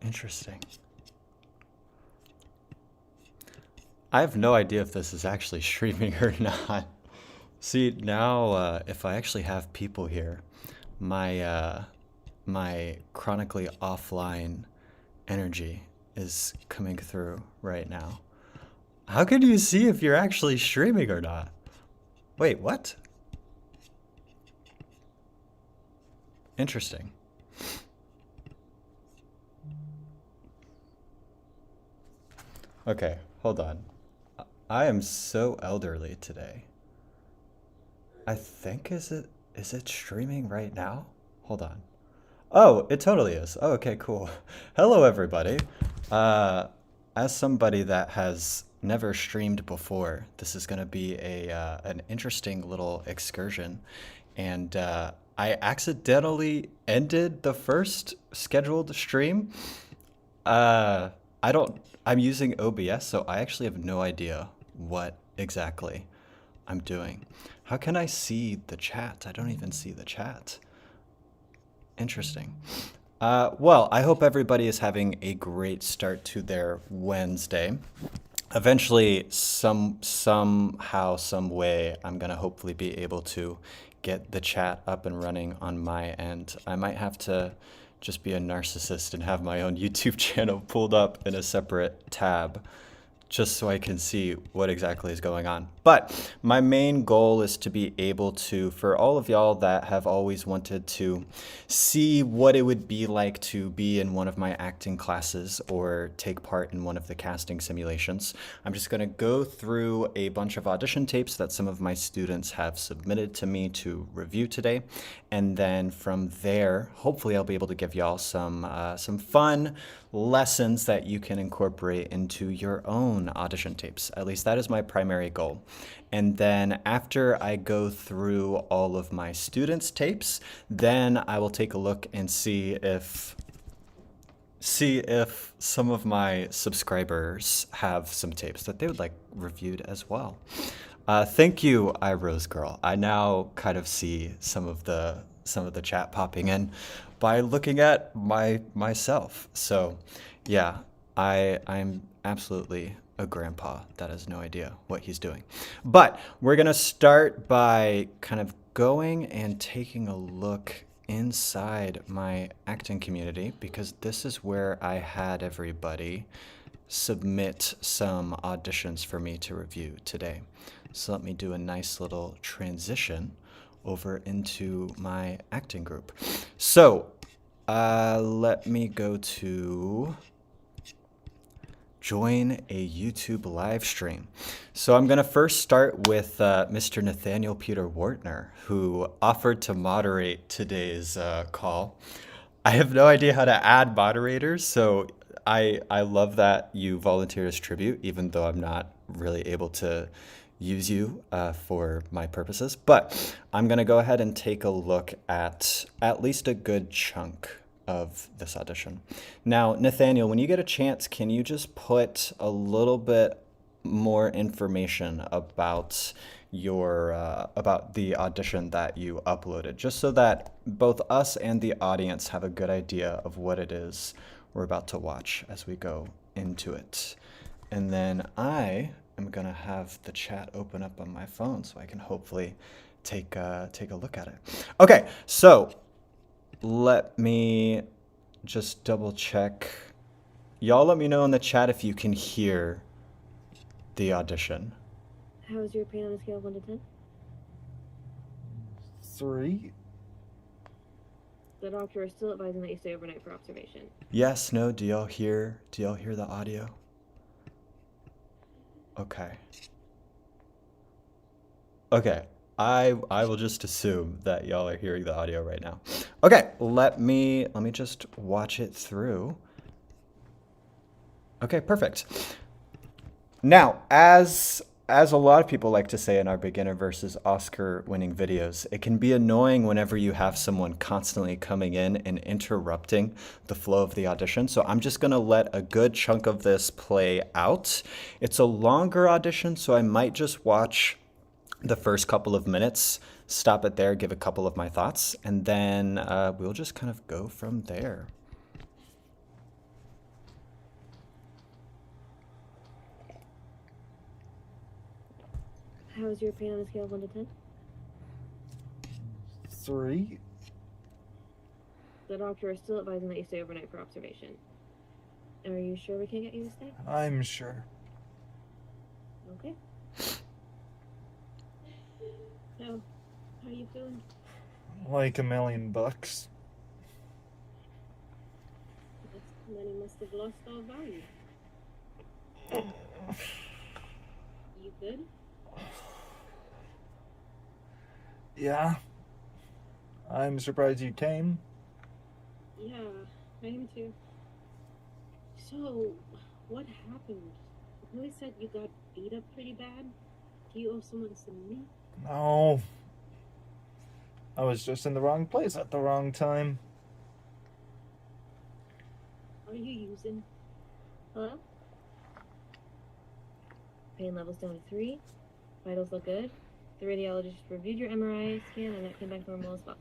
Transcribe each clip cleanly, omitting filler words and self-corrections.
Interesting. I have no idea if this is actually streaming or not. See, now if I actually have people here, my my chronically offline energy is coming through right now. How can you see if you're actually streaming or not? Wait, what? Interesting. Okay, hold on. I am so elderly today. I think is it streaming right now? Hold on. Oh, it totally is. Oh, okay, cool. Hello, everybody. Uh, as somebody that has never streamed before, this is going to be a an interesting little excursion, and I accidentally ended the first scheduled stream. Uh, I don't. I'm using OBS, so I actually have no idea what exactly I'm doing. How can I see the chat? I don't even see the chat. Interesting. Well, I hope everybody is having a great start to their Wednesday. Eventually, somehow, some way, I'm gonna hopefully be able to get the chat up and running on my end. I might have to just be a narcissist and have my own YouTube channel pulled up in a separate tab just so I can see what exactly is going on. But my main goal is to be able to, for all of y'all that have always wanted to see what it would be like to be in one of my acting classes or take part in one of the casting simulations, I'm just gonna go through a bunch of audition tapes that some of my students have submitted to me to review today. And then from there, hopefully I'll be able to give y'all some fun lessons that you can incorporate into your own audition tapes. At least that is my primary goal. And then after I go through all of my students' tapes, then I will take a look and see if some of my subscribers have some tapes that they would like reviewed as well. Thank you, iRose Girl. I now kind of see some of the chat popping in by looking at myself. So, yeah, I'm absolutely a grandpa that has no idea what he's doing. But we're gonna start by kind of going and taking a look inside my acting community because this is where I had everybody submit some auditions for me to review today. So let me do a nice little transition over into my acting group. So let me go to join a YouTube live stream. So I'm gonna first start with Mr. Nathaniel Peter Wartner, who offered to moderate today's call. I have no idea how to add moderators, so I love that you volunteer as tribute, even though I'm not really able to use you for my purposes. But I'm gonna go ahead and take a look at least a good chunk of this audition. Now, Nathaniel, when you get a chance, can you just put a little bit more information about your about the audition that you uploaded, just so that both us and the audience have a good idea of what it is we're about to watch as we go into it. And then I am gonna have the chat open up on my phone so I can hopefully take a look at it. Okay, so let me just double check. Y'all let me know in the chat if you can hear the audition. How is your pain on a scale of 1 to 10? 3. The doctor is still advising that you stay overnight for observation. Yes, no, do y'all hear the audio? Okay. Okay. I will just assume that y'all are hearing the audio right now. Okay, let me just watch it through. Okay, perfect. Now, as a lot of people like to say in our beginner versus Oscar winning videos, it can be annoying whenever you have someone constantly coming in and interrupting the flow of the audition. So I'm just gonna let a good chunk of this play out. It's a longer audition, so I might just watch the first couple of minutes, stop it there, give a couple of my thoughts, and then we'll just kind of go from there. How's your pain on a scale of 1 to 10? 3. The doctor is still advising that you stay overnight for observation. Are you sure we can get you to stay? I'm sure. Okay. So, how are you feeling? Like $1,000,000. This money must have lost all value. You good? Yeah. I'm surprised you came. Yeah, I am too. So, what happened? Billy said you got beat up pretty bad. Do you owe someone some money? No. I was just in the wrong place at the wrong time. Are you using? Hello? Pain levels down to 3. Vitals look good. The radiologist reviewed your MRI scan and it came back normal as well.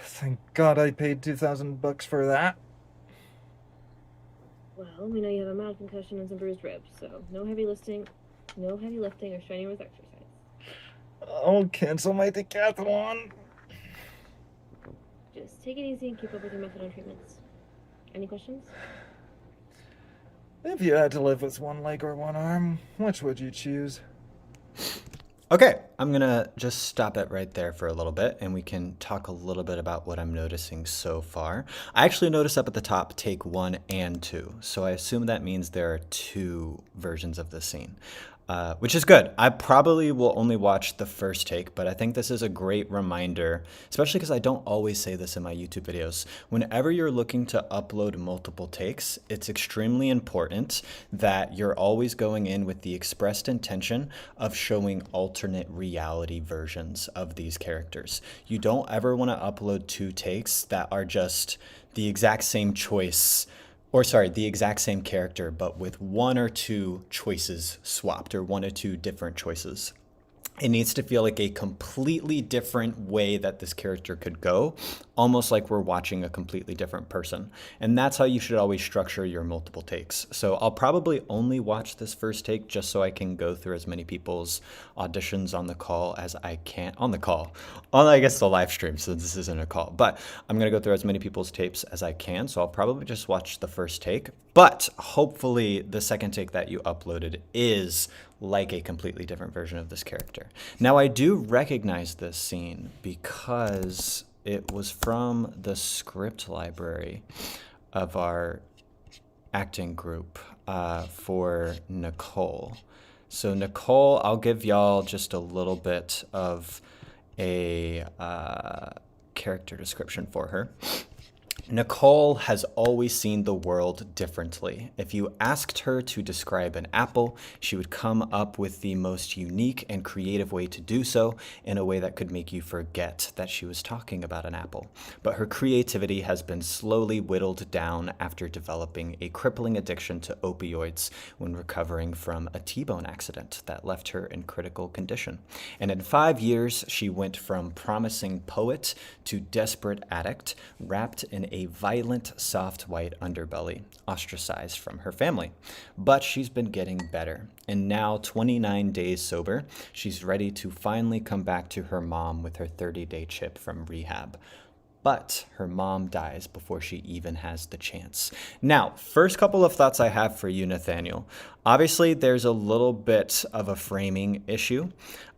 Thank God I paid $2,000 for that. Well, we know you have a mild concussion and some bruised ribs, so no heavy lifting or strenuous exercise. I'll cancel my decathlon. Just take it easy and keep up with your methadone treatments. Any questions? If you had to live with one leg or one arm, which would you choose? Okay, I'm gonna just stop it right there for a little bit and we can talk a little bit about what I'm noticing so far. I actually noticed up at the top take 1 and 2, so I assume that means there are 2 versions of the scene. Which is good. I probably will only watch the first take, but I think this is a great reminder, especially because I don't always say this in my YouTube videos. Whenever you're looking to upload multiple takes, it's extremely important that you're always going in with the expressed intention of showing alternate reality versions of these characters. You don't ever want to upload 2 takes that are just the exact same choice, or sorry, the exact same character, but with 1 or 2 choices swapped, or 1 or 2 different choices. It needs to feel like a completely different way that this character could go, almost like we're watching a completely different person. And that's how you should always structure your multiple takes. So I'll probably only watch this first take just so I can go through as many people's auditions on the call as I can. On I guess the live stream, since this isn't a call. But I'm going to go through as many people's tapes as I can. So I'll probably just watch the first take. But hopefully the second take that you uploaded is like a completely different version of this character. Now, I do recognize this scene because it was from the script library of our acting group for Nicole. So Nicole, I'll give y'all just a little bit of a character description for her. Nicole has always seen the world differently. If you asked her to describe an apple, she would come up with the most unique and creative way to do so, in a way that could make you forget that she was talking about an apple. But her creativity has been slowly whittled down after developing a crippling addiction to opioids when recovering from a T-bone accident that left her in critical condition. And in 5 years, she went from promising poet to desperate addict, wrapped in a violent, soft white underbelly, ostracized from her family. But she's been getting better, and now 29 days sober, she's ready to finally come back to her mom with her 30-day chip from rehab. But her mom dies before she even has the chance. Now, first couple of thoughts I have for you, Nathaniel. Obviously, there's a little bit of a framing issue.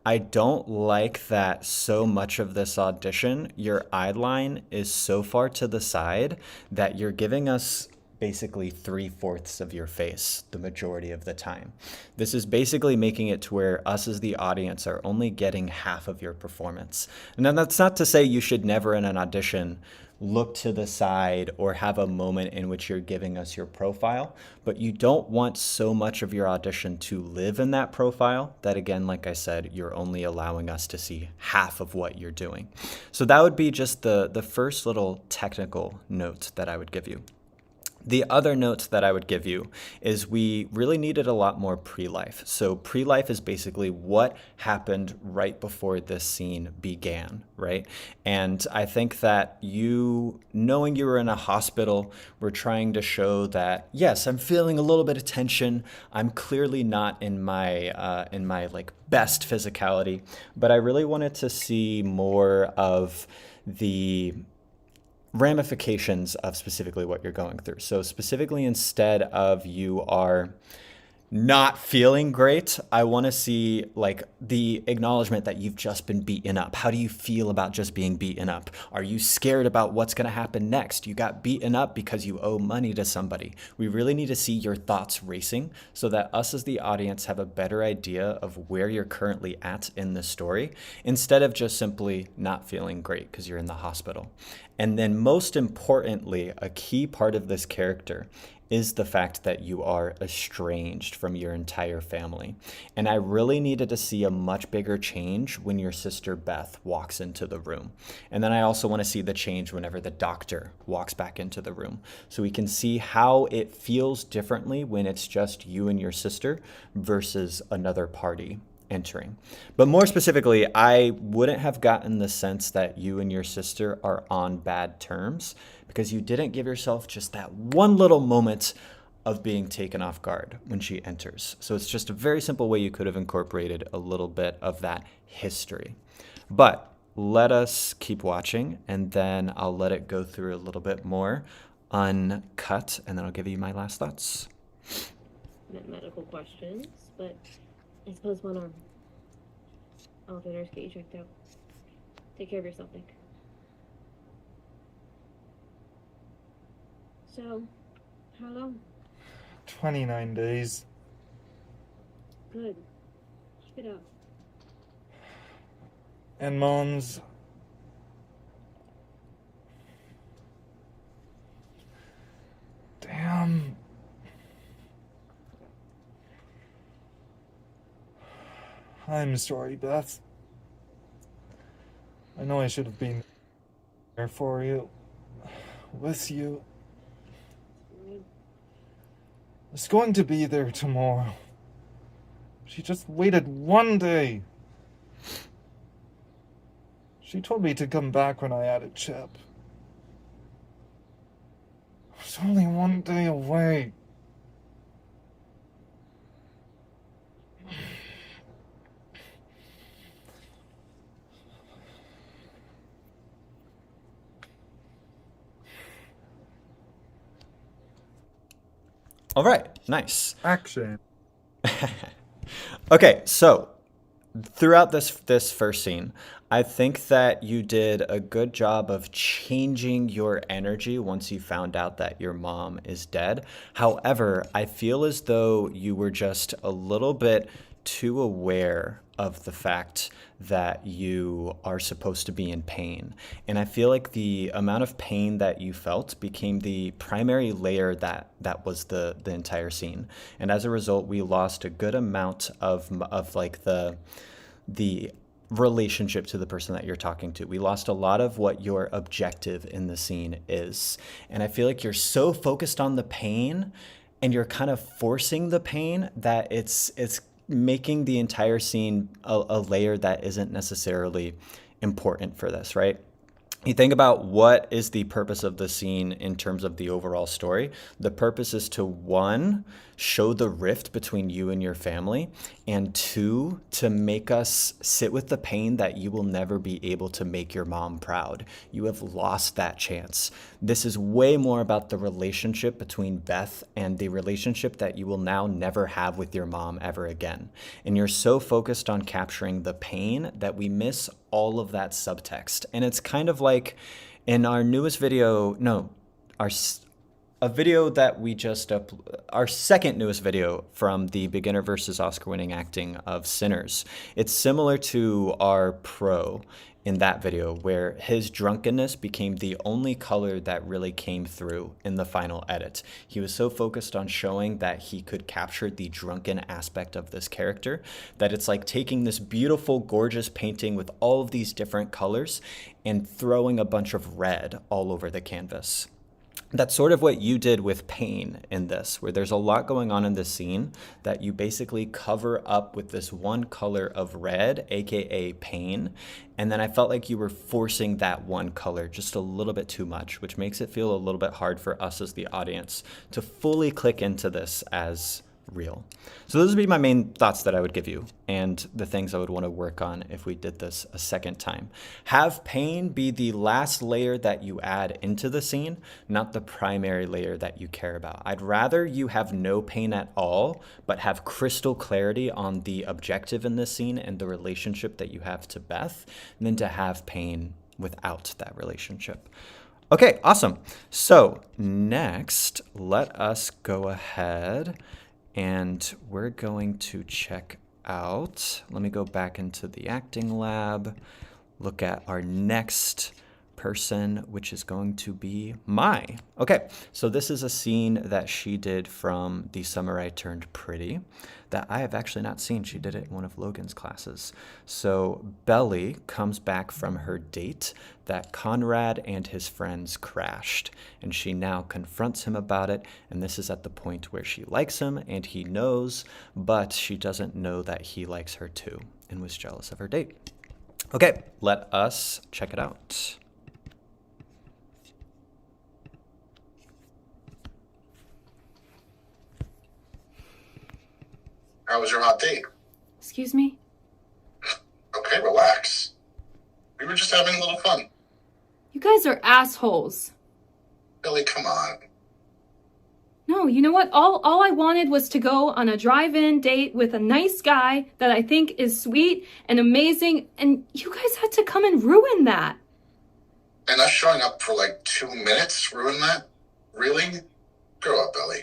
I don't like that so much of this audition, your eye line is so far to the side that you're giving us basically 3/4 of your face the majority of the time. This is basically making it to where us as the audience are only getting half of your performance. Now, that's not to say you should never in an audition look to the side or have a moment in which you're giving us your profile, but you don't want so much of your audition to live in that profile that, again, like I said, you're only allowing us to see half of what you're doing. So that would be just the first little technical note that I would give you. The other notes that I would give you is we really needed a lot more pre-life. So pre-life is basically what happened right before this scene began, right? And I think that you, knowing you were in a hospital, were trying to show that, yes, I'm feeling a little bit of tension. I'm clearly not in my like best physicality, but I really wanted to see more of the ramifications of specifically what you're going through. So specifically, instead of you are not feeling great, I want to see like the acknowledgement that you've just been beaten up. How do you feel about just being beaten up? Are you scared about what's going to happen next? You got beaten up because you owe money to somebody. We really need to see your thoughts racing so that us as the audience have a better idea of where you're currently at in the story instead of just simply not feeling great because you're in the hospital. And then most importantly, a key part of this character is the fact that you are estranged from your entire family. And I really needed to see a much bigger change when your sister Beth walks into the room. And then I also want to see the change whenever the doctor walks back into the room. So we can see how it feels differently when it's just you and your sister versus another party entering. But more specifically, I wouldn't have gotten the sense that you and your sister are on bad terms because you didn't give yourself just that one little moment of being taken off guard when she enters. So it's just a very simple way you could have incorporated a little bit of that history. But let us keep watching, and then I'll let it go through a little bit more uncut, and then I'll give you my last thoughts. Medical questions, but I suppose one arm. Elevators get you checked out. Take care of yourself, Nick. So, how long? 29 days. Good. Keep it up. And Mom's... Damn. I'm sorry, Beth. I know I should have been there for you. With you. I was going to be there tomorrow. She just waited one day. She told me to come back when I had a chip. I was only one day away. All right, nice. Action. Okay, so throughout this first scene, I think that you did a good job of changing your energy once you found out that your mom is dead. However, I feel as though you were just a little bit too aware of the fact that you are supposed to be in pain. And I feel like the amount of pain that you felt became the primary layer that was the entire scene. And as a result, we lost a good amount of like the relationship to the person that you're talking to. We lost a lot of what your objective in the scene is. And I feel like you're so focused on the pain and you're kind of forcing the pain that it's making the entire scene a layer that isn't necessarily important for this, right? You think about what is the purpose of the scene in terms of the overall story. The purpose is to, one, show the rift between you and your family, and two, to make us sit with the pain that you will never be able to make your mom proud. You have lost that chance. This is way more about the relationship between Beth and the relationship that you will now never have with your mom ever again. And you're so focused on capturing the pain that we miss all of that subtext. And it's kind of like in our newest video, a video that we just our second newest video from the beginner versus Oscar winning acting of Sinners. It's similar to our pro in that video where his drunkenness became the only color that really came through in the final edit. He was so focused on showing that he could capture the drunken aspect of this character that it's like taking this beautiful, gorgeous painting with all of these different colors and throwing a bunch of red all over the canvas. That's sort of what you did with pain in this, where there's a lot going on in this scene that you basically cover up with this one color of red, aka pain. And then I felt like you were forcing that one color just a little bit too much, which makes it feel a little bit hard for us as the audience to fully click into this as real. So those would be my main thoughts that I would give you and the things I would want to work on if we did this a second time. Have pain be the last layer that you add into the scene, not the primary layer that you care about. I'd rather you have no pain at all, but have crystal clarity on the objective in this scene and the relationship that you have to Beth, than to have pain without that relationship. Okay, awesome. So next, let us go ahead and we're going to check out, let me go back into the acting lab, look at our next person, which is going to be Mai. Okay, so this is a scene that she did from The Summer I Turned Pretty that I have actually not seen. She did it in one of Logan's classes. So Belly comes back from her date that Conrad and his friends crashed, and she now confronts him about it, and this is at the point where she likes him and he knows, but she doesn't know that he likes her too and was jealous of her date. Okay, let us check it out. How was your hot date? Excuse me? Okay, relax. We were just having a little fun. You guys are assholes. Billy, come on. No, you know what? All I wanted was to go on a drive-in date with a nice guy that I think is sweet and amazing, and you guys had to come and ruin that. And us showing up for like 2 minutes ruin that? Really? Grow up, Billy.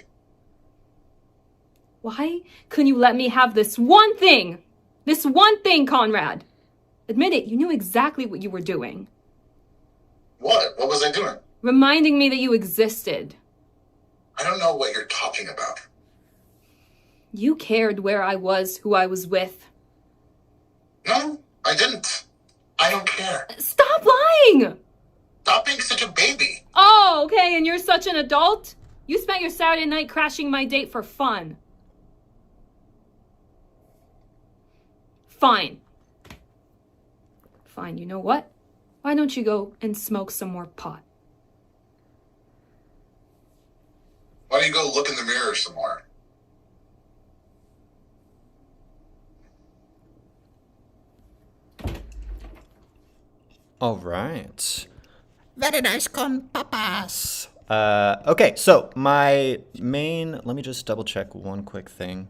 Why couldn't you let me have this one thing? This one thing, Conrad. Admit it, you knew exactly what you were doing. What? What was I doing? Reminding me that you existed. I don't know what you're talking about. You cared where I was, who I was with. No, I didn't. I don't care. Stop lying! Stop being such a baby. Oh, okay, and you're such an adult? You spent your Saturday night crashing my date for fun. Fine. Fine, you know what? Why don't you go and smoke some more pot? Why don't you go look in the mirror some more? All right. Very nice con papas. Okay, so my main, let me just double check one quick thing.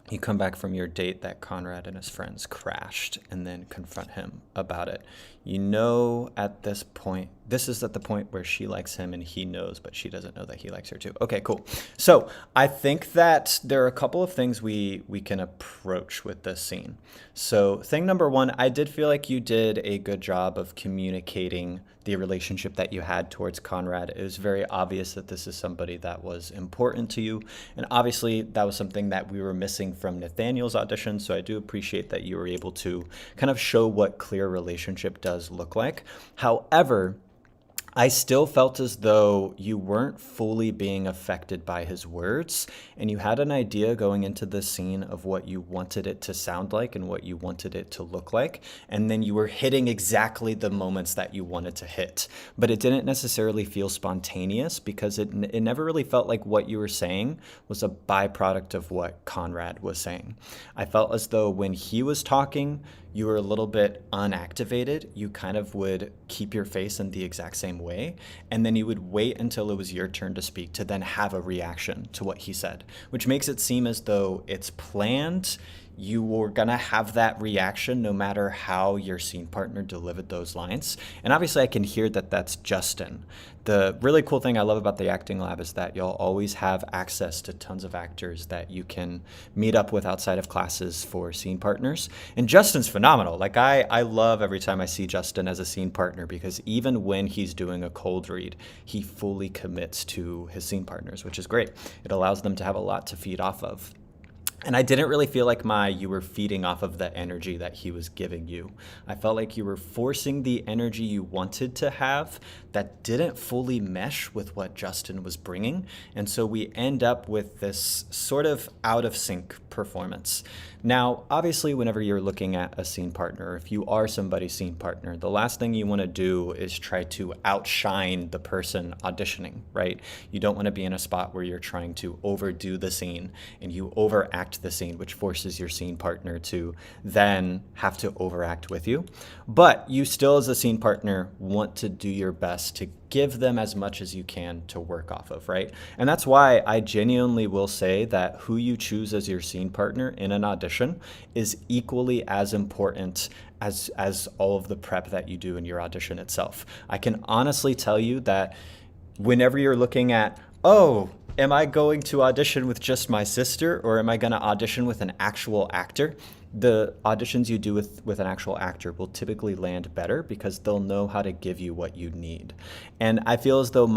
You come back from your date that Conrad and his friends crashed and then confront him about it. You know at this point, this is at the point where she likes him and he knows, but she doesn't know that he likes her too. Okay, cool. So I think that there are a couple of things we can approach with this scene. So thing number one, I did feel like you did a good job of communicating the relationship that you had towards Conrad. It was very obvious that this is somebody that was important to you. And obviously that was something that we were missing from Nathaniel's audition. So I do appreciate that you were able to kind of show what clear relationship does look like. However, I still felt as though you weren't fully being affected by his words, and you had an idea going into the scene of what you wanted it to sound like and what you wanted it to look like, and then you were hitting exactly the moments that you wanted to hit. But it didn't necessarily feel spontaneous because it never really felt like what you were saying was a byproduct of what Conrad was saying. I felt as though when he was talking, you were a little bit unactivated. You kind of would keep your face in the exact same way, and then you would wait until it was your turn to speak to then have a reaction to what he said, which makes it seem as though it's planned. You were gonna have that reaction no matter how your scene partner delivered those lines. And obviously I can hear that that's Justin. The really cool thing I love about the acting lab is that you'll always have access to tons of actors that you can meet up with outside of classes for scene partners. And Justin's phenomenal. Like I love every time I see Justin as a scene partner because even when he's doing a cold read, he fully commits to his scene partners, which is great. It allows them to have a lot to feed off of. And I didn't really feel like you were feeding off of the energy that he was giving you. I felt like you were forcing the energy you wanted to have that didn't fully mesh with what Justin was bringing. And so we end up with this sort of out of sync performance. Now, obviously, whenever you're looking at a scene partner, if you are somebody's scene partner, the last thing you want to do is try to outshine the person auditioning, right? You don't want to be in a spot where you're trying to overdo the scene and you overact the scene, which forces your scene partner to then have to overact with you. But you still, as a scene partner, want to do your best to give them as much as you can to work off of, right? And that's why I genuinely will say that who you choose as your scene partner in an audition is equally as important as all of the prep that you do in your audition itself. I can honestly tell you that whenever you're looking at, oh, am I going to audition with just my sister or am I going to audition with an actual actor? The auditions you do with an actual actor will typically land better because they'll know how to give you what you need. And I feel as though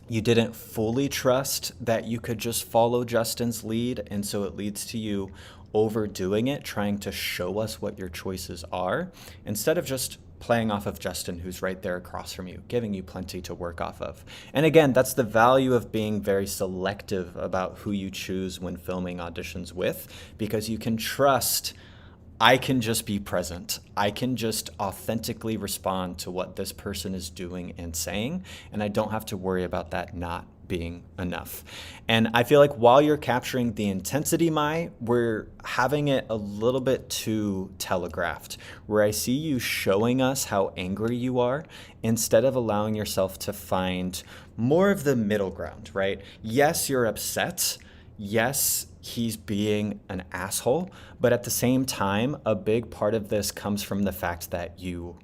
you didn't fully trust that you could just follow Justin's lead, and so it leads to you overdoing it, trying to show us what your choices are, instead of just playing off of Justin, who's right there across from you, giving you plenty to work off of. And again, that's the value of being very selective about who you choose when filming auditions with, because you can trust I can just be present. I can just authentically respond to what this person is doing and saying, and I don't have to worry about that not being enough. And I feel like while you're capturing the intensity, we're having it a little bit too telegraphed, where I see you showing us how angry you are instead of allowing yourself to find more of the middle ground, right? Yes, you're upset. Yes, he's being an asshole, but at the same time, a big part of this comes from the fact that you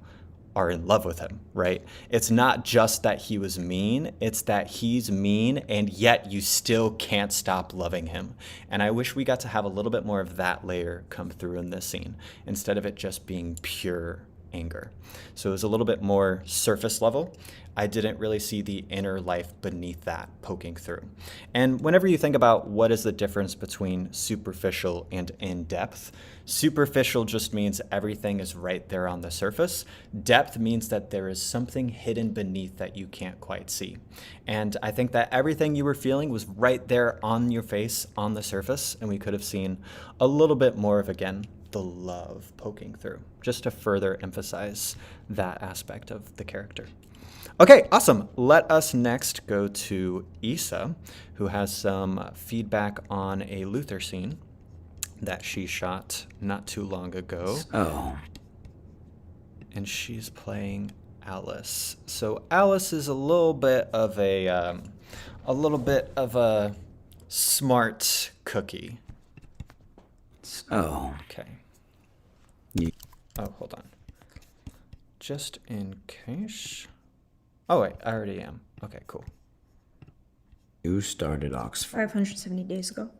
are in love with him, right? It's not just that he was mean, it's that he's mean and yet you still can't stop loving him. And I wish we got to have a little bit more of that layer come through in this scene instead of it just being pure anger. So it was a little bit more surface level. I didn't really see the inner life beneath that poking through. And whenever you think about what is the difference between superficial and in-depth, superficial just means everything is right there on the surface. Depth means that there is something hidden beneath that you can't quite see. And I think that everything you were feeling was right there on your face, on the surface, and we could have seen a little bit more of, again, the love poking through, just to further emphasize that aspect of the character. Okay, awesome. Let us next go to Issa, who has some feedback on a Luther scene that she shot not too long ago. Oh. And she's playing Alice. So Alice is a little bit of a smart cookie. Oh. Okay. You Oh, hold on. Just in case. Oh, wait, I already am. Okay, cool. started Oxford. 570 days ago.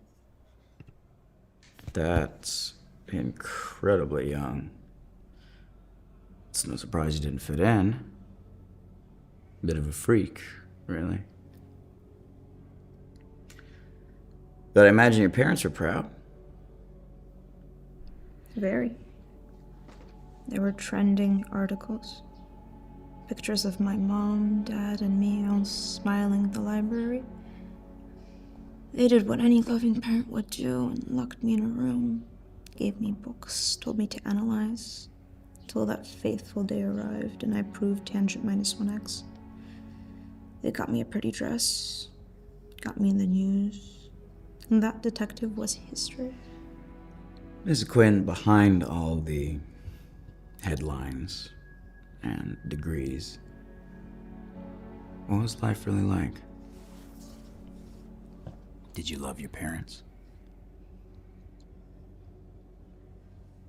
That's incredibly young. It's no surprise you didn't fit in. Bit of a freak, really. But I imagine your parents were proud. Very. There were trending articles. Pictures of my mom, dad, and me all smiling at the library. They did what any loving parent would do and locked me in a room, gave me books, told me to analyze, until that fateful day arrived and I proved tangent minus 1x. They got me a pretty dress, got me in the news, and that detective was history. Ms. Quinn, behind all the headlines and degrees, what was life really like? Did you love your parents?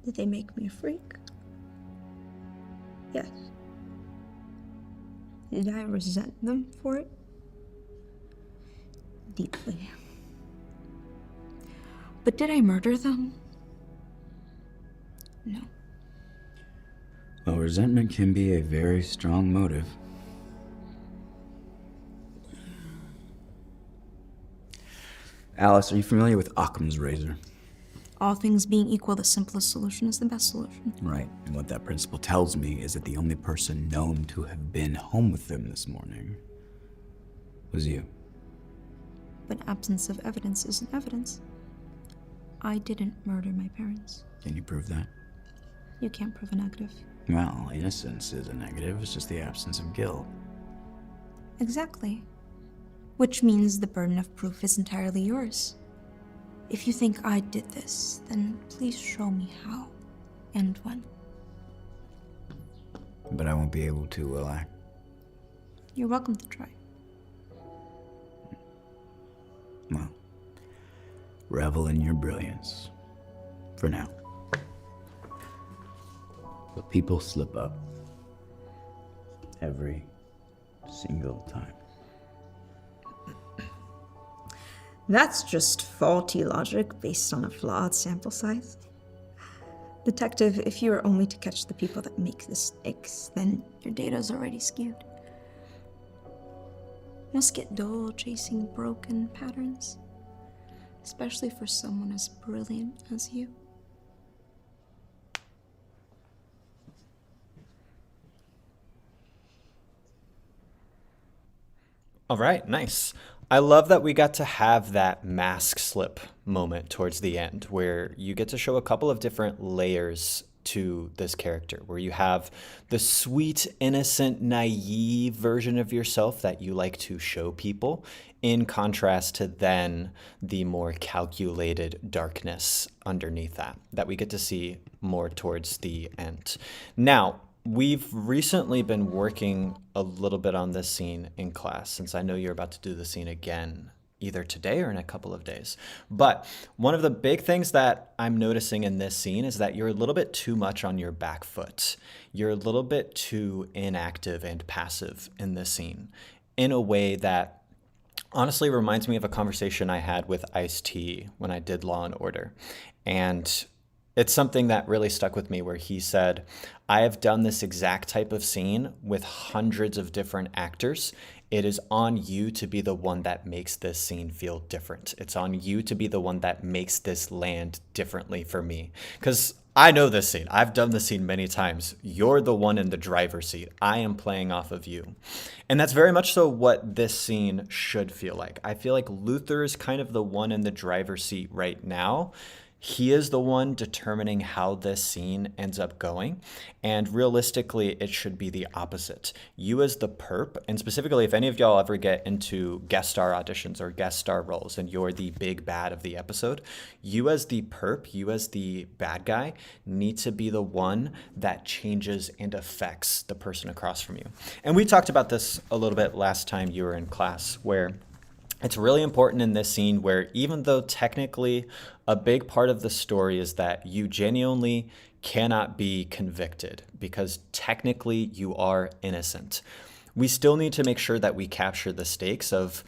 Did they make me a freak? Yes. Did I resent them for it? Deeply. But did I murder them? No. Well, resentment can be a very strong motive. Alice, are you familiar with Occam's razor? All things being equal, the simplest solution is the best solution. Right, and what that principle tells me is that the only person known to have been home with them this morning was you. But absence of evidence isn't evidence. I didn't murder my parents. Can you prove that? You can't prove a negative. Well, innocence is a negative, it's just the absence of guilt. Exactly. Which means the burden of proof is entirely yours. If you think I did this, then please show me how and when. But I won't be able to, will I? You're welcome to try. Well, revel in your brilliance. For now. But people slip up. Every single time. That's just faulty logic based on a flawed sample size. Detective, if you are only to catch the people that make mistakes, then your data's already skewed. Must get dull chasing broken patterns, especially for someone as brilliant as you. All right, nice. I love that we got to have that mask slip moment towards the end where you get to show a couple of different layers to this character, where you have the sweet, innocent, naive version of yourself that you like to show people, in contrast to then the more calculated darkness underneath that we get to see more towards the end. Now, we've recently been working a little bit on this scene in class, since I know you're about to do the scene again either today or in a couple of days. But one of the big things that I'm noticing in this scene is that you're a little bit too much on your back foot. You're a little bit too inactive and passive in this scene in a way that honestly reminds me of a conversation I had with Ice-T when I did Law and Order. And it's something that really stuck with me, where he said, I have done this exact type of scene with hundreds of different actors. It is on you to be the one that makes this scene feel different. It's on you to be the one that makes this land differently for me. Because I know this scene. I've done this scene many times. You're the one in the driver's seat. I am playing off of you. And that's very much so what this scene should feel like. I feel like Luther is kind of the one in the driver's seat right now. He is the one determining how this scene ends up going. And realistically, it should be the opposite. You as the perp, and specifically if any of y'all ever get into guest star auditions or guest star roles and you're the big bad of the episode, you as the perp, you as the bad guy, need to be the one that changes and affects the person across from you. And we talked about this a little bit last time you were in class, where it's really important in this scene where even though technically a big part of the story is that you genuinely cannot be convicted because technically you are innocent, we still need to make sure that we capture the stakes of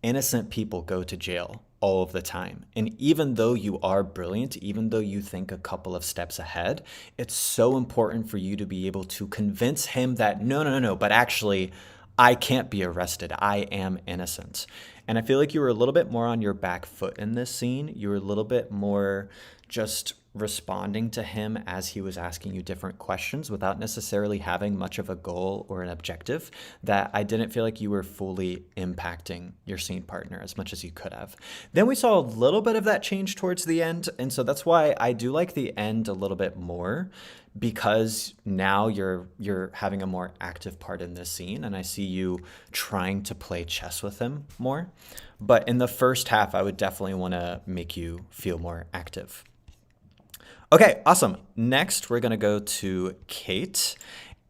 innocent people go to jail all of the time. And even though you are brilliant, even though you think a couple of steps ahead, it's so important for you to be able to convince him that no, but actually I can't be arrested. I am innocent. And I feel like you were a little bit more on your back foot in this scene. You were a little bit more just responding to him as he was asking you different questions without necessarily having much of a goal or an objective, that I didn't feel like you were fully impacting your scene partner as much as you could have. Then we saw a little bit of that change towards the end. And so that's why I do like the end a little bit more, because now you're having a more active part in this scene, and I see you trying to play chess with him more. But in the first half, I would definitely want to make you feel more active. Okay, awesome. Next, we're going to go to Kate,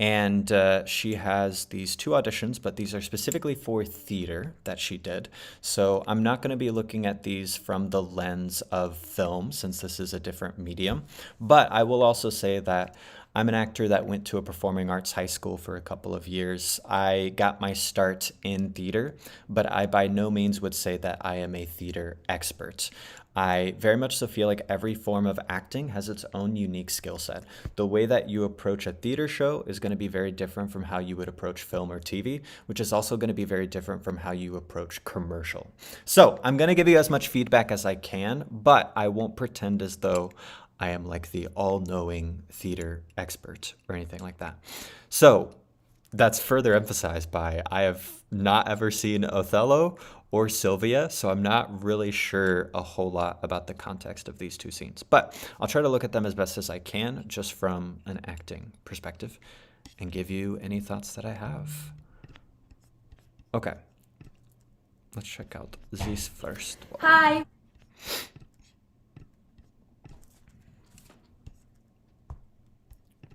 and she has these two auditions, but these are specifically for theater that she did. So I'm not going to be looking at these from the lens of film, since this is a different medium. But I will also say that I'm an actor that went to a performing arts high school for a couple of years. I got my start in theater, but I by no means would say that I am a theater expert. I very much so feel like every form of acting has its own unique skill set. The way that you approach a theater show is going to be very different from how you would approach film or TV, which is also going to be very different from how you approach commercial. So I'm going to give you as much feedback as I can, but I won't pretend as though I am like the all-knowing theater expert or anything like that. So that's further emphasized by I have not ever seen Othello or Sylvia, so I'm not really sure a whole lot about the context of these two scenes. But I'll try to look at them as best as I can, just from an acting perspective, and give you any thoughts that I have. Okay, let's check out this first one. Hi.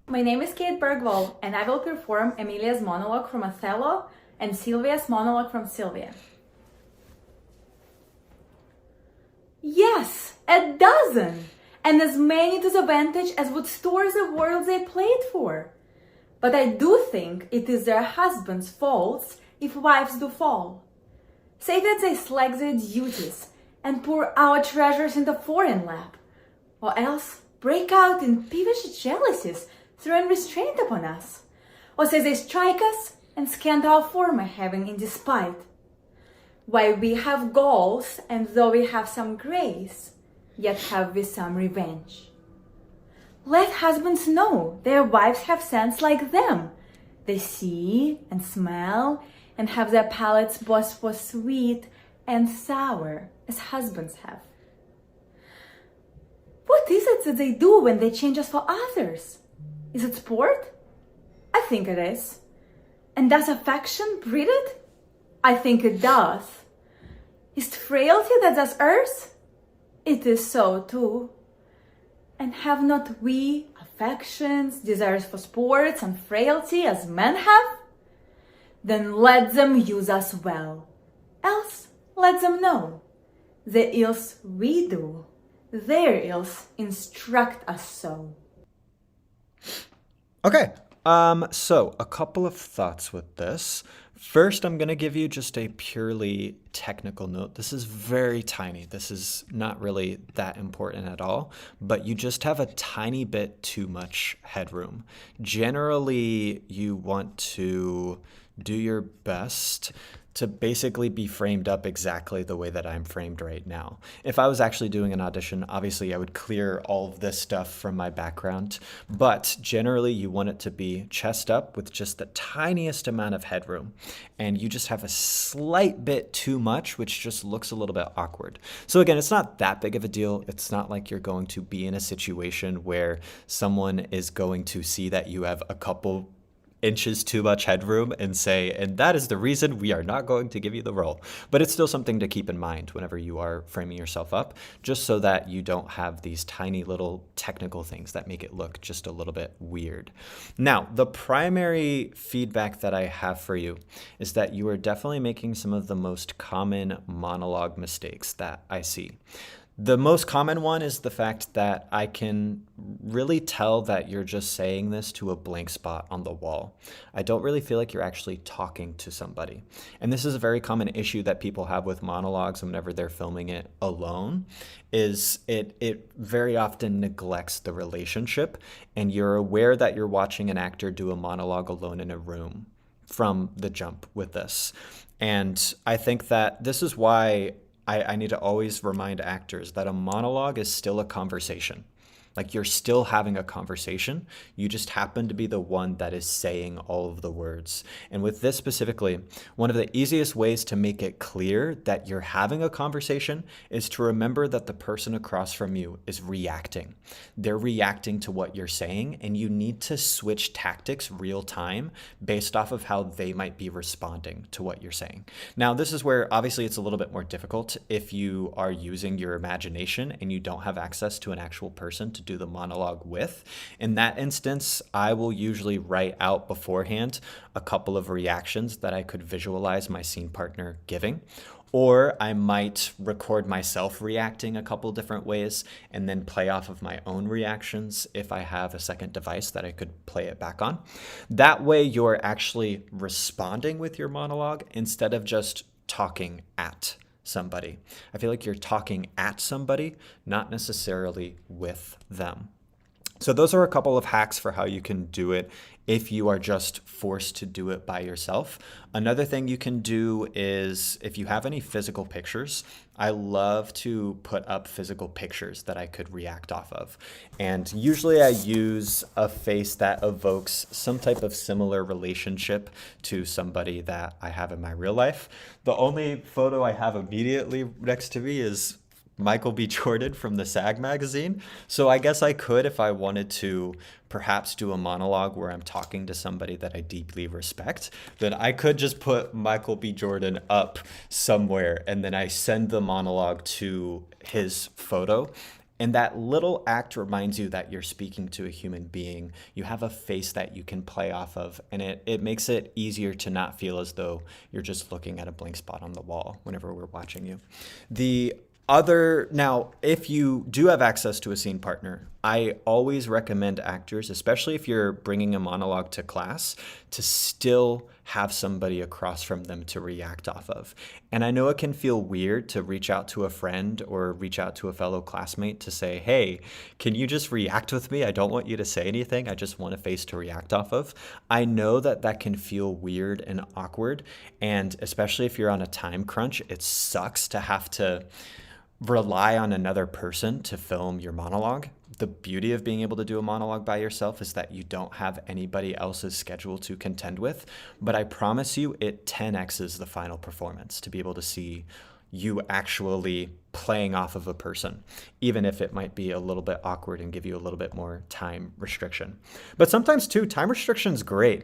My name is Kate Bergwall, and I will perform Emilia's monologue from Othello and Sylvia's monologue from Sylvia. Yes, a dozen! And as many to the vantage as would stores of worlds they played for. But I do think it is their husbands' faults if wives do fall. Say that they slack their duties and pour our treasures in the foreign lap, or else break out in peevish jealousies throwing restraint upon us, or say they strike us and scant our former having in despite. Why we have goals, and though we have some grace, yet have we some revenge. Let husbands know their wives have sense like them. They see and smell and have their palates both for sweet and sour as husbands have. What is it that they do when they change us for others? Is it sport? I think it is. And does affection breed it? I think it does. Is it frailty that does earth? It is so too. And have not we affections, desires for sports and frailty as men have? Then let them use us well. Else let them know. The ills we do, their ills instruct us so. Okay, so a couple of thoughts with this. First, I'm going to give you just a purely technical note. This is very tiny. This is not really that important at all, but you just have a tiny bit too much headroom. Generally, you want to do your best to basically be framed up exactly the way that I'm framed right now. If I was actually doing an audition, obviously I would clear all of this stuff from my background, but generally you want it to be chest up with just the tiniest amount of headroom, and you just have a slight bit too much, which just looks a little bit awkward. So again, it's not that big of a deal. It's not like you're going to be in a situation where someone is going to see that you have a couple inches too much headroom and say, and that is the reason we are not going to give you the role. But it's still something to keep in mind whenever you are framing yourself up, just so that you don't have these tiny little technical things that make it look just a little bit weird. Now, the primary feedback that I have for you is that you are definitely making some of the most common monologue mistakes that I see. The most common one is the fact that I can really tell that you're just saying this to a blank spot on the wall. I don't really feel like you're actually talking to somebody. And this is a very common issue that people have with monologues whenever they're filming it alone, is it very often neglects the relationship, and you're aware that you're watching an actor do a monologue alone in a room from the jump with this. And I think that this is why I need to always remind actors that a monologue is still a conversation. Like, you're still having a conversation. You just happen to be the one that is saying all of the words. And with this specifically, one of the easiest ways to make it clear that you're having a conversation is to remember that the person across from you is reacting. They're reacting to what you're saying, and you need to switch tactics real time based off of how they might be responding to what you're saying. Now, this is where obviously it's a little bit more difficult if you are using your imagination and you don't have access to an actual person to do the monologue with. In that instance, I will usually write out beforehand a couple of reactions that I could visualize my scene partner giving, or I might record myself reacting a couple different ways and then play off of my own reactions if I have a second device that I could play it back on. That way you're actually responding with your monologue instead of just talking at somebody. I feel like you're talking at somebody, not necessarily with them. So those are a couple of hacks for how you can do it if you are just forced to do it by yourself. Another thing you can do is if you have any physical pictures, I love to put up physical pictures that I could react off of. And usually I use a face that evokes some type of similar relationship to somebody that I have in my real life. The only photo I have immediately next to me is Michael B. Jordan from the SAG magazine. So I guess I could, if I wanted to, perhaps do a monologue where I'm talking to somebody that I deeply respect, then I could just put Michael B. Jordan up somewhere and then I send the monologue to his photo. And that little act reminds you that you're speaking to a human being. You have a face that you can play off of, and it makes it easier to not feel as though you're just looking at a blank spot on the wall whenever we're watching you. Now, if you do have access to a scene partner, I always recommend actors, especially if you're bringing a monologue to class, to still have somebody across from them to react off of. And I know it can feel weird to reach out to a friend or reach out to a fellow classmate to say, hey, can you just react with me? I don't want you to say anything. I just want a face to react off of. I know that that can feel weird and awkward. And especially if you're on a time crunch, it sucks to have to rely on another person to film your monologue. The beauty of being able to do a monologue by yourself is that you don't have anybody else's schedule to contend with. But I promise you, it 10x's the final performance to be able to see you actually playing off of a person, even if it might be a little bit awkward and give you a little bit more time restriction. But sometimes too, time restriction's great.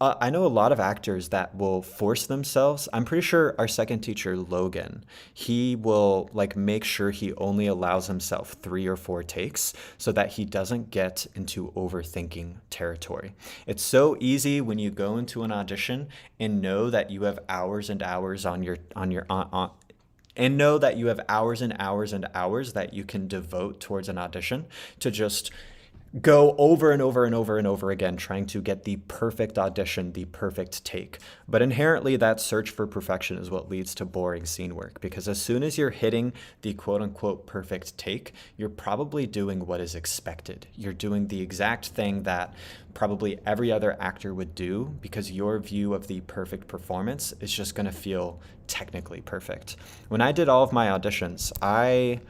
I know a lot of actors that will force themselves. I'm pretty sure our second teacher, Logan, he will make sure he only allows himself 3 or 4 takes so that he doesn't get into overthinking territory. It's so easy when you go into an audition and know that you have hours and hours and know that you have hours and hours and hours that you can devote towards an audition to just go over and over and over and over again trying to get the perfect audition, the perfect take. But inherently, that search for perfection is what leads to boring scene work, because as soon as you're hitting the quote-unquote perfect take, you're probably doing what is expected. You're doing the exact thing that probably every other actor would do, because your view of the perfect performance is just going to feel technically perfect. When I did all of my auditions, I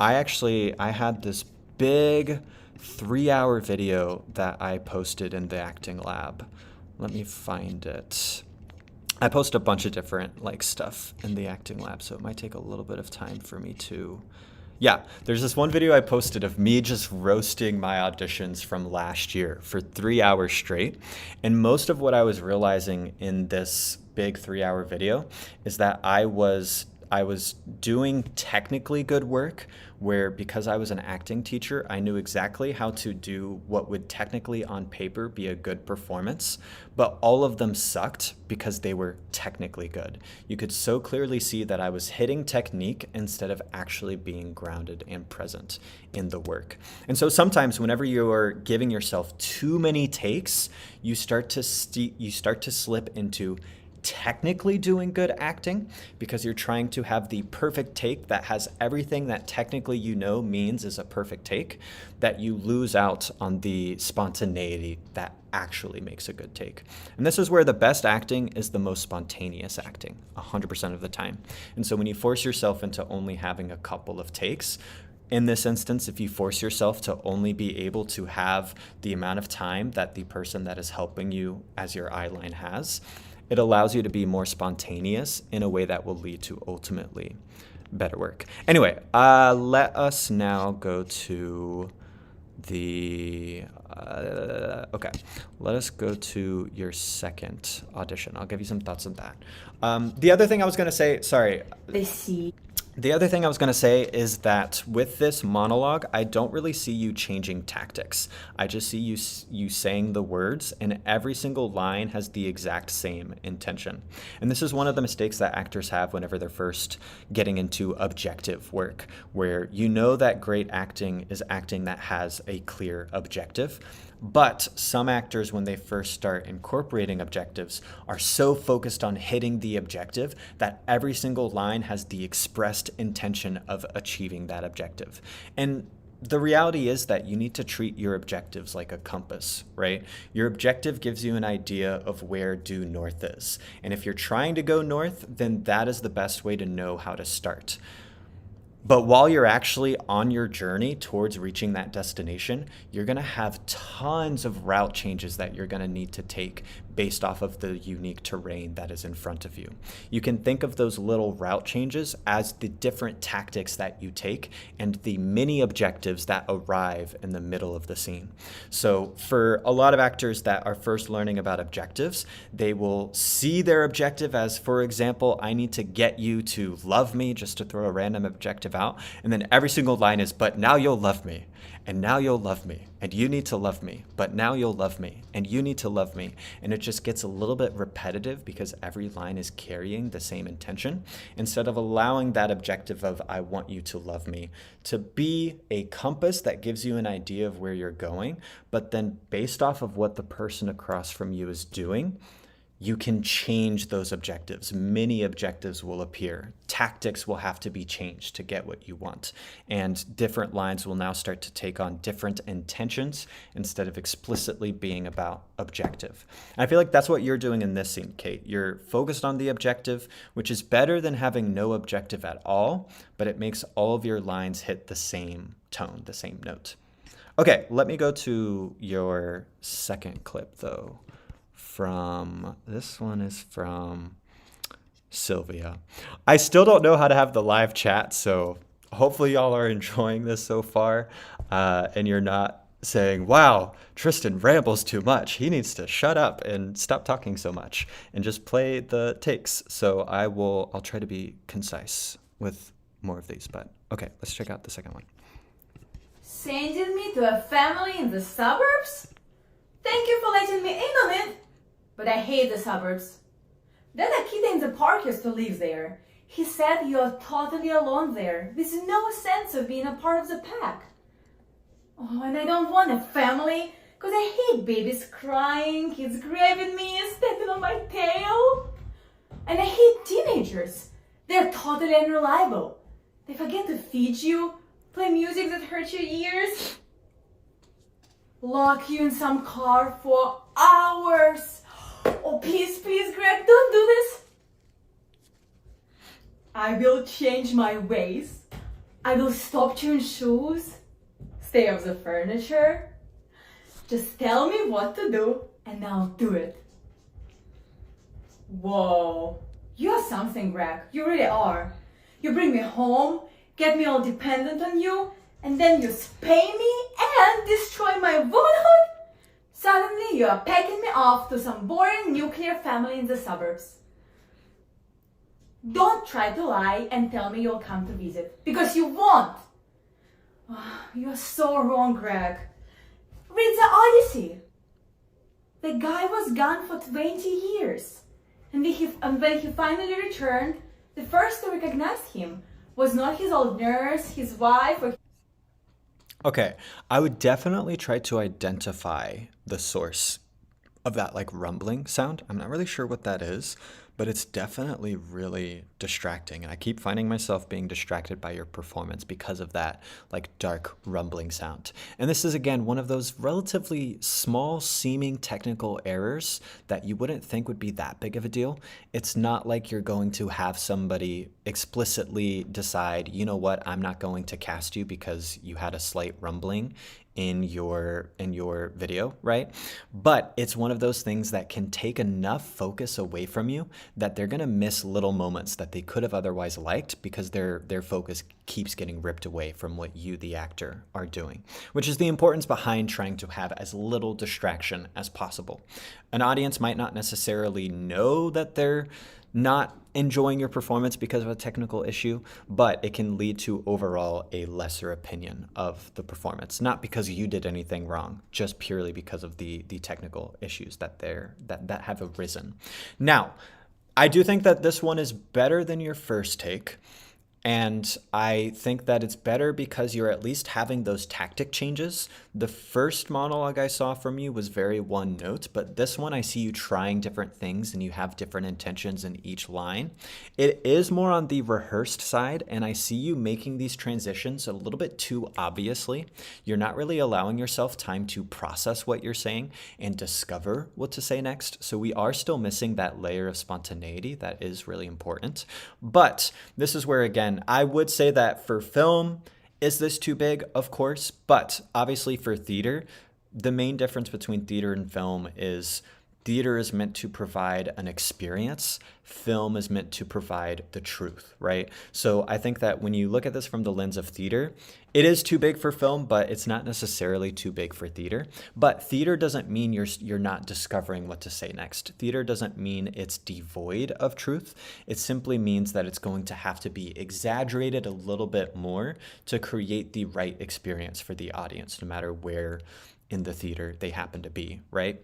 had this big 3-hour video that I posted in the acting lab. Let me find it. I post a bunch of different stuff in the acting lab, so it might take a little bit of time for me to... Yeah, there's this one video I posted of me just roasting my auditions from last year for 3 hours straight. And most of what I was realizing in this big 3-hour video is that I was doing technically good work where, because I was an acting teacher, I knew exactly how to do what would technically on paper be a good performance, but all of them sucked because they were technically good. You could so clearly see that I was hitting technique instead of actually being grounded and present in the work. And so sometimes whenever you're giving yourself too many takes, you start to slip into technically doing good acting because you're trying to have the perfect take that has everything that technically means is a perfect take, that you lose out on the spontaneity that actually makes a good take. And this is where the best acting is the most spontaneous acting, 100% of the time. And so when you force yourself into only having a couple of takes, in this instance, if you force yourself to only be able to have the amount of time that the person that is helping you as your eyeline has, it allows you to be more spontaneous in a way that will lead to ultimately better work. Anyway, let us now go to let us go to your second audition. I'll give you some thoughts on that. The other thing I was going to say, The other thing I was going to say is that with this monologue, I don't really see you changing tactics. I just see you saying the words, and every single line has the exact same intention. And this is one of the mistakes that actors have whenever they're first getting into objective work, where you know that great acting is acting that has a clear objective. But some actors, when they first start incorporating objectives, are so focused on hitting the objective that every single line has the expressed intention of achieving that objective. And the reality is that you need to treat your objectives like a compass, right? Your objective gives you an idea of where due north is. And if you're trying to go north, then that is the best way to know how to start. But while you're actually on your journey towards reaching that destination, you're going to have tons of route changes that you're going to need to take based off of the unique terrain that is in front of you. You can think of those little route changes as the different tactics that you take and the mini objectives that arrive in the middle of the scene. So for a lot of actors that are first learning about objectives, they will see their objective as, for example, I need to get you to love me, just to throw a random objective out. And then every single line is, but now you'll love me. And now you'll love me, and you need to love me, but now you'll love me, and you need to love me. And it just gets a little bit repetitive because every line is carrying the same intention, instead of allowing that objective of I want you to love me to be a compass that gives you an idea of where you're going, but then based off of what the person across from you is doing, you can change those objectives. Many objectives will appear. Tactics will have to be changed to get what you want. And different lines will now start to take on different intentions instead of explicitly being about objective. And I feel like that's what you're doing in this scene, Kate. You're focused on the objective, which is better than having no objective at all, but it makes all of your lines hit the same tone, the same note. Okay, let me go to your second clip though. This one is from Sylvia. I still don't know how to have the live chat, so hopefully y'all are enjoying this so far, and you're not saying, wow, Tristan rambles too much. He needs to shut up and stop talking so much and just play the takes. So I'll try to be concise with more of these, but okay, let's check out the second one. Sending me to a family in the suburbs? Thank you for letting me in on it. But I hate the suburbs. Then a kid named the Parkers who lives there. He said you're totally alone there. There's no sense of being a part of the pack. Oh, and I don't want a family, because I hate babies crying, kids grabbing me and stepping on my tail. And I hate teenagers. They're totally unreliable. They forget to feed you, play music that hurts your ears, lock you in some car for hours. Oh, please, Greg, don't do this. I will change my ways. I will stop chewing shoes, stay off the furniture. Just tell me what to do and I'll do it. Whoa, you're something, Greg. You really are. You bring me home, get me all dependent on you, and then you spay me and destroy my womanhood? Suddenly, you are packing me off to some boring nuclear family in the suburbs. Don't try to lie and tell me you'll come to visit, because you won't. Oh, you're so wrong, Greg. Read the Odyssey. The guy was gone for 20 years. And when he finally returned, the first to recognize him was not his old nurse, his wife, or... Okay, I would definitely try to identify the source of that like rumbling sound. I'm not really sure what that is, but it's definitely really distracting. And I keep finding myself being distracted by your performance because of that like dark rumbling sound. And this is again one of those relatively small seeming technical errors that you wouldn't think would be that big of a deal. It's not like you're going to have somebody explicitly decide, you know what, I'm not going to cast you because you had a slight rumbling in your video, right? But it's one of those things that can take enough focus away from you that they're gonna miss little moments that they could have otherwise liked because their focus keeps getting ripped away from what you, the actor, are doing, which is the importance behind trying to have as little distraction as possible. An audience might not necessarily know that they're not enjoying your performance because of a technical issue, but it can lead to overall a lesser opinion of the performance, not because you did anything wrong, just purely because of the technical issues that have arisen. Now, I do think that this one is better than your first take. And I think that it's better because you're at least having those tactic changes. The first monologue I saw from you was very one note, but this one I see you trying different things and you have different intentions in each line. It is more on the rehearsed side, and I see you making these transitions a little bit too obviously. You're not really allowing yourself time to process what you're saying and discover what to say next. So we are still missing that layer of spontaneity that is really important. But this is where, again, I would say that for film, is this too big? Of course. But obviously for theater, the main difference between theater and film is theater is meant to provide an experience. Film is meant to provide the truth, right? So I think that when you look at this from the lens of theater, it is too big for film, but it's not necessarily too big for theater. But theater doesn't mean you're not discovering what to say next. Theater doesn't mean it's devoid of truth. It simply means that it's going to have to be exaggerated a little bit more to create the right experience for the audience, no matter where in the theater they happen to be, right?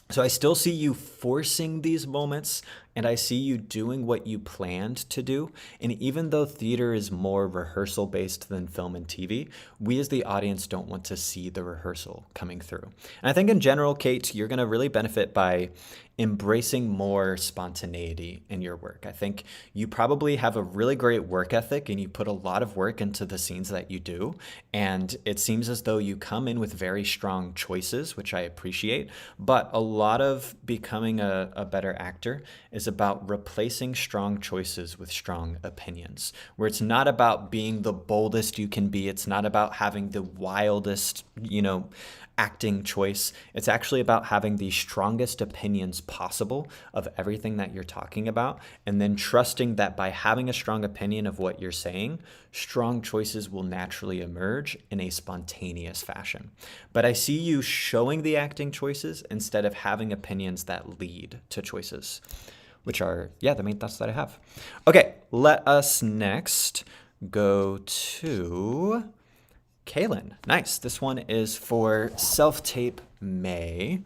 So I still see you forcing these moments, and I see you doing what you planned to do. And even though theater is more rehearsal based than film and TV, we as the audience don't want to see the rehearsal coming through. And I think in general, Kate, you're going to really benefit by embracing more spontaneity in your work. I think you probably have a really great work ethic and you put a lot of work into the scenes that you do. And it seems as though you come in with very strong choices, which I appreciate. But a lot of becoming a better actor is about replacing strong choices with strong opinions, where it's not about being the boldest you can be. It's not about having the wildest, acting choice. It's actually about having the strongest opinions possible of everything that you're talking about, and then trusting that by having a strong opinion of what you're saying, strong choices will naturally emerge in a spontaneous fashion. But I see you showing the acting choices instead of having opinions that lead to choices, which are, the main thoughts that I have. Okay, let us next go to Kaylin. Nice. This one is for Self-Tape May.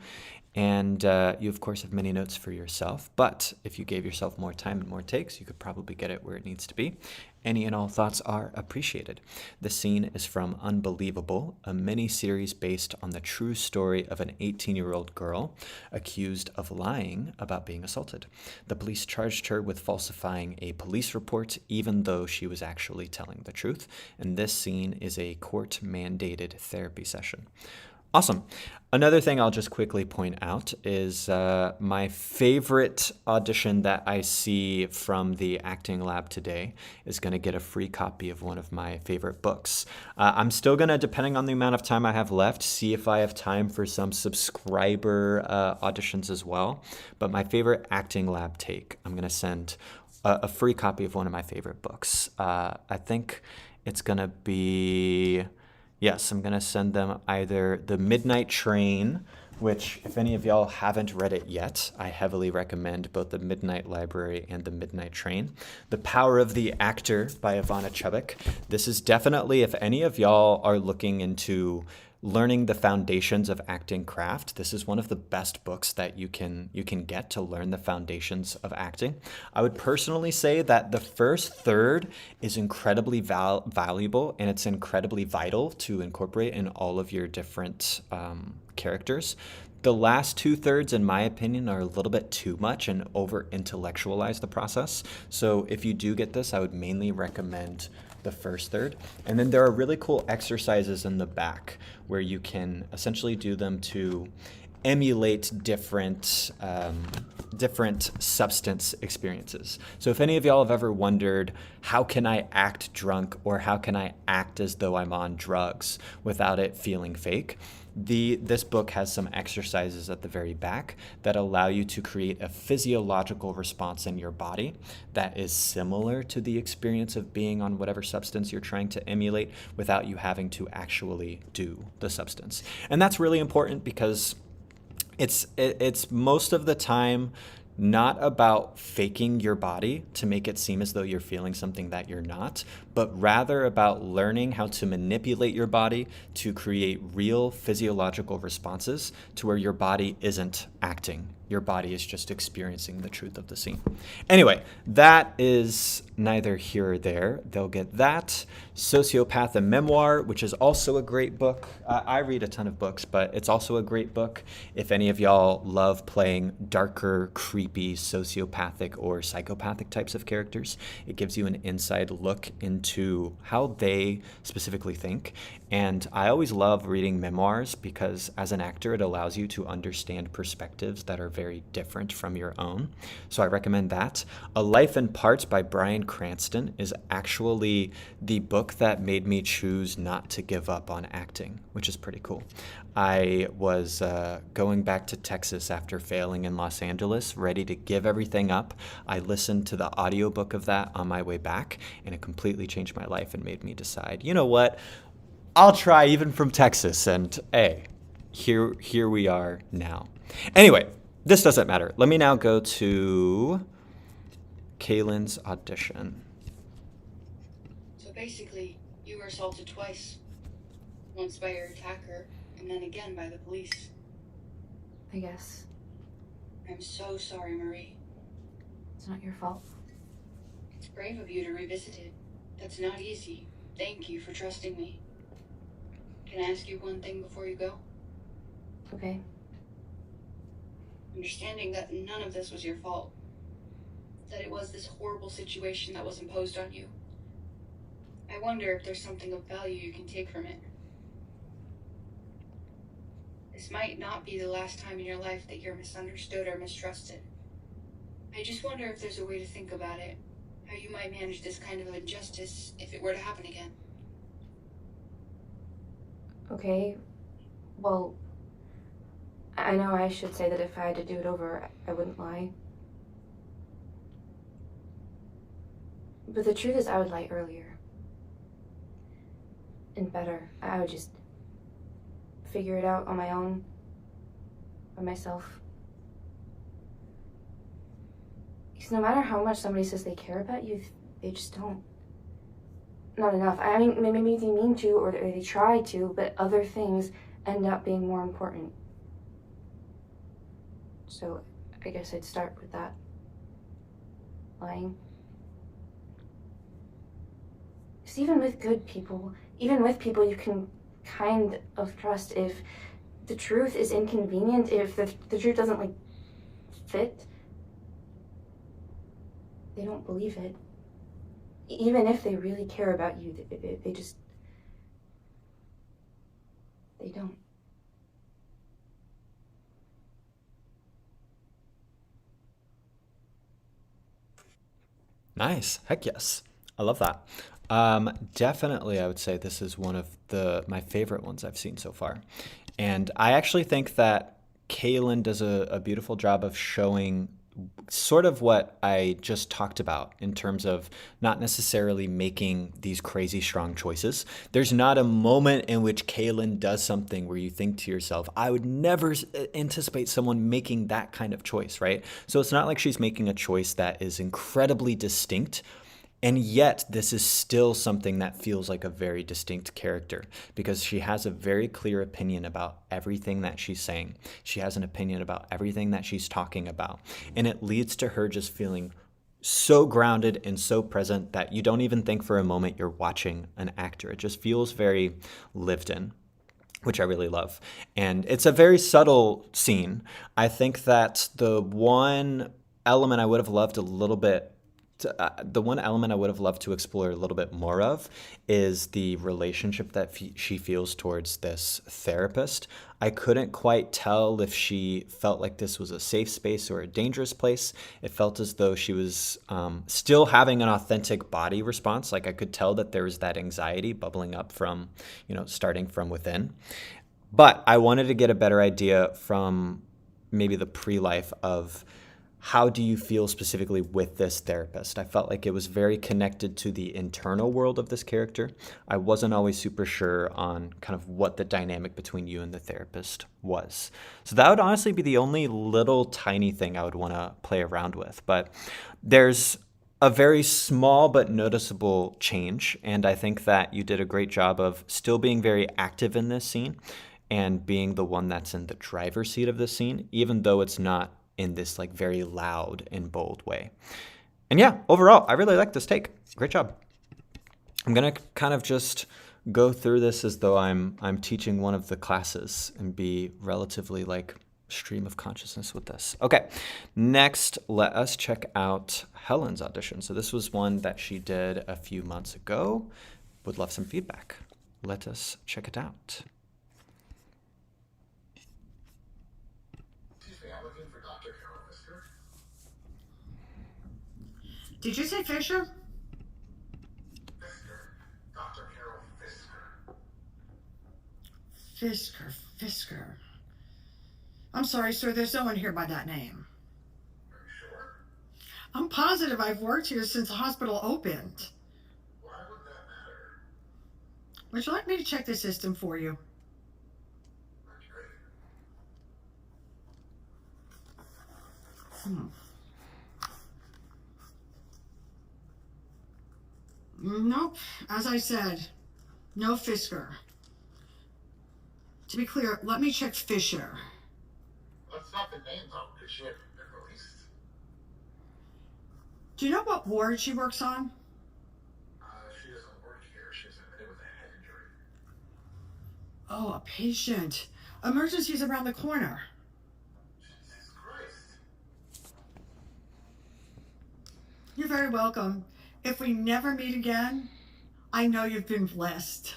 And you, of course, have many notes for yourself. But if you gave yourself more time and more takes, you could probably get it where it needs to be. Any and all thoughts are appreciated. The scene is from Unbelievable, a mini-series based on the true story of an 18-year-old girl accused of lying about being assaulted. The police charged her with falsifying a police report, even though she was actually telling the truth. And this scene is a court-mandated therapy session. Awesome. Another thing I'll just quickly point out is my favorite audition that I see from the acting lab today is going to get a free copy of one of my favorite books. I'm still going to, depending on the amount of time I have left, see if I have time for some subscriber auditions as well. But my favorite acting lab take, I'm going to send a free copy of one of my favorite books. I think it's going to be... Yes, I'm going to send them either The Midnight Train, which, if any of y'all haven't read it yet, I heavily recommend both The Midnight Library and The Midnight Train. The Power of the Actor by Ivana Chubbuck. This is definitely, if any of y'all are looking into learning the foundations of acting craft, this is one of the best books that you can get to learn the foundations of acting. I would personally say that the first third is incredibly valuable, and it's incredibly vital to incorporate in all of your different characters. The last 2/3, in my opinion, are a little bit too much and over-intellectualize the process. So if you do get this, I would mainly recommend the first third. And then there are really cool exercises in the back where you can essentially do them to emulate different substance experiences. So if any of y'all have ever wondered, how can I act drunk, or how can I act as though I'm on drugs without it feeling fake? This book has some exercises at the very back that allow you to create a physiological response in your body that is similar to the experience of being on whatever substance you're trying to emulate without you having to actually do the substance. And that's really important because it's most of the time not about faking your body to make it seem as though you're feeling something that you're not, but rather about learning how to manipulate your body to create real physiological responses to where your body isn't acting. Your body is just experiencing the truth of the scene. Anyway, that is neither here or there. They'll get that. Sociopath, a Memoir, which is also a great book. I read a ton of books, but it's also a great book. If any of y'all love playing darker, creepy, sociopathic or psychopathic types of characters, it gives you an inside look into how they specifically think. And I always love reading memoirs because as an actor, it allows you to understand perspectives that are very different from your own. So I recommend that. A Life in Parts by Bryan Cranston is actually the book that made me choose not to give up on acting, which is pretty cool. I was going back to Texas after failing in Los Angeles, ready to give everything up. I listened to the audiobook of that on my way back, and it completely changed my life and made me decide, you know what? I'll try even from Texas, and hey, here we are now. Anyway, this doesn't matter. Let me now go to Kaylin's audition. So basically, you were assaulted twice. Once by your attacker, and then again by the police. I guess. I'm so sorry, Marie. It's not your fault. It's brave of you to revisit it. That's not easy. Thank you for trusting me. Can I ask you one thing before you go? Okay. Understanding that none of this was your fault. That it was this horrible situation that was imposed on you. I wonder if there's something of value you can take from it. This might not be the last time in your life that you're misunderstood or mistrusted. I just wonder if there's a way to think about it. How you might manage this kind of injustice if it were to happen again. Okay. Well, I know I should say that if I had to do it over, I wouldn't lie. But the truth is, I would lie earlier. And better. I would just figure it out on my own. By myself. Because no matter how much somebody says they care about you, they just don't. Not enough. I mean, maybe they mean to, or they try to, but other things end up being more important. So, I guess I'd start with that. Lying. Because even with good people, even with people you can kind of trust, if the truth is inconvenient, if the truth doesn't, like, fit, they don't believe it. Even if they really care about you, they just... they don't. Nice. Heck yes. I love that. Definitely, I would say this is one of my favorite ones I've seen so far. And I actually think that Kaylin does a beautiful job of showing sort of what I just talked about in terms of not necessarily making these crazy strong choices. There's not a moment in which Kaylin does something where you think to yourself, I would never anticipate someone making that kind of choice, right? So it's not like she's making a choice that is incredibly distinct. And yet, this is still something that feels like a very distinct character because she has a very clear opinion about everything that she's saying. She has an opinion about everything that she's talking about. And it leads to her just feeling so grounded and so present that you don't even think for a moment you're watching an actor. It just feels very lived in, which I really love. And it's a very subtle scene. I think that the one element I would have loved a little bit the one element I would have loved to explore a little bit more of is the relationship that she feels towards this therapist. I couldn't quite tell if she felt like this was a safe space or a dangerous place. It felt as though she was still having an authentic body response. Like I could tell that there was that anxiety bubbling up from, starting from within. But I wanted to get a better idea from maybe the pre-life of how do you feel specifically with this therapist? I felt like it was very connected to the internal world of this character. I wasn't always super sure on kind of what the dynamic between you and the therapist was. So that would honestly be the only little tiny thing I would want to play around with. But there's a very small but noticeable change, and I think that you did a great job of still being very active in this scene and being the one that's in the driver's seat of the scene, even though it's not in this like very loud and bold way. And yeah, overall, I really like this take. Great job. I'm gonna kind of just go through this as though I'm teaching one of the classes and be relatively like stream of consciousness with this. Okay, next, let us check out Helen's audition. So this was one that she did a few months ago. Would love some feedback. Let us check it out. Excuse me, I'm looking for Dr. Carol Fisker. Did you say Fisher? Fisker. Dr. Carol Fisker. Fisker. I'm sorry, sir, there's no one here by that name. Are you sure? I'm positive I've worked here since the hospital opened. Why would that matter? Would you like me to check the system for you? That's great. Nope. As I said, no Fisker. To be clear, let me check Fisher. That's not the name, though. Could she have been released? Do you know what ward she works on? She doesn't work here. She's admitted with a head injury. Oh, a patient. Emergency's around the corner. Jesus Christ. You're very welcome. If we never meet again, I know you've been blessed.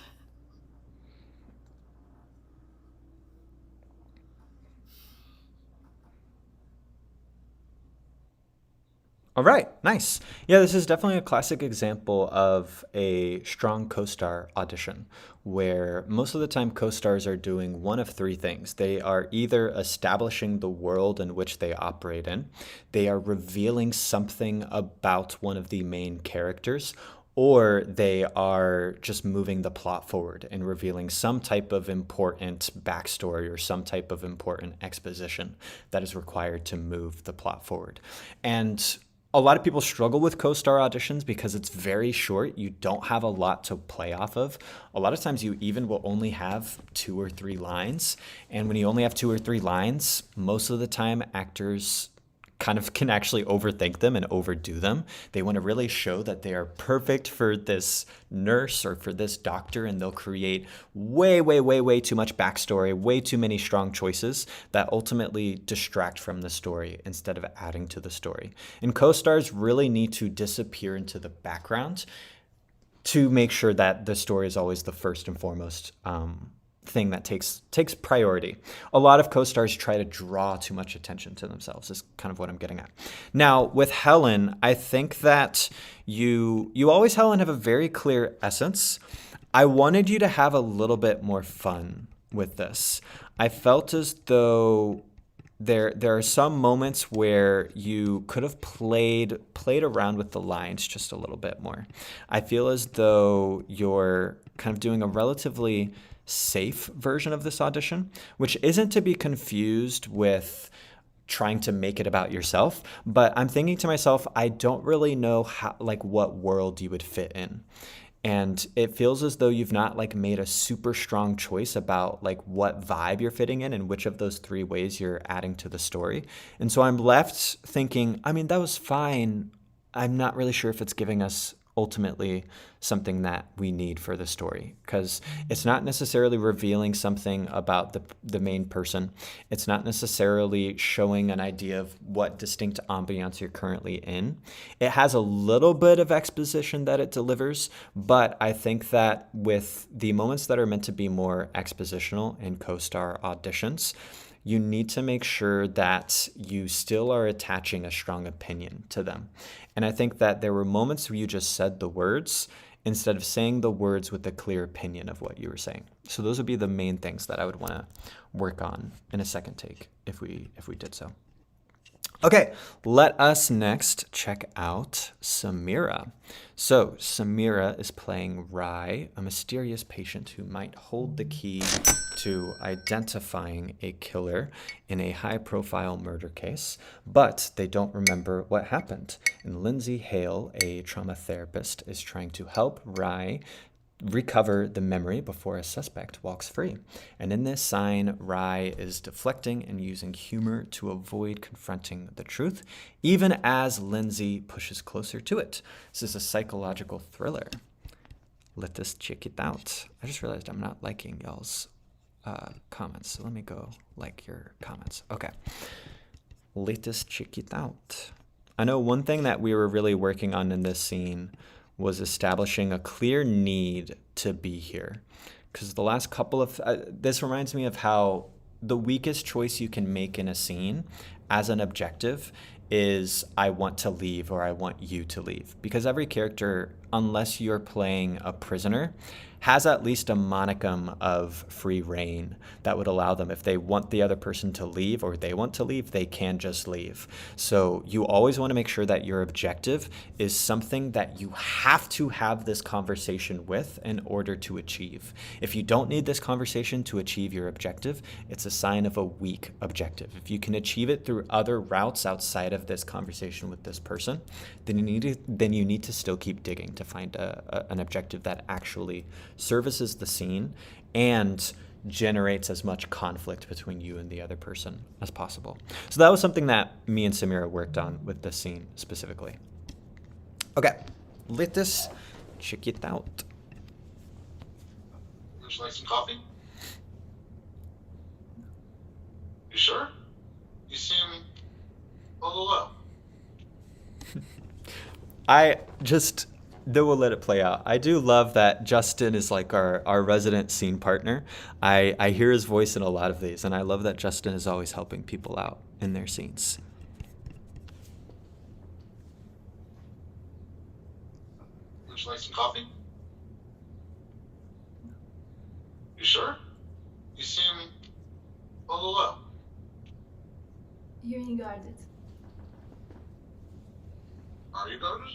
All right, nice. Yeah, this is definitely a classic example of a strong co-star audition where most of the time co-stars are doing one of three things. They are either establishing the world in which they operate in, they are revealing something about one of the main characters, or they are just moving the plot forward and revealing some type of important backstory or some type of important exposition that is required to move the plot forward. And a lot of people struggle with co-star auditions because it's very short. You don't have a lot to play off of. A lot of times you even will only have 2 or 3 lines. And when you only have 2 or 3 lines, most of the time actors kind of can actually overthink them and overdo them. They want to really show that they are perfect for this nurse or for this doctor, and they'll create way too much backstory, way too many strong choices that ultimately distract from the story instead of adding to the story. And co-stars really need to disappear into the background to make sure that the story is always the first and foremost thing that takes priority. A lot of co-stars try to draw too much attention to themselves is kind of what I'm getting at. Now, with Helen, I think that you always, Helen, have a very clear essence. I wanted you to have a little bit more fun with this. I felt as though there are some moments where you could have played around with the lines just a little bit more. I feel as though you're kind of doing a relatively safe version of this audition, which isn't to be confused with trying to make it about yourself, but I'm thinking to myself, I don't really know how, like, what world you would fit in. And it feels as though you've not like made a super strong choice about like what vibe you're fitting in and which of those 3 ways you're adding to the story. And so I'm left thinking, I mean, that was fine. I'm not really sure if it's giving us ultimately something that we need for the story, because it's not necessarily revealing something about the main person. It's not necessarily showing an idea of what distinct ambiance you're currently in. It has a little bit of exposition that it delivers, but I think that with the moments that are meant to be more expositional in co-star auditions, you need to make sure that you still are attaching a strong opinion to them. And I think that there were moments where you just said the words instead of saying the words with a clear opinion of what you were saying. So those would be the main things that I would want to work on in a second take if we did so. Okay, let us next check out Samira. So Samira is playing Rai, a mysterious patient who might hold the key to identifying a killer in a high-profile murder case, but they don't remember what happened. And Lindsay Hale, a trauma therapist, is trying to help Rye recover the memory before a suspect walks free. And in this sign, Rye is deflecting and using humor to avoid confronting the truth, even as Lindsay pushes closer to it. This is a psychological thriller. Let us check it out. I just realized I'm not liking y'all's comments, so let me go like your comments. Okay. Let us check it out. I know one thing that we were really working on in this scene was establishing a clear need to be here. Because the last couple of, this reminds me of how the weakest choice you can make in a scene as an objective is I want to leave or I want you to leave. Because every character, unless you're playing a prisoner, has at least a modicum of free reign that would allow them, if they want the other person to leave or they want to leave, they can just leave. So you always want to make sure that your objective is something that you have to have this conversation with in order to achieve. If you don't need this conversation to achieve your objective, it's a sign of a weak objective. If you can achieve it through other routes outside of this conversation with this person, then you need to still keep digging to find an objective that actually services the scene and generates as much conflict between you and the other person as possible. So that was something that me and Samira worked on with this scene specifically. Okay, let us check it out. Would you like some coffee? You sure? You seem a little low. Then we'll let it play out. I do love that Justin is like our resident scene partner. I hear his voice in a lot of these, and I love that Justin is always helping people out in their scenes. Would you like some coffee? You sure? You seem a little low. You're unguarded. Are you guarded?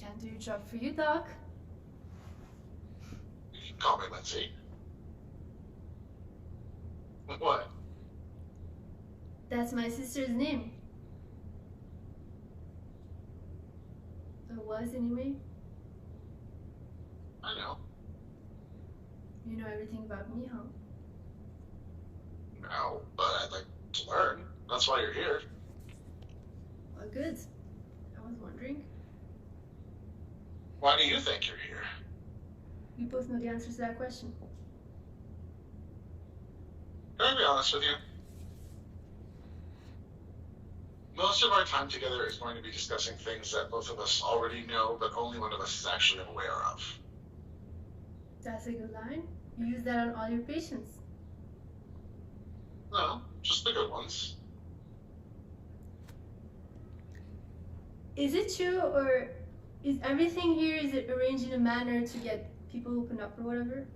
Can't do your job for you, Doc. You can call me Lindsay. What? That's my sister's name. It was anyway. I know. You know everything about me, huh? No, but I'd like to learn. That's why you're here. Well, good. I was wondering. Why do you think you're here? We both know the answer to that question. Can I be honest with you? Most of our time together is going to be discussing things that both of us already know, but only one of us is actually aware of. That's a good line. You use that on all your patients. No, just the good ones. Is it true, or is everything here is it arranged in a manner to get people open up or whatever?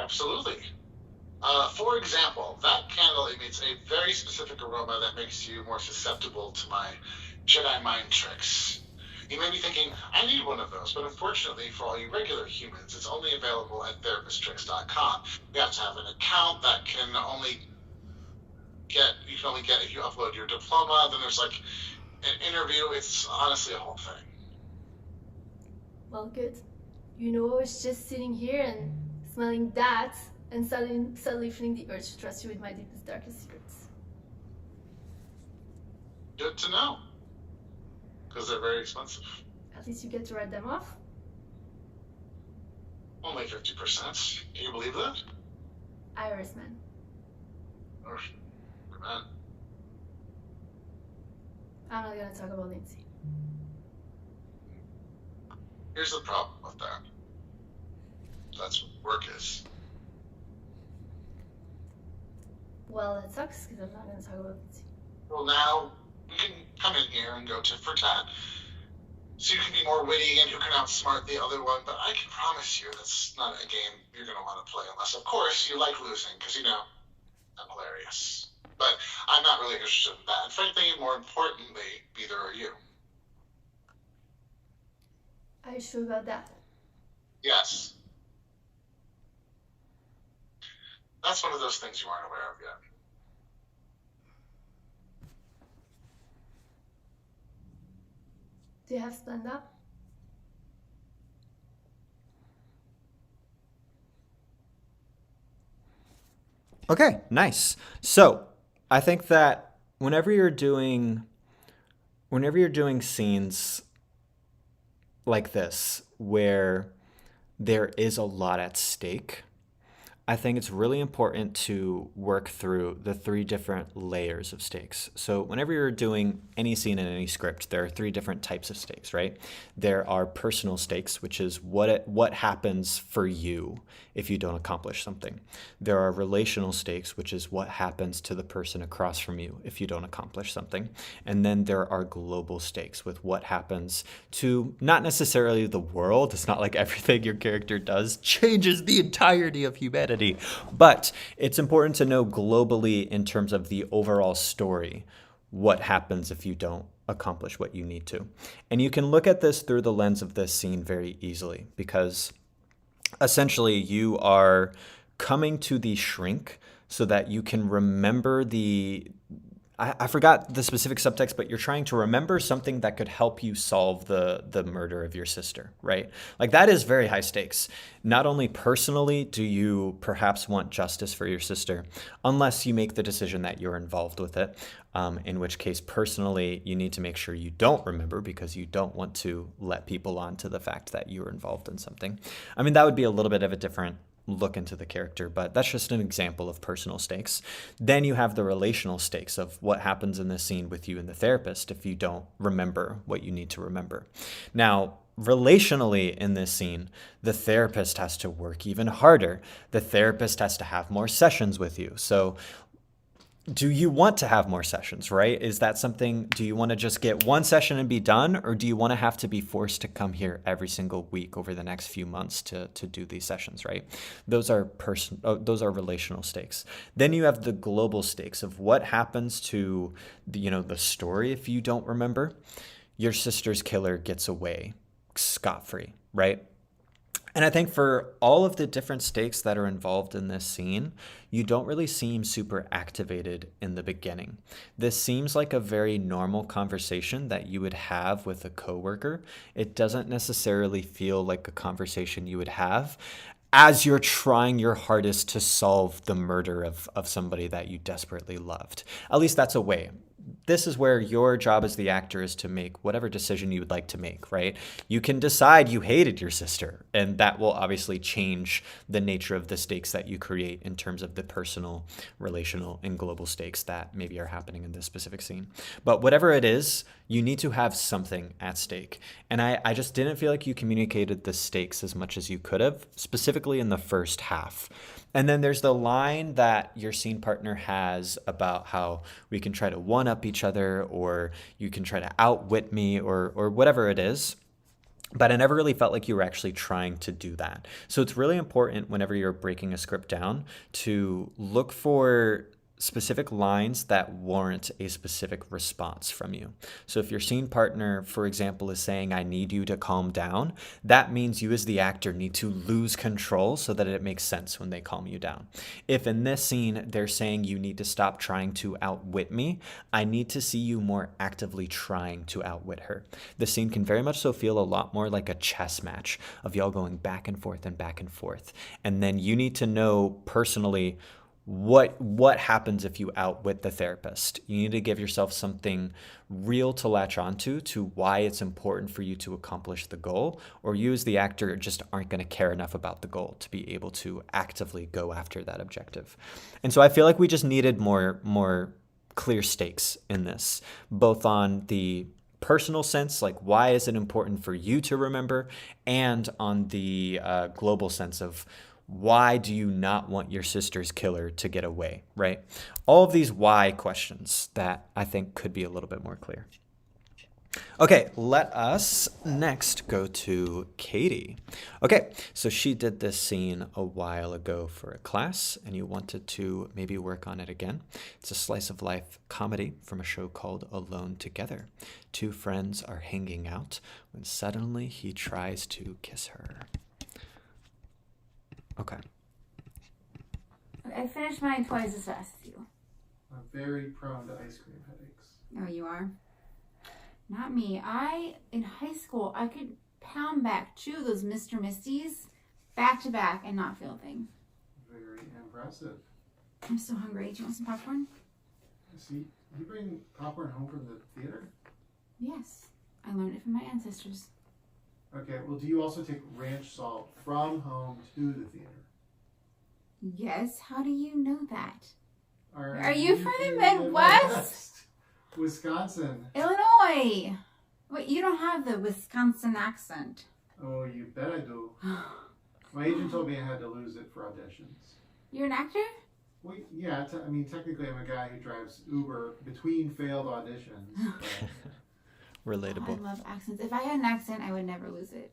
Absolutely. For example, that candle emits a very specific aroma that makes you more susceptible to my Jedi mind tricks. You may be thinking, I need one of those, but unfortunately for all you regular humans, it's only available at therapisttricks.com. You have to have an account that you can only get if you upload your diploma. Then there's like an interview. It's honestly a whole thing. Well, good. You know, I was just sitting here and smelling that and suddenly feeling the urge to trust you with my deepest, darkest secrets. Good to know. Because they're very expensive. At least you get to write them off. Only 50%. Can you believe that? Iris, man. Oh, man. I'm not gonna talk about Lindsay. Here's the problem with that. That's what work is. Well, that sucks because I'm not gonna talk about Lindsay. Well, now we can come in here and go tit for tat. So you can be more witty and you can outsmart the other one, but I can promise you that's not a game you're going to want to play unless, of course, you like losing, because, you know, I'm hilarious. But I'm not really interested in that. And frankly, more importantly, neither are you. Are you sure about that? Yes. That's one of those things you aren't aware of yet. Do you have Splenda? Okay, nice. So I think that whenever you're doing scenes like this where there is a lot at stake, I think it's really important to work through the three different layers of stakes. So, whenever you're doing any scene in any script, there are three different types of stakes, right? There are personal stakes, which is what happens for you if you don't accomplish something. There are relational stakes, which is what happens to the person across from you if you don't accomplish something. And then there are global stakes with what happens to not necessarily the world. It's not like everything your character does changes the entirety of humanity. But it's important to know globally in terms of the overall story, what happens if you don't accomplish what you need to. And you can look at this through the lens of this scene very easily because essentially you are coming to the shrink so that you can remember I forgot the specific subtext, but you're trying to remember something that could help you solve the murder of your sister, right? Like that is very high stakes. Not only personally do you perhaps want justice for your sister, unless you make the decision that you're involved with it, in which case personally you need to make sure you don't remember because you don't want to let people on to the fact that you were involved in something. I mean, that would be a little bit of a different look into the character, but that's just an example of personal stakes. Then you have the relational stakes of what happens in this scene with you and the therapist if you don't remember what you need to remember. Now, relationally in this scene, the therapist has to work even harder. The therapist has to have more sessions with you. So do you want to have more sessions, right? Is that something, do you want to just get one session and be done? Or do you want to have to be forced to come here every single week over the next few months to do these sessions, right? Those are relational stakes. Then you have the global stakes of what happens to the story if you don't remember. Your sister's killer gets away scot-free, right? And I think for all of the different stakes that are involved in this scene, you don't really seem super activated in the beginning. This seems like a very normal conversation that you would have with a coworker. It doesn't necessarily feel like a conversation you would have as you're trying your hardest to solve the murder of somebody that you desperately loved. At least that's a way. This is where your job as the actor is to make whatever decision you would like to make, right? You can decide you hated your sister, and that will obviously change the nature of the stakes that you create in terms of the personal, relational, and global stakes that maybe are happening in this specific scene. But whatever it is, you need to have something at stake. And I just didn't feel like you communicated the stakes as much as you could have, specifically in the first half. And then there's the line that your scene partner has about how we can try to one-up each other, or you can try to outwit me, or whatever it is. But I never really felt like you were actually trying to do that. So it's really important whenever you're breaking a script down to look for specific lines that warrant a specific response from you. So if your scene partner, for example, is saying, I need you to calm down, that means you as the actor need to lose control so that it makes sense when they calm you down. If in this scene they're saying you need to stop trying to outwit me, I need to see you more actively trying to outwit her. The scene can very much so feel a lot more like a chess match of y'all going back and forth and back and forth. And then you need to know personally what happens if you outwit the therapist. You need to give yourself something real to latch onto to why it's important for you to accomplish the goal, or you as the actor just aren't going to care enough about the goal to be able to actively go after that objective. And so I feel like we just needed more clear stakes in this, both on the personal sense, like why is it important for you to remember, and on the global sense of why do you not want your sister's killer to get away, right? All of these why questions that I think could be a little bit more clear. Okay, let us next go to Katie. Okay, so she did this scene a while ago for a class, and you wanted to maybe work on it again. It's a slice of life comedy from a show called Alone Together. Two friends are hanging out when suddenly he tries to kiss her. Okay. I finished mine twice as fast as you. I'm very prone to ice cream headaches. Oh, you are? Not me. In high school, I could pound back 2 of those Mr. Misties back to back and not feel a thing. Very impressive. I'm so hungry. Do you want some popcorn? See, you bring popcorn home from the theater? Yes. I learned it from my ancestors. Okay, well, do you also take ranch salt from home to the theater? Yes. How do you know that? Are you from the Midwest? Wisconsin. Illinois. Wait, you don't have the Wisconsin accent. Oh, you bet I do. My agent told me I had to lose it for auditions. You're an actor? Well, yeah, I mean, technically I'm a guy who drives Uber between failed auditions. But... Relatable. Oh, I love accents. If I had an accent, I would never lose it.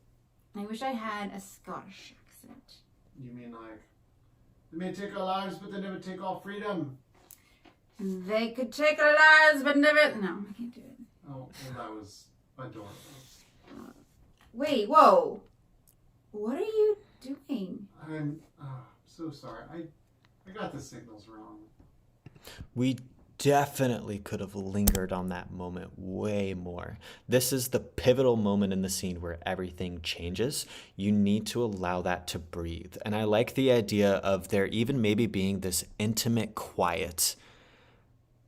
I wish I had a Scottish accent. You mean like, they may take our lives, but they never take our freedom. They could take our lives, but never... No, I can't do it. Oh, well, that was adorable. Wait, whoa. What are you doing? I'm so sorry. I got the signals wrong. We definitely could have lingered on that moment way more. This is the pivotal moment in the scene where everything changes. You need to allow that to breathe. And I like the idea of there even maybe being this intimate quiet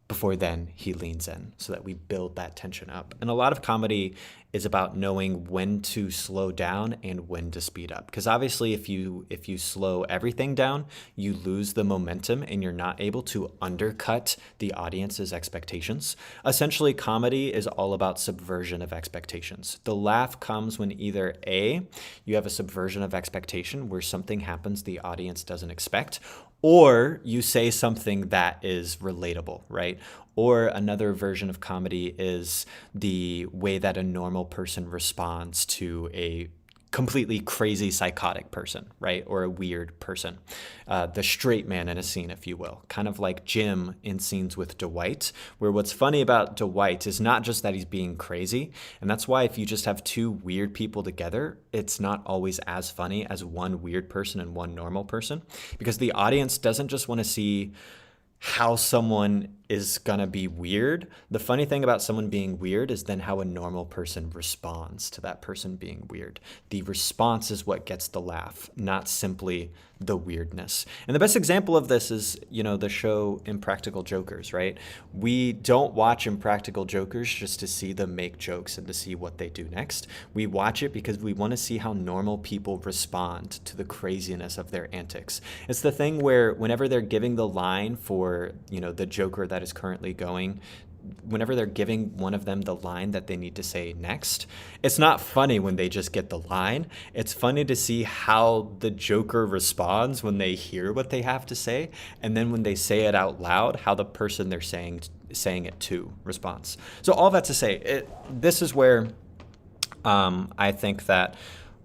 before then he leans in so that we build that tension up. And a lot of comedy is about knowing when to slow down and when to speed up. Because obviously if you slow everything down, you lose the momentum and you're not able to undercut the audience's expectations. Essentially, comedy is all about subversion of expectations. The laugh comes when either A, you have a subversion of expectation where something happens the audience doesn't expect, or you say something that is relatable, right? Or another version of comedy is the way that a normal person responds to a completely crazy psychotic person, right? Or a weird person. The straight man in a scene, if you will. Kind of like Jim in scenes with Dwight, where what's funny about Dwight is not just that he's being crazy, and that's why if you just have 2 weird people together, it's not always as funny as one weird person and one normal person, because the audience doesn't just want to see how someone is gonna be weird. The funny thing about someone being weird is then how a normal person responds to that person being weird. The response is what gets the laugh, not simply the weirdness. And the best example of this is, the show Impractical Jokers, right? We don't watch Impractical Jokers just to see them make jokes and to see what they do next. We watch it because we want to see how normal people respond to the craziness of their antics. It's the thing where whenever they're giving the line for, the Joker that is currently going, whenever they're giving one of them the line that they need to say next, it's not funny when they just get the line. It's funny to see how the Joker responds when they hear what they have to say, and then when they say it out loud, how the person they're saying it to responds. So all that to say, this is where I think that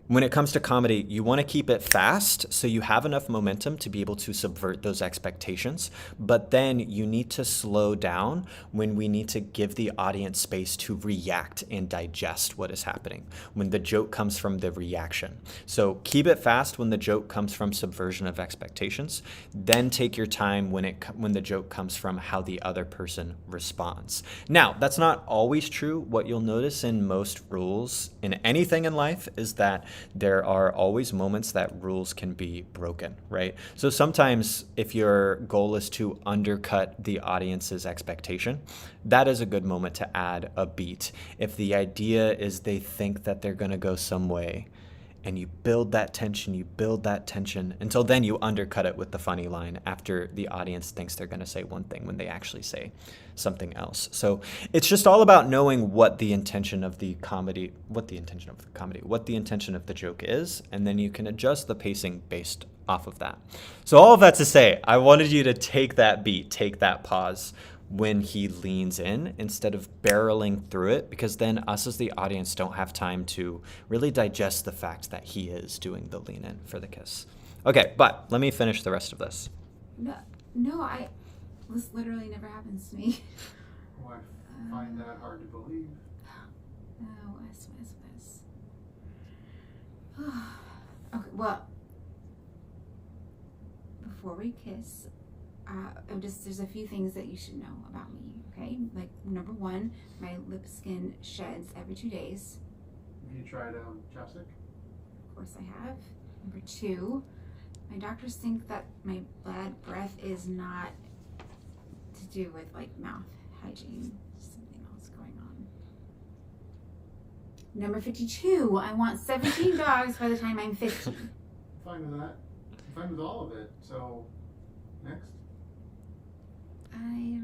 when it comes to comedy, you want to keep it fast so you have enough momentum to be able to subvert those expectations. But then you need to slow down when we need to give the audience space to react and digest what is happening, when the joke comes from the reaction. So keep it fast when the joke comes from subversion of expectations. Then take your time when the joke comes from how the other person responds. Now, that's not always true. What you'll notice in most rules, in anything in life, is that there are always moments that rules can be broken, right? So sometimes if your goal is to undercut the audience's expectation, that is a good moment to add a beat. If the idea is they think that they're going to go some way, and you build that tension until then you undercut it with the funny line after the audience thinks they're going to say one thing when they actually say something else. So it's just all about knowing what the intention of the joke is, and then you can adjust the pacing based off of that. So all of that to say, I wanted you to take that beat, take that pause when he leans in instead of barreling through it, because then us as the audience don't have time to really digest the fact that he is doing the lean in for the kiss. Okay, but let me finish the rest of this. This literally never happens to me. Oh, I find that hard to believe. Wes. Okay, well, before we kiss, there's a few things that you should know about me, okay? Like, number one, my lip skin sheds every 2 days. Have you tried chapstick? Of course I have. Number two, my doctors think that my bad breath is not to do with like mouth hygiene. Something else going on. Number 52, I want 17 dogs by the time I'm 50. Fine with that. I'm fine with all of it. So, next. I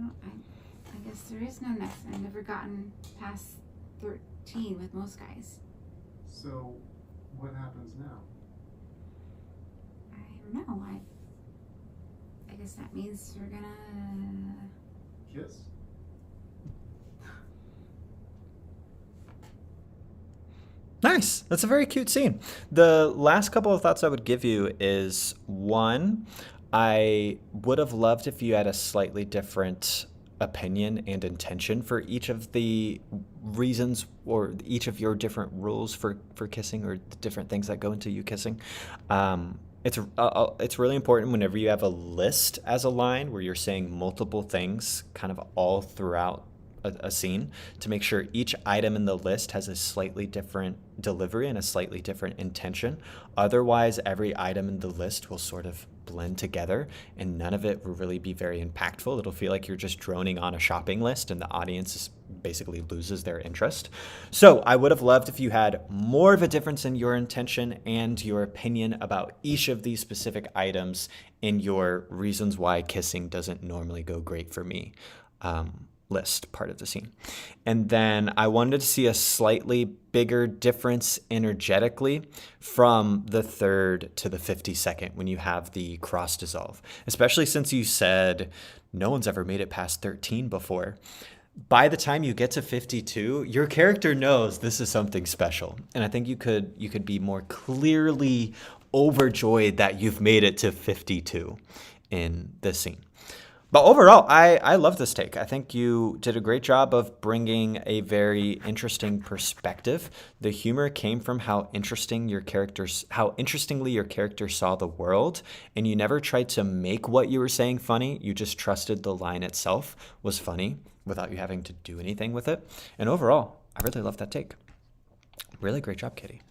guess there is no next. I've never gotten past 13 with most guys. So, what happens now? I don't know. I guess that means we're gonna Kiss? Nice. That's a very cute scene. The last couple of thoughts I would give you is one, I would have loved if you had a slightly different opinion and intention for each of the reasons or each of your different rules for kissing or the different things that go into you kissing. It's really important whenever you have a list as a line where you're saying multiple things kind of all throughout a scene to make sure each item in the list has a slightly different delivery and a slightly different intention. Otherwise, every item in the list will sort of blend together and none of it will really be very impactful. It'll feel like you're just droning on a shopping list and the audience basically loses their interest. So I would have loved if you had more of a difference in your intention and your opinion about each of these specific items in your reasons why kissing doesn't normally go great for me list part of the scene. And then I wanted to see a slightly bigger difference energetically from the 3rd to the 52nd when you have the cross dissolve, especially since you said no one's ever made it past 13 before. By the time you get to 52, your character knows this is something special. And I think you could be more clearly overjoyed that you've made it to 52 in this scene. But overall, I love this take. I think you did a great job of bringing a very interesting perspective. The humor came from how interestingly your character saw the world, and you never tried to make what you were saying funny. You just trusted the line itself was funny without you having to do anything with it. And overall, I really love that take. Really great job, Kitty.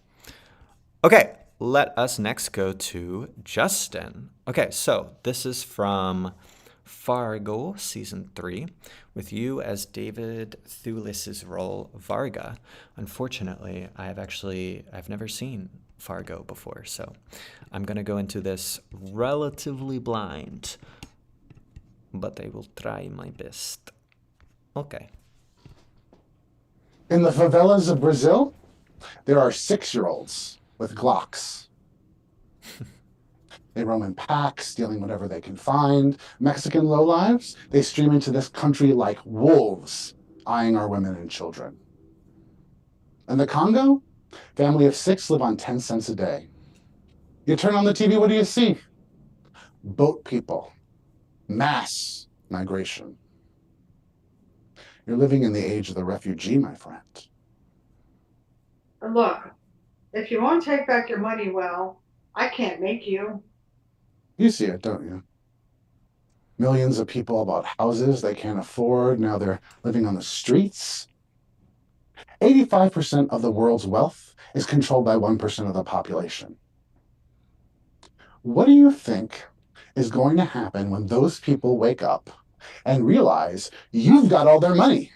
Okay, let us next go to Justin. Okay, so this is from Fargo season 3 with you as David Thewlis's role Varga. Unfortunately, I've never seen Fargo before, so I'm gonna go into this relatively blind, but I will try my best. Okay. In the favelas of Brazil, there are 6-year-olds with Glocks. They roam in packs, stealing whatever they can find. Mexican lowlives, they stream into this country like wolves, eyeing our women and children. In the Congo, family of 6 live on 10 cents a day. You turn on the TV, what do you see? Boat people. Mass migration. You're living in the age of the refugee, my friend. Look, if you won't take back your money, well, I can't make you. You see it, don't you? Millions of people bought houses they can't afford. Now they're living on the streets. 85% of the world's wealth is controlled by 1% of the population. What do you think is going to happen when those people wake up and realize you've got all their money?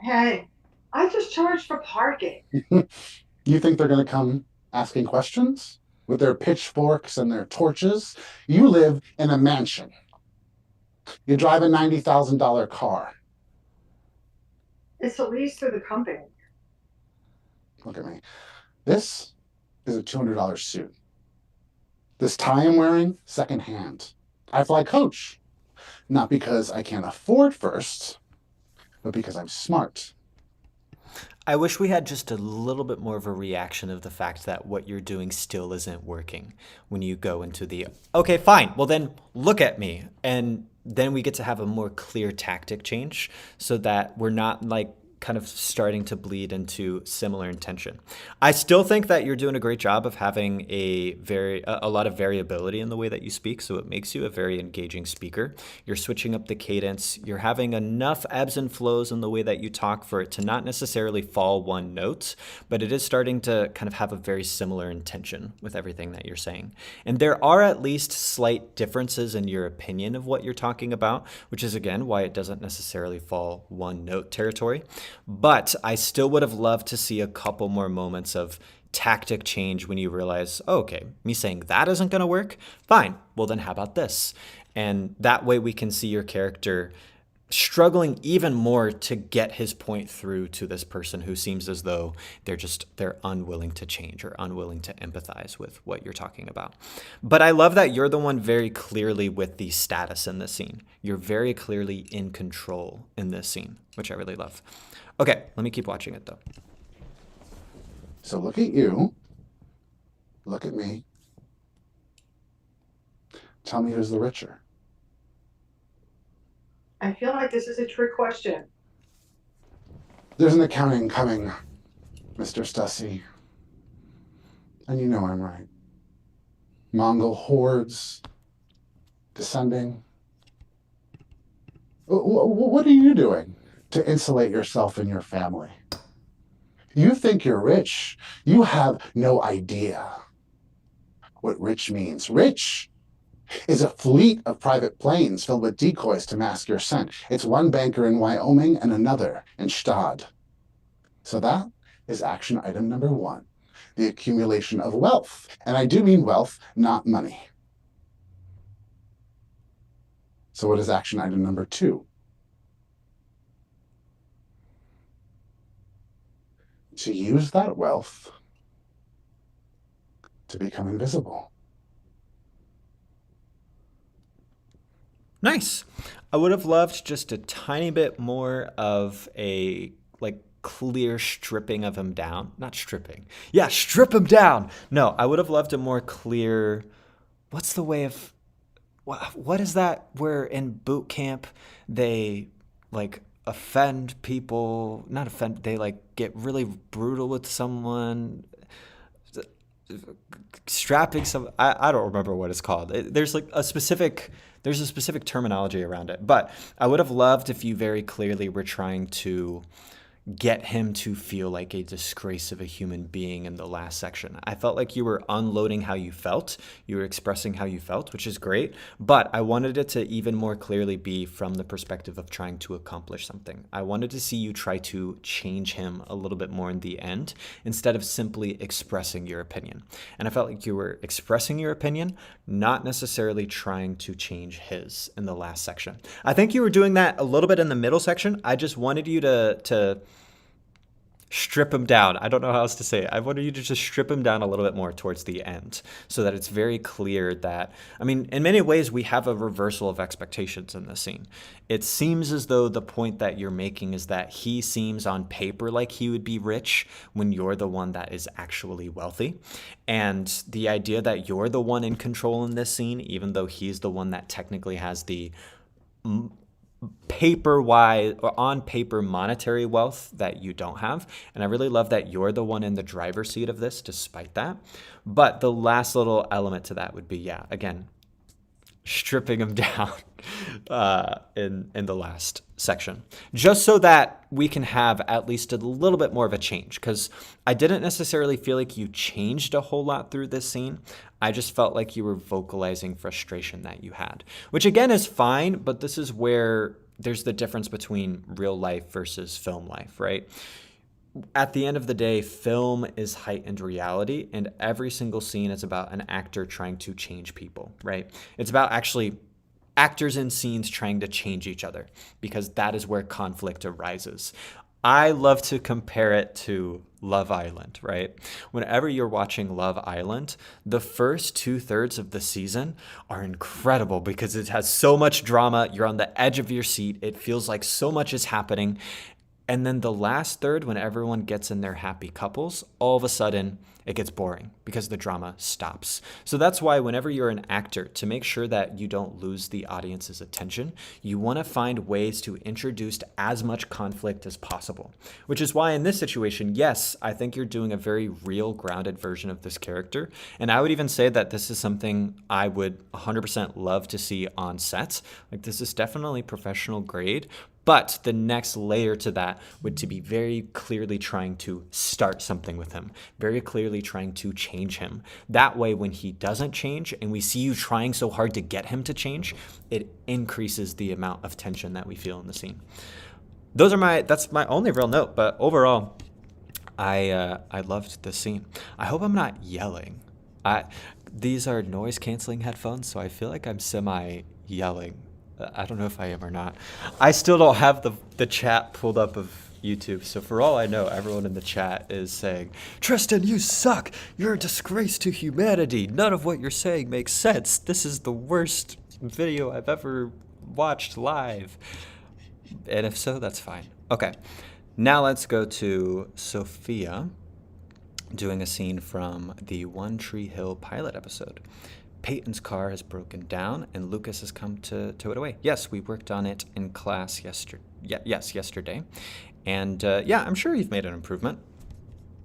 Hey, I just charged for parking. You think they're going to come asking questions? With their pitchforks and their torches? You live in a mansion. You drive a $90,000 car. It's a lease through the company. Look at me. This is a $200 suit. This tie I'm wearing, secondhand. I fly coach. Not because I can't afford first, but because I'm smart. I wish we had just a little bit more of a reaction of the fact that what you're doing still isn't working when you go into the, okay, fine, well then look at me. And then we get to have a more clear tactic change so that we're not like kind of starting to bleed into similar intention. I still think that you're doing a great job of having a lot of variability in the way that you speak, so it makes you a very engaging speaker. You're switching up the cadence. You're having enough ebbs and flows in the way that you talk for it to not necessarily fall one note, but it is starting to kind of have a very similar intention with everything that you're saying. And there are at least slight differences in your opinion of what you're talking about, which is again why it doesn't necessarily fall one note territory. But I still would have loved to see a couple more moments of tactic change when you realize, oh, okay, me saying that isn't going to work. Fine. Well, then how about this? And that way we can see your character struggling even more to get his point through to this person who seems as though they're unwilling to change or unwilling to empathize with what you're talking about. But I love that you're the one very clearly with the status in this scene. You're very clearly in control in this scene, which I really love. Okay, let me keep watching it though. So look at you. Look at me. Tell me who's the richer. I feel like this is a trick question. There's an accounting coming, Mr. Stussy. And you know I'm right. Mongol hordes descending. What are you doing to insulate yourself and your family? You think you're rich. You have no idea what rich means. Rich is a fleet of private planes filled with decoys to mask your scent. It's one banker in Wyoming and another in Stad. So that is action item number 1, the accumulation of wealth. And I do mean wealth, not money. So what is action item number 2? To use that wealth to become invisible. Nice. I would have loved just a tiny bit more of a clear stripping of him down. Not stripping. Yeah, strip him down. No, I would have loved a more clear, what's the way of, what is that where in boot camp they offend people, not offend, they get really brutal with someone, strapping some, I don't remember what it's called. There's a specific terminology around it, but I would have loved if you very clearly were trying to get him to feel like a disgrace of a human being in the last section. I felt like you were unloading how you felt. You were expressing how you felt, which is great. But I wanted it to even more clearly be from the perspective of trying to accomplish something. I wanted to see you try to change him a little bit more in the end instead of simply expressing your opinion. And I felt like you were expressing your opinion, not necessarily trying to change his in the last section. I think you were doing that a little bit in the middle section. I just wanted you to strip him down. I don't know how else to say it. I wanted you to just strip him down a little bit more towards the end so that it's very clear that, I mean, in many ways, we have a reversal of expectations in this scene. It seems as though the point that you're making is that he seems on paper like he would be rich when you're the one that is actually wealthy. And the idea that you're the one in control in this scene, even though he's the one that technically has the paper-wise or on paper monetary wealth that you don't have. And I really love that you're the one in the driver's seat of this despite that. But the last little element to that would be, yeah, again, stripping him down in the last section, just so that we can have at least a little bit more of a change, because I didn't necessarily feel like you changed a whole lot through this scene. I just felt like you were vocalizing frustration that you had, which again is fine, but this is where there's the difference between real life versus film life, right? At the end of the day, film is heightened reality, and every single scene is about an actor trying to change people, right? It's about actually actors in scenes trying to change each other, because that is where conflict arises. I love to compare it to Love Island, right? Whenever you're watching Love Island, the first 2/3 of the season are incredible because it has so much drama. You're on the edge of your seat. It feels like so much is happening. And then the last third, when everyone gets in their happy couples, all of a sudden it gets boring because the drama stops. So that's why whenever you're an actor, to make sure that you don't lose the audience's attention, you want to find ways to introduce as much conflict as possible. Which is why in this situation, yes, I think you're doing a very real, grounded version of this character. And I would even say that this is something I would 100% love to see on set. Like, this is definitely professional grade. But the next layer to that would to be very clearly trying to start something with him, very clearly trying to change him. That way, when he doesn't change and we see you trying so hard to get him to change, it increases the amount of tension that we feel in the scene. That's my only real note, but overall, I loved this scene. I hope I'm not yelling. These are noise canceling headphones, so I feel like I'm semi-yelling. I don't know if I am or not. I still don't have the chat pulled up of YouTube, so for all I know, everyone in the chat is saying, Tristan, you suck! You're a disgrace to humanity! None of what you're saying makes sense! This is the worst video I've ever watched live. And if so, that's fine. Okay, now let's go to Sophia doing a scene from the One Tree Hill pilot episode. Peyton's car has broken down, and Lucas has come to tow it away. Yes, we worked on it in class yesterday. And yeah, I'm sure you've made an improvement.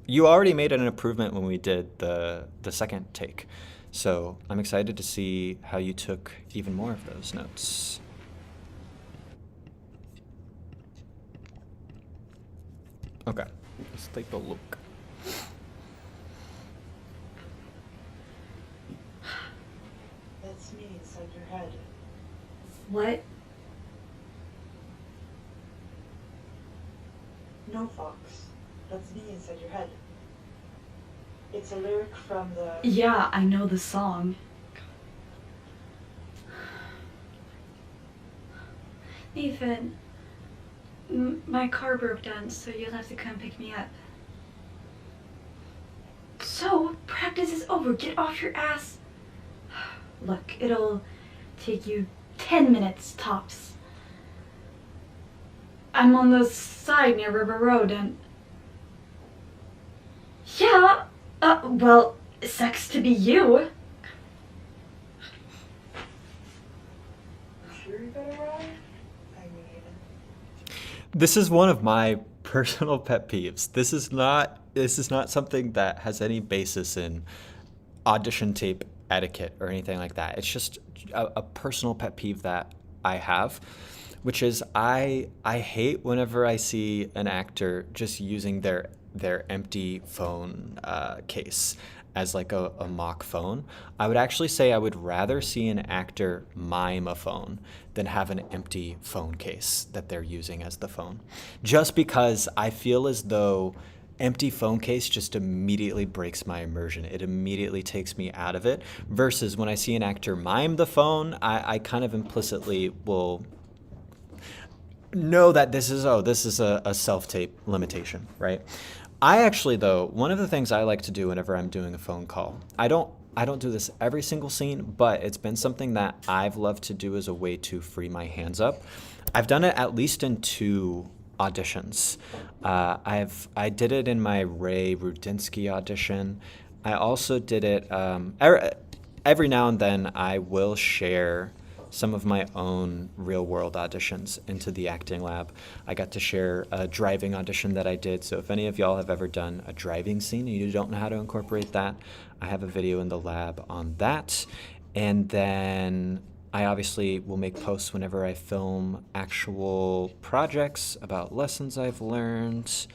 You already made an improvement when we did the second take. So I'm excited to see how you took even more of those notes. Okay, let's take a look. That's me inside your head. What? No, Fox. That's me inside your head. It's a lyric from the... Yeah, I know the song. Nathan, my car broke down, so you'll have to come pick me up. So, practice is over. Get off your ass. Look, it'll take you 10 minutes tops. I'm on the side near River Road and... Yeah, well, it sucks to be you. Sure you better ride? I mean... This is one of my personal pet peeves. This is not something that has any basis in audition tape etiquette or anything like that. It's just a personal pet peeve that I have, which is I hate whenever I see an actor just using their empty phone case as like a mock phone. I would actually say I would rather see an actor mime a phone than have an empty phone case that they're using as the phone. Just because I feel as though empty phone case just immediately breaks my immersion. It immediately takes me out of it. Versus when I see an actor mime the phone, I kind of implicitly will know that this is a self-tape limitation, right? I actually, though, one of the things I like to do whenever I'm doing a phone call, I don't do this every single scene, but it's been something that I've loved to do as a way to free my hands up. I've done it at least in 2 auditions. I did it in my Ray Rudinsky audition. I also did it every now and then. I will share some of my own real world auditions into the acting lab. I got to share a driving audition that I did. So if any of y'all have ever done a driving scene and you don't know how to incorporate that, I have a video in the lab on that. And then I obviously will make posts whenever I film actual projects about lessons I've learned.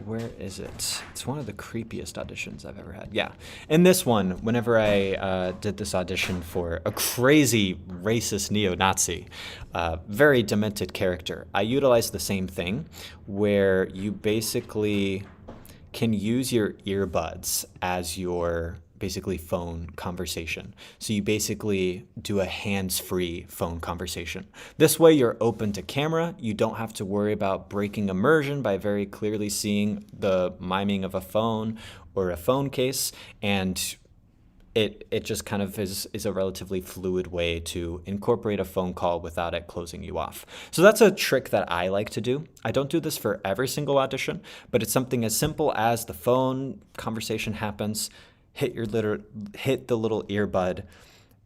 Where is it? It's one of the creepiest auditions I've ever had. Yeah. In this one, whenever I did this audition for a crazy racist neo-Nazi, very demented character, I utilized the same thing where you basically can use your earbuds as your basically phone conversation. So you basically do a hands-free phone conversation. This way you're open to camera. You don't have to worry about breaking immersion by very clearly seeing the miming of a phone or a phone case. And it just kind of is a relatively fluid way to incorporate a phone call without it closing you off. So that's a trick that I like to do. I don't do this for every single audition, but it's something as simple as the phone conversation happens, hit the little earbud,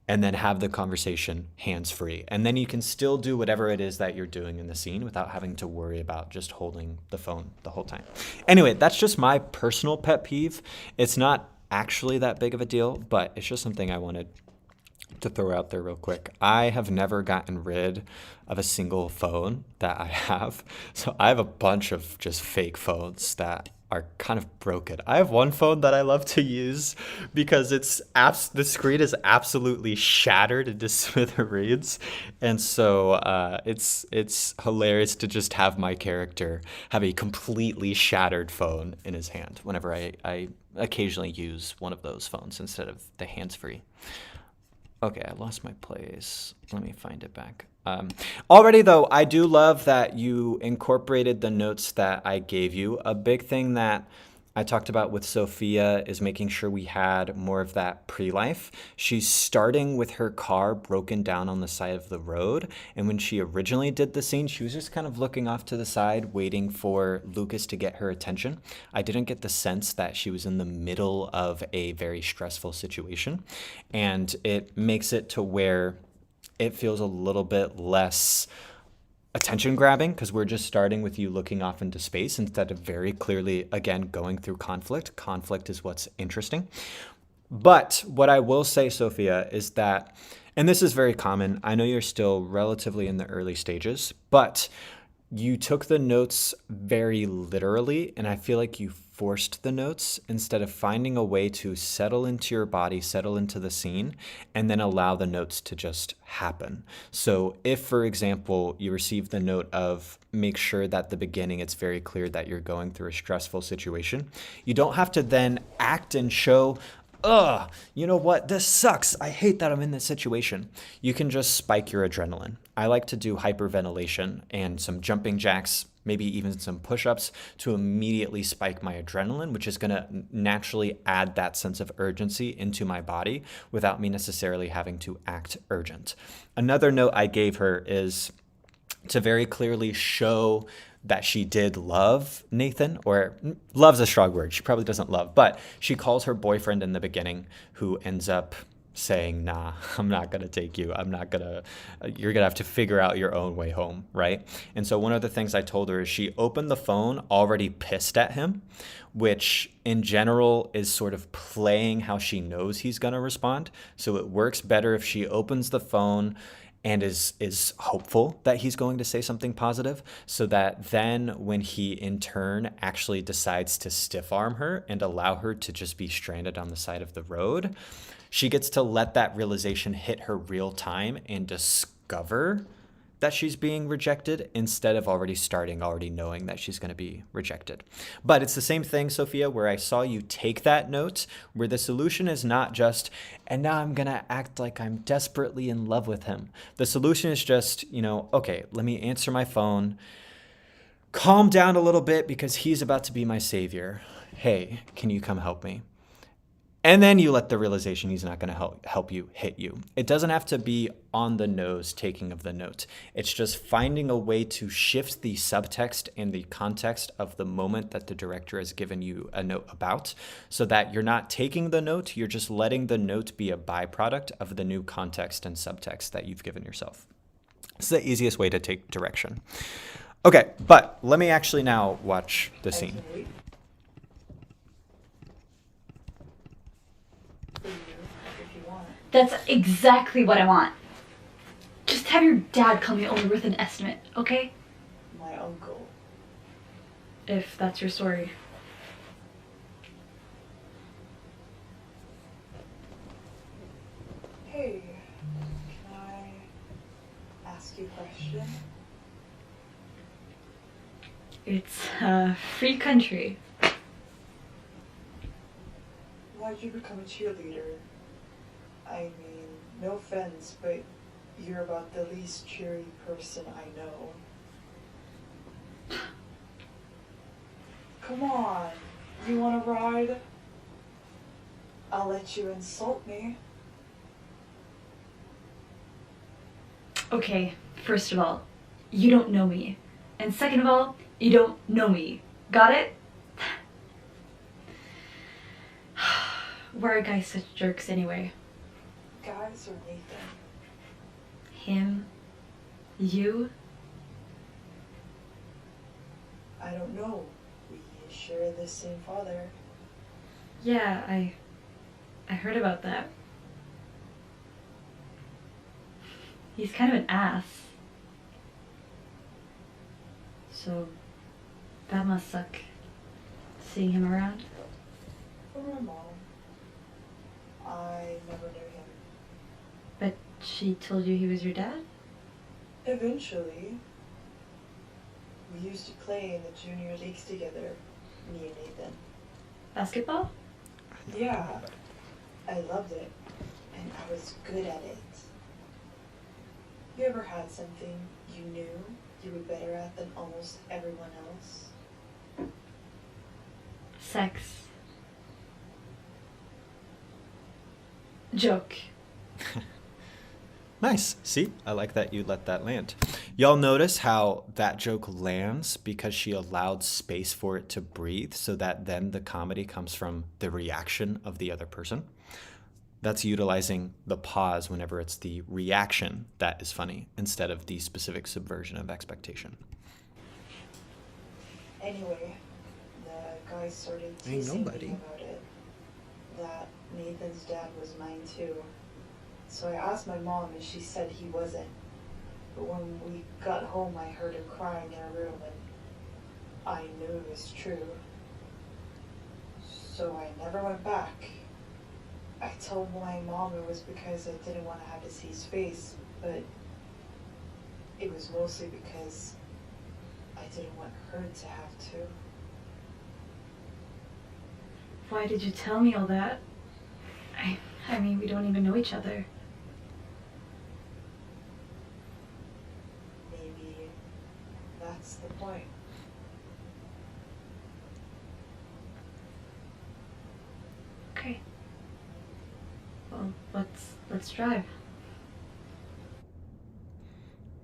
and then have the conversation hands-free. And then you can still do whatever it is that you're doing in the scene without having to worry about just holding the phone the whole time. Anyway, that's just my personal pet peeve. It's not actually that big of a deal, but it's just something I wanted to throw out there real quick. I have never gotten rid of a single phone that I have. So I have a bunch of just fake phones that are kind of broken. I have one phone that I love to use because the screen is absolutely shattered into smithereens, and so it's hilarious to just have my character have a completely shattered phone in his hand whenever I occasionally use one of those phones instead of the hands-free. Okay, I lost my place. Let me find it back. Already, though, I do love that you incorporated the notes that I gave you. A big thing that I talked about with Sophia is making sure we had more of that pre-life. She's starting with her car broken down on the side of the road. And when she originally did the scene, she was just kind of looking off to the side, waiting for Lucas to get her attention. I didn't get the sense that she was in the middle of a very stressful situation. And it makes it to where it feels a little bit less attention grabbing because we're just starting with you looking off into space instead of very clearly, again, going through conflict. Conflict is what's interesting. But what I will say, Sophia, is that, and this is very common, I know you're still relatively in the early stages, but you took the notes very literally, and I feel like you forced the notes instead of finding a way to settle into your body, settle into the scene, and then allow the notes to just happen. So if, for example, you receive the note of make sure that at the beginning it's very clear that you're going through a stressful situation, you don't have to then act and show, ugh, you know what, this sucks. I hate that I'm in this situation. You can just spike your adrenaline. I like to do hyperventilation and some jumping jacks, maybe even some push-ups to immediately spike my adrenaline, which is going to naturally add that sense of urgency into my body without me necessarily having to act urgent. Another note I gave her is to very clearly show that she did love Nathan, or love's a strong word. She probably doesn't love, but she calls her boyfriend in the beginning, who ends up saying, nah, I'm not going to take you. You're going to have to figure out your own way home, right? And so one of the things I told her is she opened the phone already pissed at him, which in general is sort of playing how she knows he's going to respond. So it works better if she opens the phone and is hopeful that he's going to say something positive, so that then when he in turn actually decides to stiff arm her and allow her to just be stranded on the side of the road, she gets to let that realization hit her real time and discover that she's being rejected instead of already knowing that she's going to be rejected. But it's the same thing, Sophia, where I saw you take that note, where the solution is not just, and now I'm going to act like I'm desperately in love with him. The solution is just, okay, let me answer my phone, calm down a little bit because he's about to be my savior. Hey, can you come help me? And then you let the realization he's not going to help you hit you. It doesn't have to be on the nose taking of the note. It's just finding a way to shift the subtext and the context of the moment that the director has given you a note about, so that you're not taking the note, you're just letting the note be a byproduct of the new context and subtext that you've given yourself. It's the easiest way to take direction. Okay, but let me actually now watch the scene. That's exactly what I want. Just have your dad come me over with an estimate, okay? My uncle. If that's your story. Hey, can I ask you a question? It's a free country. Why'd you become a cheerleader? I mean, no offense, but you're about the least cheery person I know. Come on, you wanna ride? I'll let you insult me. Okay, first of all, you don't know me. And second of all, you don't know me. Got it? Why are guys such jerks anyway? Guys or Nathan? Him? You? I don't know. We share the same father. Yeah, I heard about that. He's kind of an ass. So, that must suck, seeing him around. For my mom. I never knew him. But she told you he was your dad? Eventually. We used to play in the junior leagues together, me and Nathan. Basketball? Yeah. I loved it. And I was good at it. You ever had something you knew you were better at than almost everyone else? Sex. Joke. Nice. See, I like that you let that land. Y'all notice how that joke lands because she allowed space for it to breathe so that then the comedy comes from the reaction of the other person. That's utilizing the pause whenever it's the reaction that is funny instead of the specific subversion of expectation. Anyway, the guy started Ain't teasing nobody. me about it. That Nathan's dad was mine too. So I asked my mom and she said he wasn't. But when we got home I heard her crying in her room and I knew it was true. So I never went back. I told my mom it was because I didn't want to have to see his face, but it was mostly because I didn't want her to have to. Why did you tell me all that? I mean, we don't even know each other. Maybe that's the point. Okay. Well, let's drive.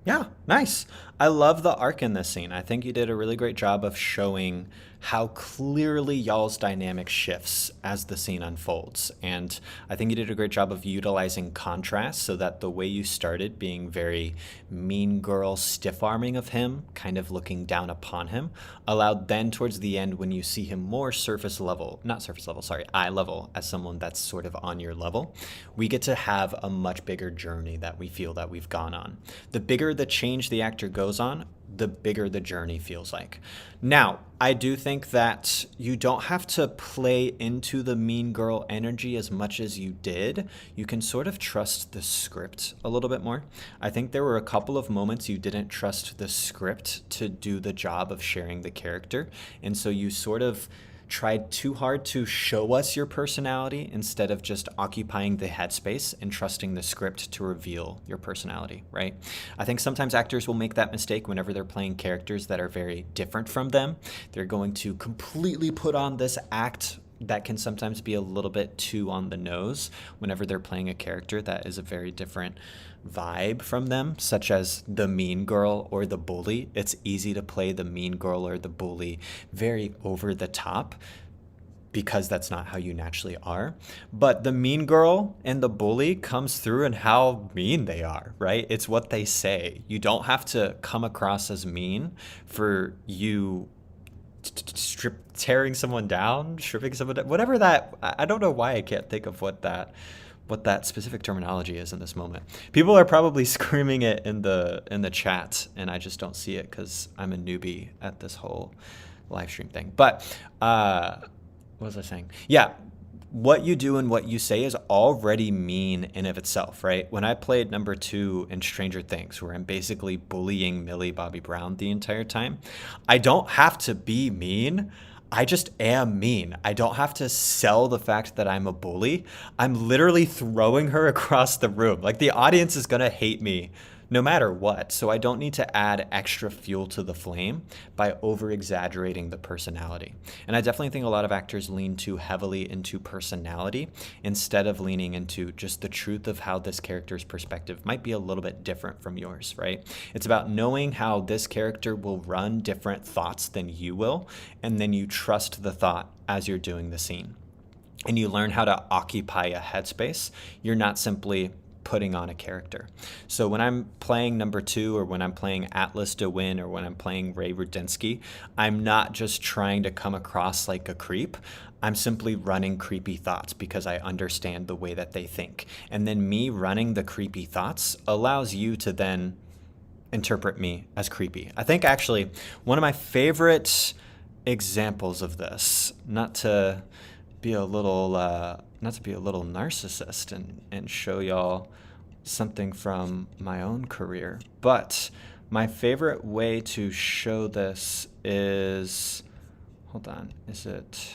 Yeah, nice. I love the arc in this scene. I think you did a really great job of showing how clearly y'all's dynamic shifts as the scene unfolds. And I think you did a great job of utilizing contrast so that the way you started being very mean girl stiff arming of him, kind of looking down upon him, allowed then towards the end when you see him more surface level, not surface level, sorry, eye level, as someone that's sort of on your level, we get to have a much bigger journey that we feel that we've gone on. The bigger the change the actor goes on, the bigger the journey feels like. Now, I do think that you don't have to play into the mean girl energy as much as you did. You can sort of trust the script a little bit more. I think there were a couple of moments you didn't trust the script to do the job of sharing the character. And so you sort of tried too hard to show us your personality instead of just occupying the headspace and trusting the script to reveal your personality, right? I think sometimes actors will make that mistake whenever they're playing characters that are very different from them. They're going to completely put on this act that can sometimes be a little bit too on the nose whenever they're playing a character that is a very different vibe from them, such as the mean girl or the bully. It's easy to play the mean girl or the bully very over the top because that's not how you naturally are. But the mean girl and the bully comes through in how mean they are, right? It's what they say. You don't have to come across as mean for you tearing someone down, stripping someone down, whatever that, I don't know why I can't think of what that specific terminology is in this moment. People are probably screaming it in the chat, and I just don't see it because I'm a newbie at this whole live stream thing. But what was I saying? Yeah, what you do and what you say is already mean in of itself, right? When I played number 2 in Stranger Things, where I'm basically bullying Millie Bobby Brown the entire time, I don't have to be mean. I just am mean. I don't have to sell the fact that I'm a bully. I'm literally throwing her across the room. Like, the audience is gonna hate me no matter what. So I don't need to add extra fuel to the flame by over exaggerating the personality. And I definitely think a lot of actors lean too heavily into personality instead of leaning into just the truth of how this character's perspective might be a little bit different from yours, right? It's about knowing how this character will run different thoughts than you will, and then you trust the thought as you're doing the scene. And you learn how to occupy a headspace. You're not simply putting on a character. So when I'm playing number 2, or when I'm playing Atlas DeWin, or when I'm playing Ray Rudinsky, I'm not just trying to come across like a creep. I'm simply running creepy thoughts because I understand the way that they think. And then me running the creepy thoughts allows you to then interpret me as creepy. I think actually one of my favorite examples of this, not to be a little narcissist and show y'all something from my own career, but my favorite way to show this is, hold on, is it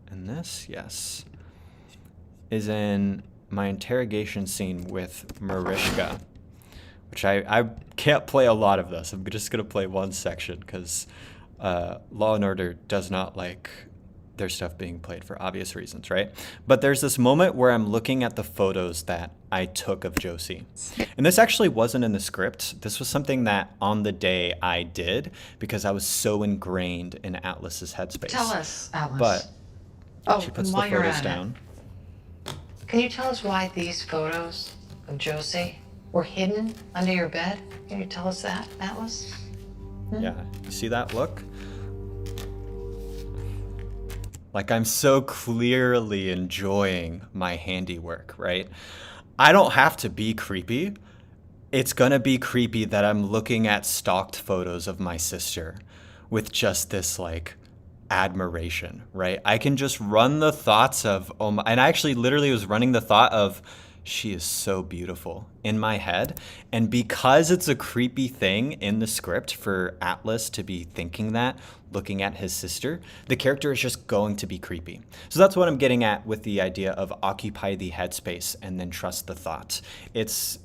in this? Yes. Is in my interrogation scene with Marishka, which I can't play a lot of this. I'm just going to play one section because Law and Order does not like their stuff being played for obvious reasons, right? But there's this moment where I'm looking at the photos that I took of Josie. And this actually wasn't in the script. This was something that on the day I did because I was so ingrained in Atlas's headspace. Tell us, Atlas. But she puts the while you're photos at down. Can you tell us why these photos of Josie were hidden under your bed? Can you tell us that, Atlas? Yeah, you see that look? Like I'm so clearly enjoying my handiwork, right? I don't have to be creepy. It's gonna be creepy that I'm looking at stalked photos of my sister with just this like admiration, right? I can just run the thoughts of, oh my, and I actually literally was running the thought of, she is so beautiful in my head. And because it's a creepy thing in the script for Atlas to be thinking that, looking at his sister, the character is just going to be creepy. So that's what I'm getting at with the idea of occupy the headspace and then trust the thoughts. It's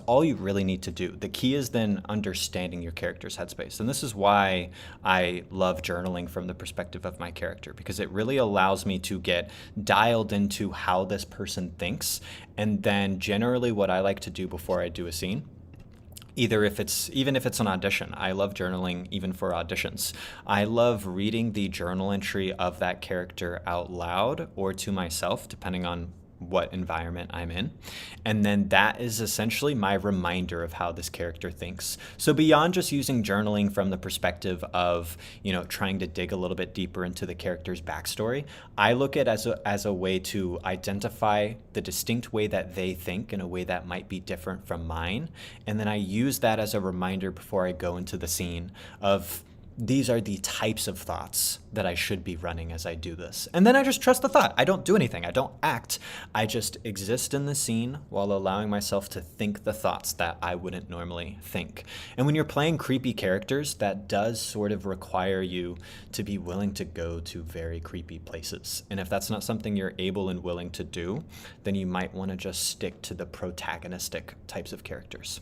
all you really need to do. The key is then understanding your character's headspace. And this is why I love journaling from the perspective of my character, because it really allows me to get dialed into how this person thinks. And then generally what I like to do before I do a scene, even if it's an audition. I love journaling even for auditions. I love reading the journal entry of that character out loud or to myself, depending on what environment I'm in. And then that is essentially my reminder of how this character thinks. So beyond just using journaling from the perspective of, trying to dig a little bit deeper into the character's backstory, I look at it as a way to identify the distinct way that they think in a way that might be different from mine. And then I use that as a reminder before I go into the scene of, these are the types of thoughts that I should be running as I do this. And then I just trust the thought. I don't do anything. I don't act. I just exist in the scene while allowing myself to think the thoughts that I wouldn't normally think. And when you're playing creepy characters, that does sort of require you to be willing to go to very creepy places. And if that's not something you're able and willing to do, then you might want to just stick to the protagonistic types of characters.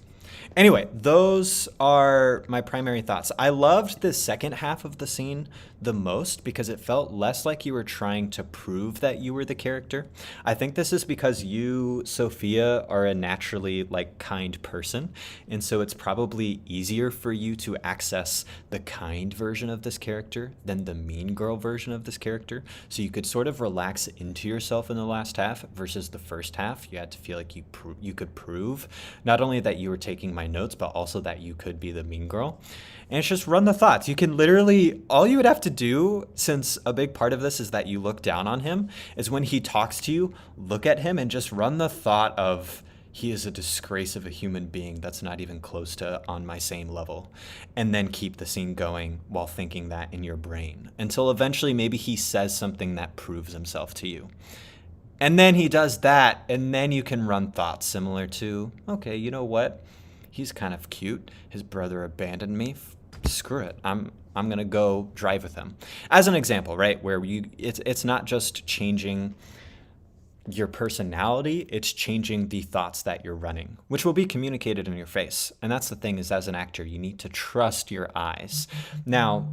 Anyway, those are my primary thoughts. I loved the second half of the scene the most because it felt less like you were trying to prove that you were the character. I think this is because you, Sophia, are a naturally kind person. And so it's probably easier for you to access the kind version of this character than the mean girl version of this character. So you could sort of relax into yourself in the last half versus the first half. You had to feel like you could prove not only that you were taking my notes, but also that you could be the mean girl. And it's just run the thoughts. You can literally, all you would have to do, since a big part of this is that you look down on him, is when he talks to you, look at him and just run the thought of, he is a disgrace of a human being that's not even close to on my same level. And then keep the scene going while thinking that in your brain until eventually maybe he says something that proves himself to you. And then he does that, and then you can run thoughts similar to, okay, you know what? He's kind of cute. His brother abandoned me. Screw it. I'm gonna go drive with him. As an example, right? Where it's not just changing your personality, it's changing the thoughts that you're running, which will be communicated in your face. And that's the thing, is as an actor, you need to trust your eyes. Now,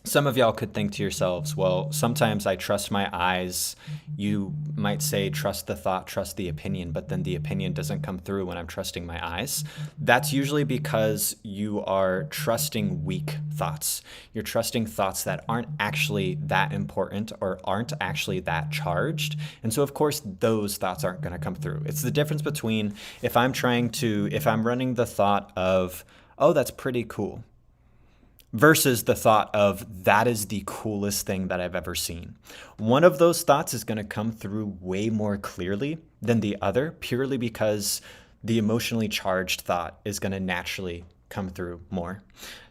some of y'all could think to yourselves, well, sometimes I trust my eyes. You might say, trust the thought, trust the opinion, but then the opinion doesn't come through when I'm trusting my eyes. That's usually because you are trusting weak thoughts. You're trusting thoughts that aren't actually that important or aren't actually that charged. And so, of course, those thoughts aren't going to come through. It's the difference between if I'm running the thought of, oh, that's pretty cool, versus the thought of, that is the coolest thing that I've ever seen. One of those thoughts is going to come through way more clearly than the other, purely because the emotionally charged thought is going to naturally come through more.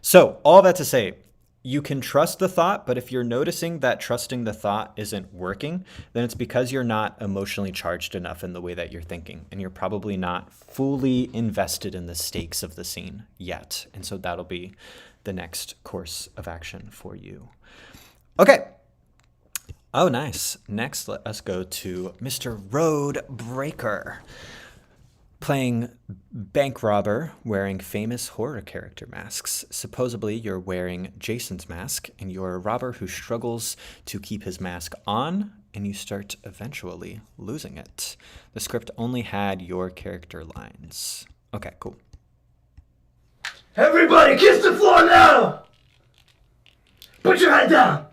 So all that to say, you can trust the thought, but if you're noticing that trusting the thought isn't working, then it's because you're not emotionally charged enough in the way that you're thinking, and you're probably not fully invested in the stakes of the scene yet. And so that'll be the next course of action for you. Okay. Oh, nice. Next, let us go to Mr. Road Breaker, playing bank robber wearing famous horror character masks. Supposedly, you're wearing Jason's mask, and you're a robber who struggles to keep his mask on, and you start eventually losing it. The script only had your character lines. Okay, cool. Everybody kiss the floor now! Put your head down!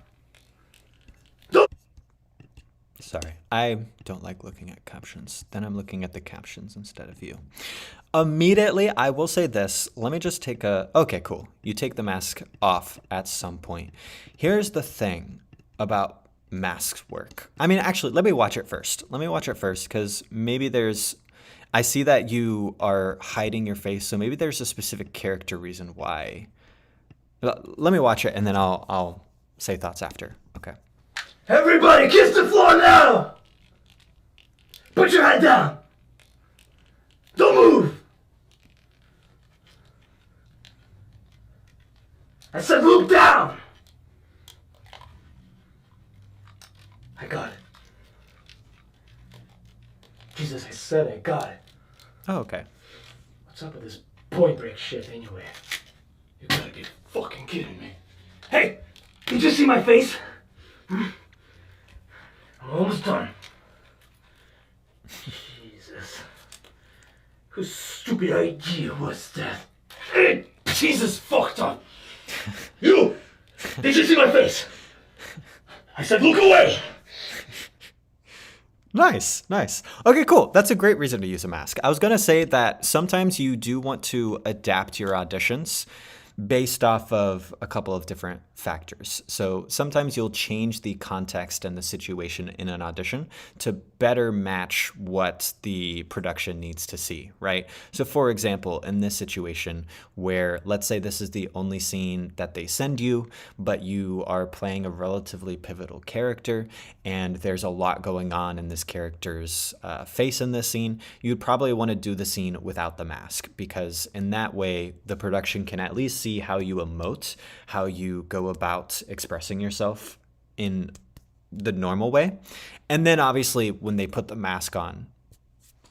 Sorry, I don't like looking at captions. Then I'm looking at the captions instead of you. Immediately, I will say this. Let me just take okay, cool. You take the mask off at some point. Here's the thing about masks work. I mean, actually, let me watch it first. Because maybe I see that you are hiding your face, so maybe there's a specific character reason why. Let me watch it, and then I'll say thoughts after. Okay. Everybody kiss the floor now! Put your head down! Don't move! I said look down! I got it. Jesus, I said I got it. Oh, okay. What's up with this Point Break shit anyway? You gotta be fucking kidding me. Hey! Did you see my face? I'm almost done. Jesus. Whose stupid idea was that? Hey! Jesus fucked up! You! Did you see my face? I said look away! Nice. Okay, cool. That's a great reason to use a mask. I was going to say that sometimes you do want to adapt your auditions based off of a couple of different factors. So sometimes you'll change the context and the situation in an audition to better match what the production needs to see, right? So for example, in this situation where, let's say this is the only scene that they send you, but you are playing a relatively pivotal character and there's a lot going on in this character's face in this scene, you'd probably want to do the scene without the mask, because in that way, the production can at least see how you emote, how you go about expressing yourself in the normal way. And then obviously when they put the mask on,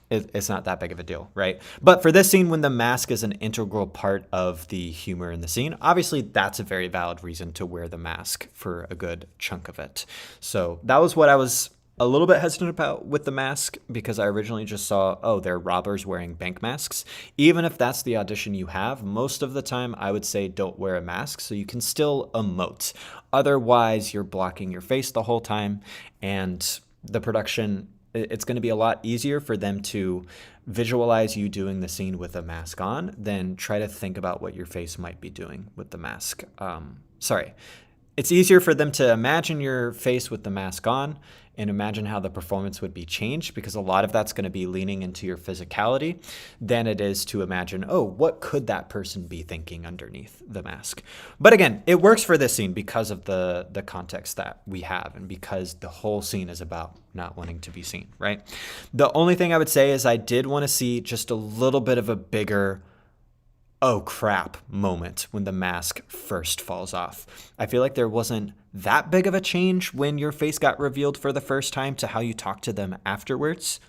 it's not that big of a deal, right? But for this scene, when the mask is an integral part of the humor in the scene, obviously that's a very valid reason to wear the mask for a good chunk of it. So that was what I was a little bit hesitant about with the mask, because I originally just saw, oh, they're robbers wearing bank masks. Even if that's the audition you have, most of the time I would say don't wear a mask so you can still emote. Otherwise, you're blocking your face the whole time, and the production, it's going to be a lot easier for them to visualize you doing the scene with a mask on than try to think about what your face might be doing with the mask. It's easier for them to imagine your face with the mask on and imagine how the performance would be changed, because a lot of that's going to be leaning into your physicality, than it is to imagine, oh, what could that person be thinking underneath the mask? But again, it works for this scene because of the context that we have, and because the whole scene is about not wanting to be seen, right? The only thing I would say is I did want to see just a little bit of a bigger oh crap moment when the mask first falls off. I feel like there wasn't that big of a change when your face got revealed for the first time to how you talk to them afterwards.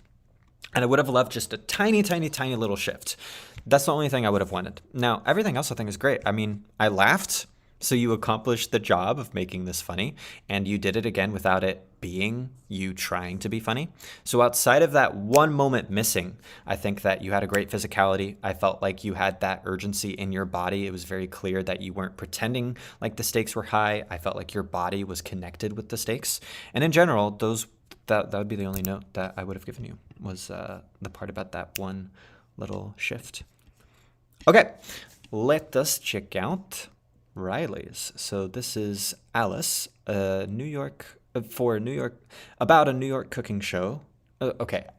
And I would have loved just a tiny, tiny, tiny little shift. That's the only thing I would have wanted. Now, everything else I think is great. I mean, I laughed, so you accomplished the job of making this funny, and you did it again without it being you trying to be funny. So outside of that one moment missing, I think that you had a great physicality. I felt like you had that urgency in your body. It was very clear that you weren't pretending like the stakes were high. I felt like your body was connected with the stakes. And in general, that would be the only note that I would have given you, was the part about that one little shift. Okay, let us check out Riley's. So this is Alice, about a New York cooking show.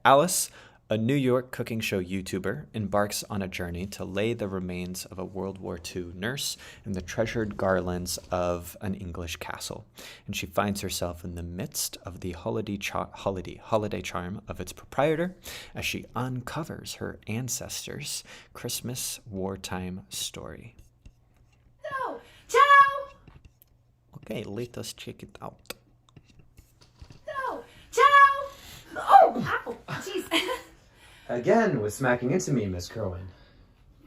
Alice, a New York cooking show YouTuber, embarks on a journey to lay the remains of a World War II nurse in the treasured garlands of an English castle. And she finds herself in the midst of the holiday charm of its proprietor as she uncovers her ancestors' Christmas wartime story. No! Ciao! Okay, let us check it out. No! Ciao! Oh! Ow! Jeez. Again with smacking into me, Miss Kerwin.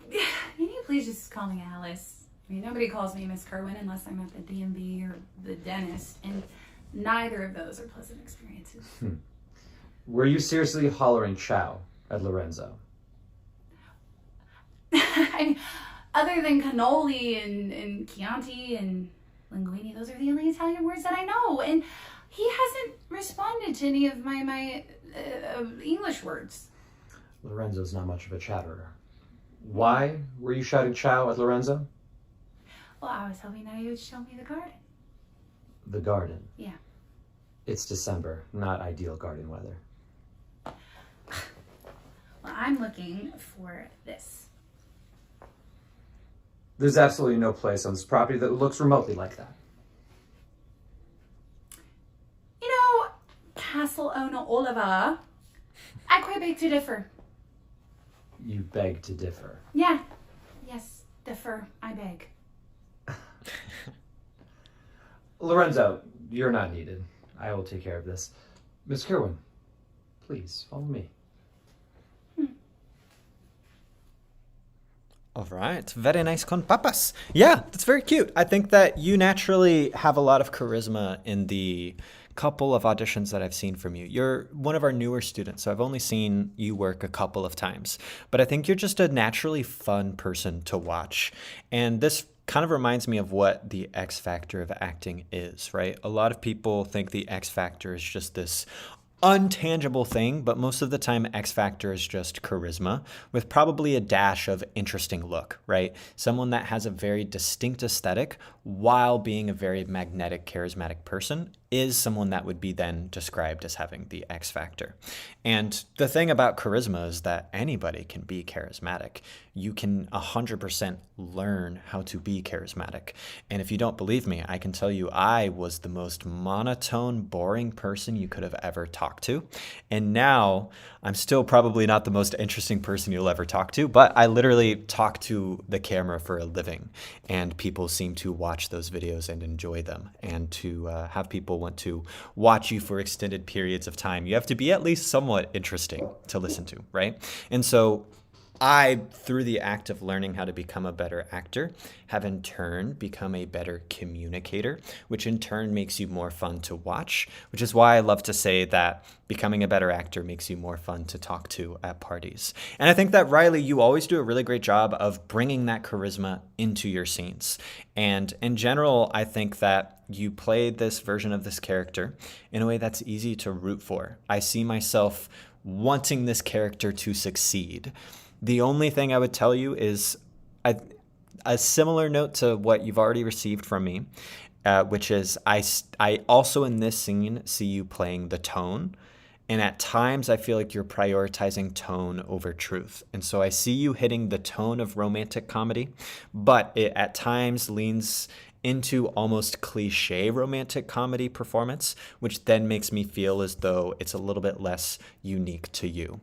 Can you please just call me Alice? I mean, nobody calls me Miss Kerwin unless I'm at the DMV or the dentist, and neither of those are pleasant experiences. Were you seriously hollering chow at Lorenzo? I mean, other than cannoli and Chianti and linguine, those are the only Italian words that I know, and he hasn't responded to any of my English words. Lorenzo's not much of a chatterer. Why were you shouting chow at Lorenzo? Well, I was hoping that he would show me the garden. The garden. Yeah. It's December, not ideal garden weather. Well, I'm looking for this. There's absolutely no place on this property that looks remotely like that. You know, Castle owner Oliver, I quite beg to differ. You beg to differ. Yeah. Yes, differ. I beg. Lorenzo, you're not needed. I will take care of this. Miss Kerwin, please follow me. All right, very nice con papas. Yeah, that's very cute. I think that you naturally have a lot of charisma in the couple of auditions that I've seen from you. You're one of our newer students, so I've only seen you work a couple of times. But I think you're just a naturally fun person to watch. And this kind of reminds me of what the X factor of acting is, right? A lot of people think the X factor is just this untangible thing, but most of the time X factor is just charisma with probably a dash of interesting look, right? Someone that has a very distinct aesthetic while being a very magnetic, charismatic person is someone that would be then described as having the X factor. And the thing about charisma is that anybody can be charismatic. You can 100% learn how to be charismatic. And if you don't believe me, I can tell you I was the most monotone, boring person you could have ever talked to. And now I'm still probably not the most interesting person you'll ever talk to, but I literally talk to the camera for a living. And people seem to watch those videos and enjoy them. And to have people want to watch you for extended periods of time, you have to be at least somewhat interesting to listen to, right? And so I, through the act of learning how to become a better actor, have in turn become a better communicator, which in turn makes you more fun to watch, which is why I love to say that becoming a better actor makes you more fun to talk to at parties. And I think that, Riley, you always do a really great job of bringing that charisma into your scenes. And in general, I think that you play this version of this character in a way that's easy to root for. I see myself wanting this character to succeed. The only thing I would tell you is a similar note to what you've already received from me, which is I also in this scene see you playing the tone. And at times I feel like you're prioritizing tone over truth. And so I see you hitting the tone of romantic comedy, but it at times leans into almost cliche romantic comedy performance, which then makes me feel as though it's a little bit less unique to you.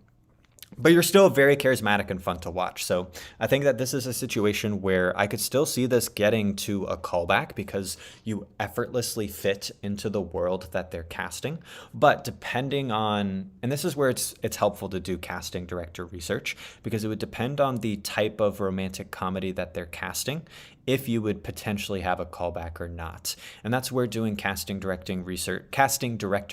But you're still very charismatic and fun to watch. So I think that this is a situation where I could still see this getting to a callback because you effortlessly fit into the world that they're casting. But depending on, and this is where it's helpful to do casting director research, because it would depend on the type of romantic comedy that they're casting if you would potentially have a callback or not. And that's where doing casting director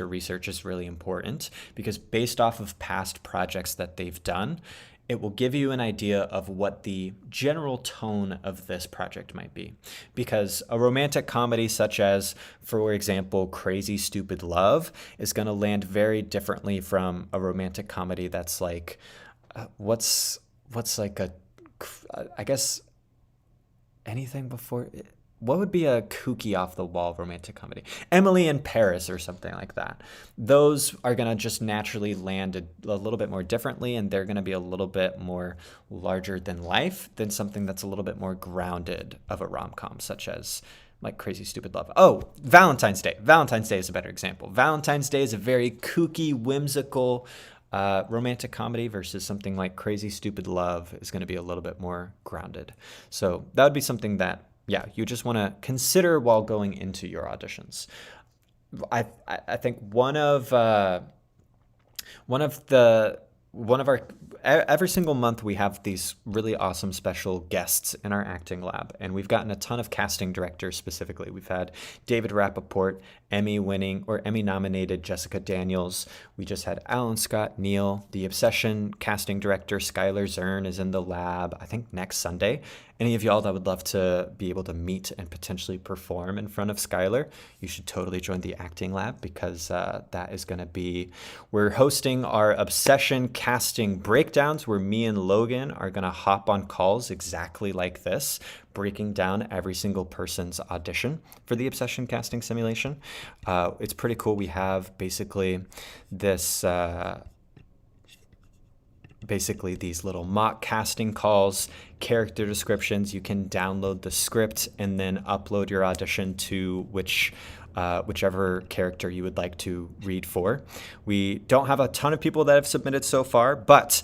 research is really important, because based off of past projects that they've done, it will give you an idea of what the general tone of this project might be. Because a romantic comedy such as, for example, Crazy Stupid Love is going to land very differently from a romantic comedy that's like, what's like a, I guess, anything before, what would be a kooky off the wall romantic comedy? Emily in Paris or something like that. Those are going to just naturally land a little bit more differently, and they're going to be a little bit more larger than life than something that's a little bit more grounded of a rom-com, such as like Crazy Stupid Love. Oh, Valentine's Day. Valentine's Day is a better example. Valentine's Day is a very kooky, whimsical romantic comedy versus something like Crazy Stupid Love is going to be a little bit more grounded. So that would be something that, yeah, you just want to consider while going into your auditions. I think one of our every single month we have these really awesome special guests in our acting lab, and we've gotten a ton of casting directors specifically. We've had David Rappaport, Emmy nominated Jessica Daniels. We just had Alan Scott Neal. The Obsession casting director Skylar Zern is in the lab, I think next Sunday. Any of y'all that would love to be able to meet and potentially perform in front of Skylar, you should totally join the acting lab, because that is going to be, we're hosting our Obsession casting breakdowns where me and Logan are going to hop on calls exactly like this, breaking down every single person's audition for the Obsession casting simulation. It's pretty cool. We have basically this, these little mock casting calls, character descriptions. You can download the script and then upload your audition to whichever character you would like to read for. We don't have a ton of people that have submitted so far, but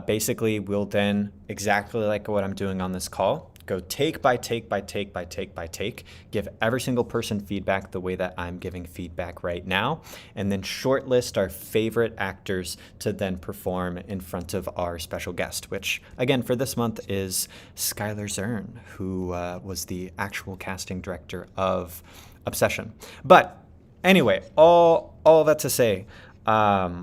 basically we'll then, exactly like what I'm doing on this call, go take by take by take by take by take, give every single person feedback the way that I'm giving feedback right now, and then shortlist our favorite actors to then perform in front of our special guest, which again for this month is Skylar Zern, who was the actual casting director of Obsession. But anyway, all that to say, what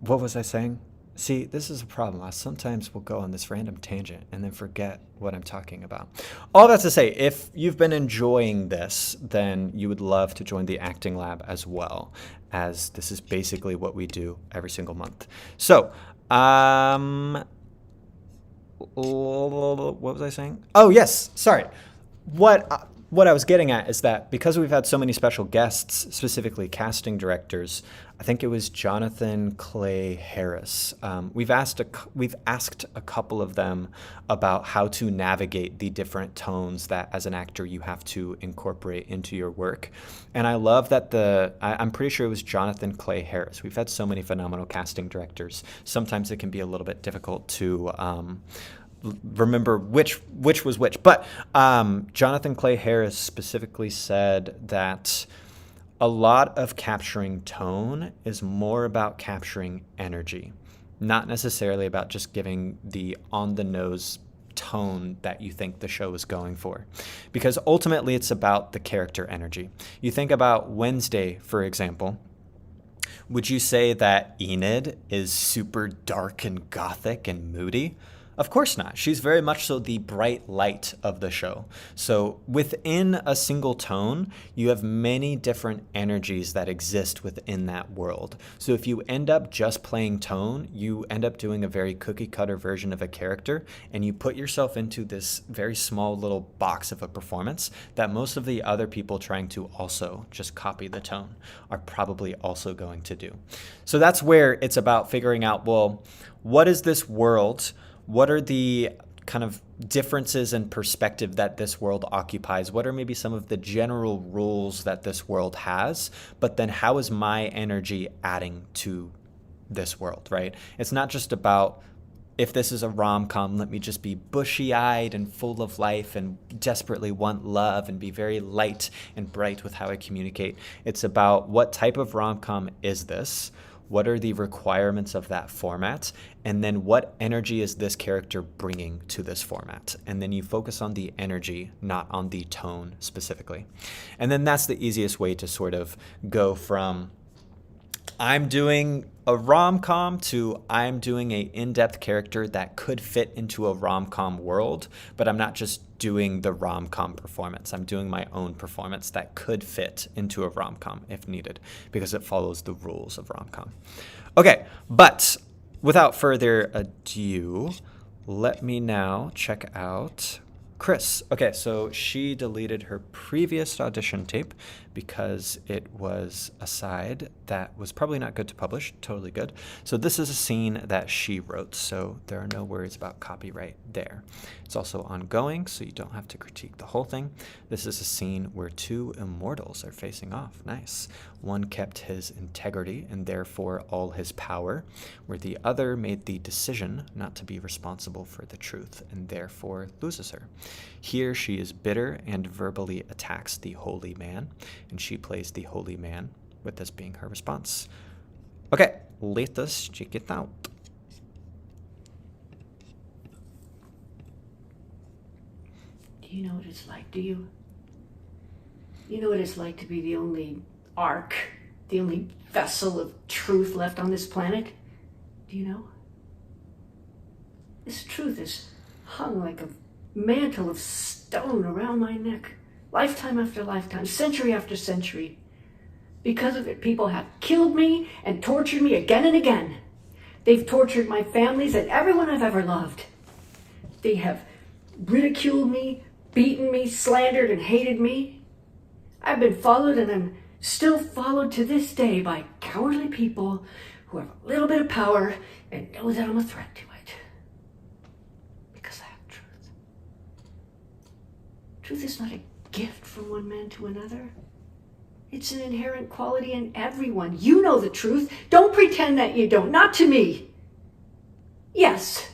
was I saying? See, this is a problem. I sometimes will go on this random tangent and then forget what I'm talking about. All that to say, if you've been enjoying this, then you would love to join the acting lab as well, as this is basically what we do every single month. So, what was I saying? Oh, yes, sorry. What I was getting at is that because we've had so many special guests, specifically casting directors, I think it was Jonathan Clay Harris. We've asked a couple of them about how to navigate the different tones that as an actor you have to incorporate into your work. And I love that I'm pretty sure it was Jonathan Clay Harris. We've had so many phenomenal casting directors. Sometimes it can be a little bit difficult to remember which was which. But Jonathan Clay Harris specifically said that a lot of capturing tone is more about capturing energy, not necessarily about just giving the on-the-nose tone that you think the show is going for. Because ultimately it's about the character energy. You think about Wednesday, for example. Would you say that Enid is super dark and gothic and moody? Of course not. She's very much so the bright light of the show. So within a single tone, you have many different energies that exist within that world. So if you end up just playing tone, you end up doing a very cookie cutter version of a character, and you put yourself into this very small little box of a performance that most of the other people trying to also just copy the tone are probably also going to do. So that's where it's about figuring out, well, what is this world? What are the kind of differences in perspective that this world occupies? What are maybe some of the general rules that this world has? But then how is my energy adding to this world, right? It's not just about, if this is a rom-com, let me just be bushy-eyed and full of life and desperately want love and be very light and bright with how I communicate. It's about, what type of rom-com is this? What are the requirements of that format? And then what energy is this character bringing to this format? And then you focus on the energy, not on the tone specifically. And then that's the easiest way to sort of go from, I'm doing a rom-com to, I'm doing a in-depth character that could fit into a rom-com world, but I'm not just doing the rom-com performance. I'm doing my own performance that could fit into a rom-com if needed, because it follows the rules of rom-com. Okay, but without further ado, let me now check out Chris. Okay, so she deleted her previous audition tape because it was a side that was probably not good to publish. Totally good. So this is a scene that she wrote, so there are no worries about copyright there. It's also ongoing, so you don't have to critique the whole thing. This is a scene where two immortals are facing off. Nice. One kept his integrity and therefore all his power, where the other made the decision not to be responsible for the truth and therefore loses her. Here she is bitter and verbally attacks the holy man, and she plays the holy man, with this being her response. Okay, let us check it out. Do you know what it's like, do you? You know what it's like to be the only ark, the only vessel of truth left on this planet? Do you know? This truth is hung like a mantle of stone around my neck, lifetime after lifetime, century after century. Because of it, people have killed me and tortured me again and again. They've tortured my families and everyone I've ever loved. They have ridiculed me, beaten me, slandered and hated me. I've been followed, and I'm still followed to this day by cowardly people who have a little bit of power and know that I'm a threat to it. Because I have truth. Truth is not a gift from one man to another. It's an inherent quality in everyone. You know the truth. Don't pretend that you don't. Not to me. Yes,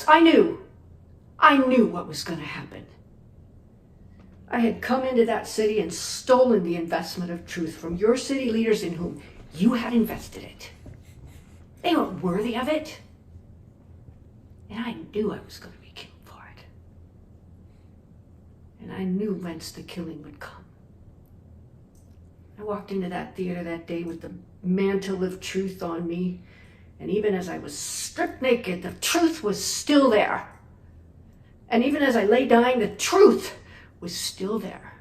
I knew. I knew what was going to happen. I had come into that city and stolen the investment of truth from your city leaders in whom you had invested it. They weren't worthy of it. And I knew I was going to be killed for it. And I knew whence the killing would come. I walked into that theater that day with the mantle of truth on me, and even as I was stripped naked, the truth was still there. And even as I lay dying, the truth was still there.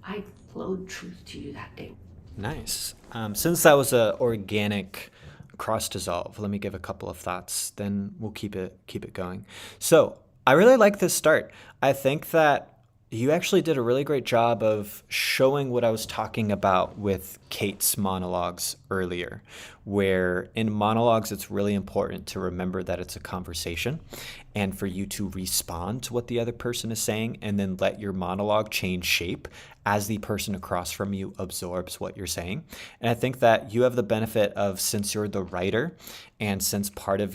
I flowed truth to you that day. Nice. Since that was a organic cross dissolve, let me give a couple of thoughts, then we'll keep it going. So I really like this start. I think that you actually did a really great job of showing what I was talking about with Kate's monologues earlier, where in monologues, it's really important to remember that it's a conversation and for you to respond to what the other person is saying and then let your monologue change shape as the person across from you absorbs what you're saying. And I think that you have the benefit of, since you're the writer and since part of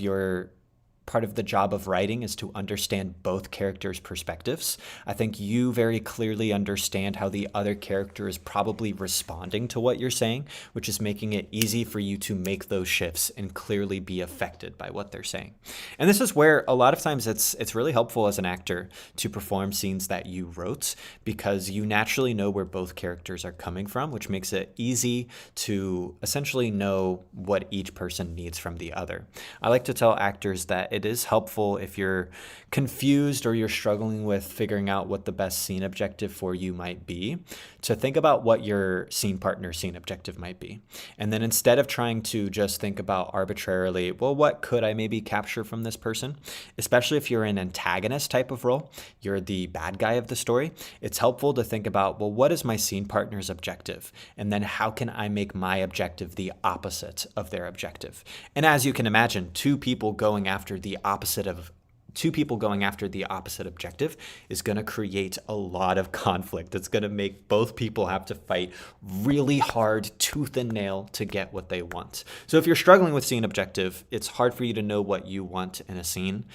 the job of writing is to understand both characters' perspectives, I think you very clearly understand how the other character is probably responding to what you're saying, which is making it easy for you to make those shifts and clearly be affected by what they're saying. And this is where a lot of times it's really helpful as an actor to perform scenes that you wrote, because you naturally know where both characters are coming from, which makes it easy to essentially know what each person needs from the other. I like to tell actors that it is helpful if you're confused or you're struggling with figuring out what the best scene objective for you might be, to think about what your scene partner's scene objective might be. And then instead of trying to just think about arbitrarily, well, what could I maybe capture from this person? Especially if you're an antagonist type of role, you're the bad guy of the story, it's helpful to think about, well, what is my scene partner's objective? And then how can I make my objective the opposite of their objective? And as you can imagine, two people going after the opposite of two people going after the opposite objective is going to create a lot of conflict. It's going to make both people have to fight really hard, tooth and nail, to get what they want. So if you're struggling with scene objective, it's hard for you to know what you want in a scene.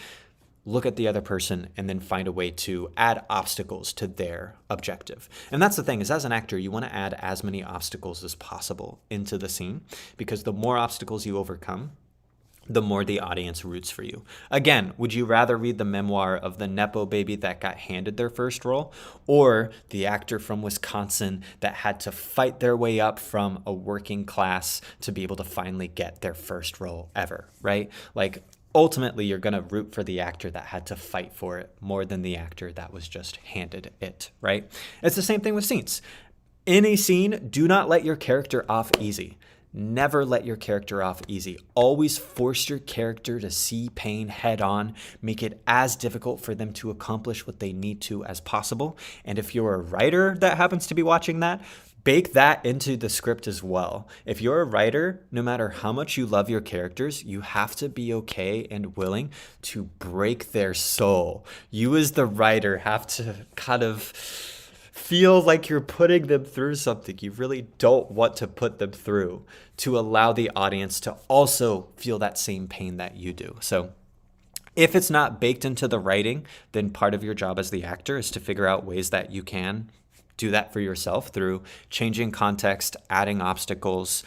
Look at the other person and then find a way to add obstacles to their objective. And that's the thing, is as an actor, you want to add as many obstacles as possible into the scene, because the more obstacles you overcome, the more the audience roots for you. Again, would you rather read the memoir of the Nepo baby that got handed their first role, or the actor from Wisconsin that had to fight their way up from a working class to be able to finally get their first role ever, right? Like, ultimately, you're going to root for the actor that had to fight for it more than the actor that was just handed it, right? It's the same thing with scenes. In a scene, do not let your character off easy. Never let your character off easy. Always force your character to see pain head on. Make it as difficult for them to accomplish what they need to as possible. And if you're a writer that happens to be watching that, bake that into the script as well. If you're a writer, no matter how much you love your characters, you have to be okay and willing to break their soul. You as the writer have to kind of feel like you're putting them through something you really don't want to put them through, to allow the audience to also feel that same pain that you do. So if it's not baked into the writing, then part of your job as the actor is to figure out ways that you can do that for yourself through changing context, adding obstacles.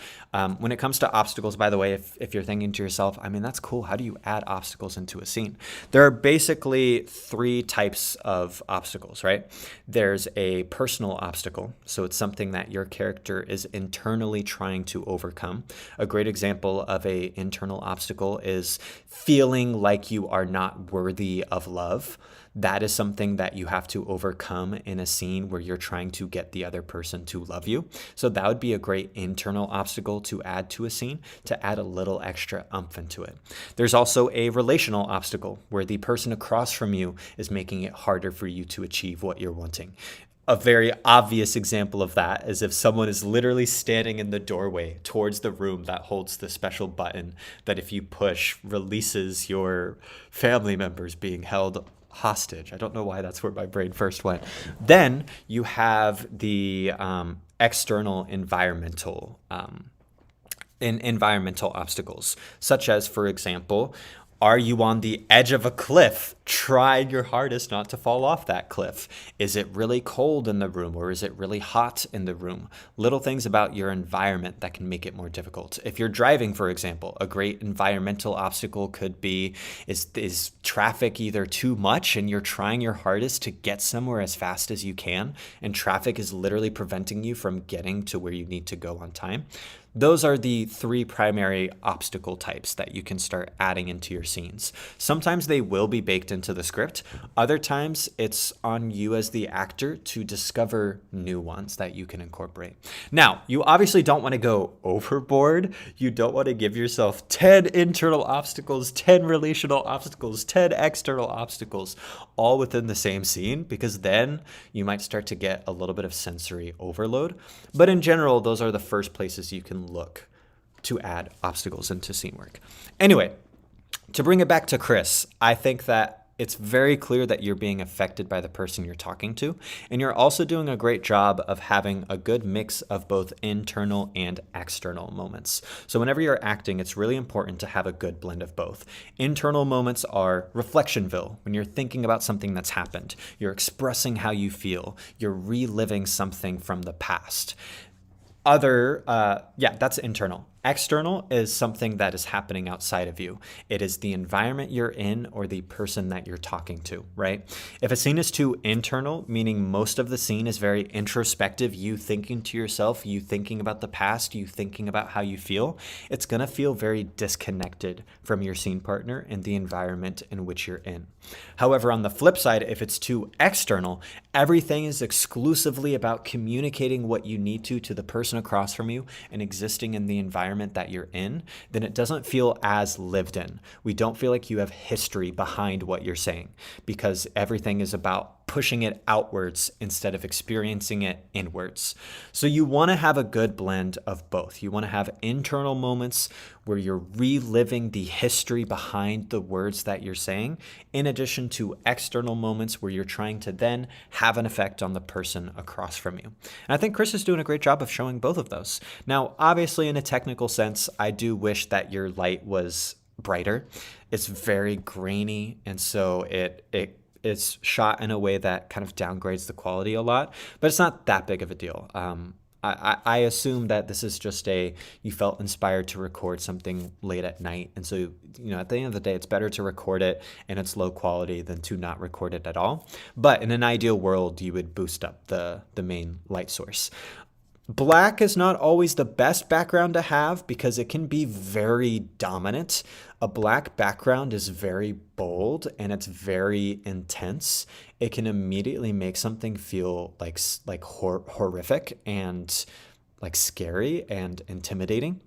When it comes to obstacles, by the way, if you're thinking to yourself, I mean, that's cool, how do you add obstacles into a scene? There are basically three types of obstacles, right? There's a personal obstacle. So it's something that your character is internally trying to overcome. A great example of an internal obstacle is feeling like you are not worthy of love. That is something that you have to overcome in a scene where you're trying to get the other person to love you. So that would be a great internal obstacle to add to a scene, to add a little extra oomph into it. There's also a relational obstacle where the person across from you is making it harder for you to achieve what you're wanting. A very obvious example of that is if someone is literally standing in the doorway towards the room that holds the special button that, if you push, releases your family members being held hostage. I don't know why that's where my brain first went. Then you have the external environmental obstacles, such as, for example, are you on the edge of a cliff, trying your hardest not to fall off that cliff? Is it really cold in the room, or is it really hot in the room? Little things about your environment that can make it more difficult. If you're driving, for example, a great environmental obstacle could be, is traffic either too much and you're trying your hardest to get somewhere as fast as you can, and traffic is literally preventing you from getting to where you need to go on time? Those are the three primary obstacle types that you can start adding into your scenes. Sometimes they will be baked into the script. Other times it's on you as the actor to discover new ones that you can incorporate. Now, you obviously don't want to go overboard. You don't want to give yourself 10 internal obstacles, 10 relational obstacles, 10 external obstacles, all within the same scene, because then you might start to get a little bit of sensory overload. But in general, those are the first places you can look to add obstacles into scene work. Anyway, to bring it back to Chris, I think that it's very clear that you're being affected by the person you're talking to, and you're also doing a great job of having a good mix of both internal and external moments. So whenever you're acting, it's really important to have a good blend of both. Internal moments are reflectionville, when you're thinking about something that's happened. You're expressing how you feel. You're reliving something from the past. That's internal. External is something that is happening outside of you. It is the environment you're in or the person that you're talking to, right? If a scene is too internal, meaning most of the scene is very introspective, you thinking to yourself, you thinking about the past, you thinking about how you feel, it's going to feel very disconnected from your scene partner and the environment in which you're in. However, on the flip side, if it's too external, everything is exclusively about communicating what you need to the person across from you and existing in the environment that you're in, then it doesn't feel as lived in. We don't feel like you have history behind what you're saying, because everything is about pushing it outwards instead of experiencing it inwards. So you want to have a good blend of both. You want to have internal moments where you're reliving the history behind the words that you're saying, in addition to external moments where you're trying to then have an effect on the person across from you. And I think Chris is doing a great job of showing both of those. Now, obviously, in a technical sense, I do wish that your light was brighter. It's very grainy, and so it's shot in a way that kind of downgrades the quality a lot, but it's not that big of a deal. I assume that this is just you felt inspired to record something late at night. And so, at the end of the day, it's better to record it and it's low quality than to not record it at all. But in an ideal world, you would boost up the main light source. Black is not always the best background to have because it can be very dominant. A black background is very bold and it's very intense. It can immediately make something feel like horrific and like scary and intimidating.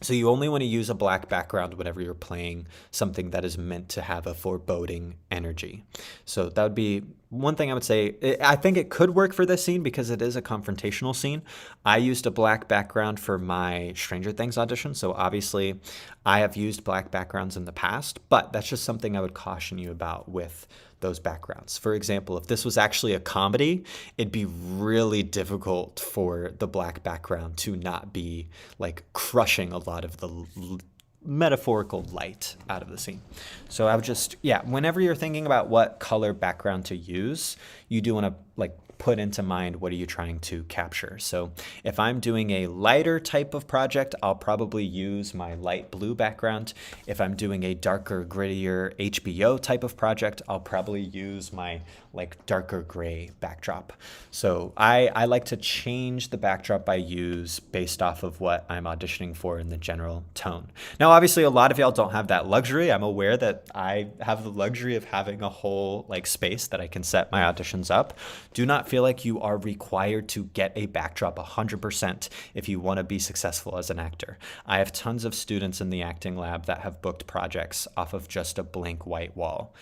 So you only want to use a black background whenever you're playing something that is meant to have a foreboding energy. So that would be one thing I would say. I think it could work for this scene because it is a confrontational scene. I used a black background for my Stranger Things audition. So obviously I have used black backgrounds in the past, but that's just something I would caution you about with those backgrounds. For example, if this was actually a comedy, it'd be really difficult for the black background to not be like crushing a lot of the metaphorical light out of the scene. So I would just, whenever you're thinking about what color background to use, you do want to like put into mind what are you trying to capture. So if I'm doing a lighter type of project, I'll probably use my light blue background. If I'm doing a darker, grittier HBO type of project, I'll probably use my like darker gray backdrop. So I like to change the backdrop I use based off of what I'm auditioning for in the general tone. Now, obviously, a lot of y'all don't have that luxury. I'm aware that I have the luxury of having a whole like space that I can set my auditions up. Do not feel like you are required to get a backdrop 100% if you want to be successful as an actor. I have tons of students in the acting lab that have booked projects off of just a blank white wall.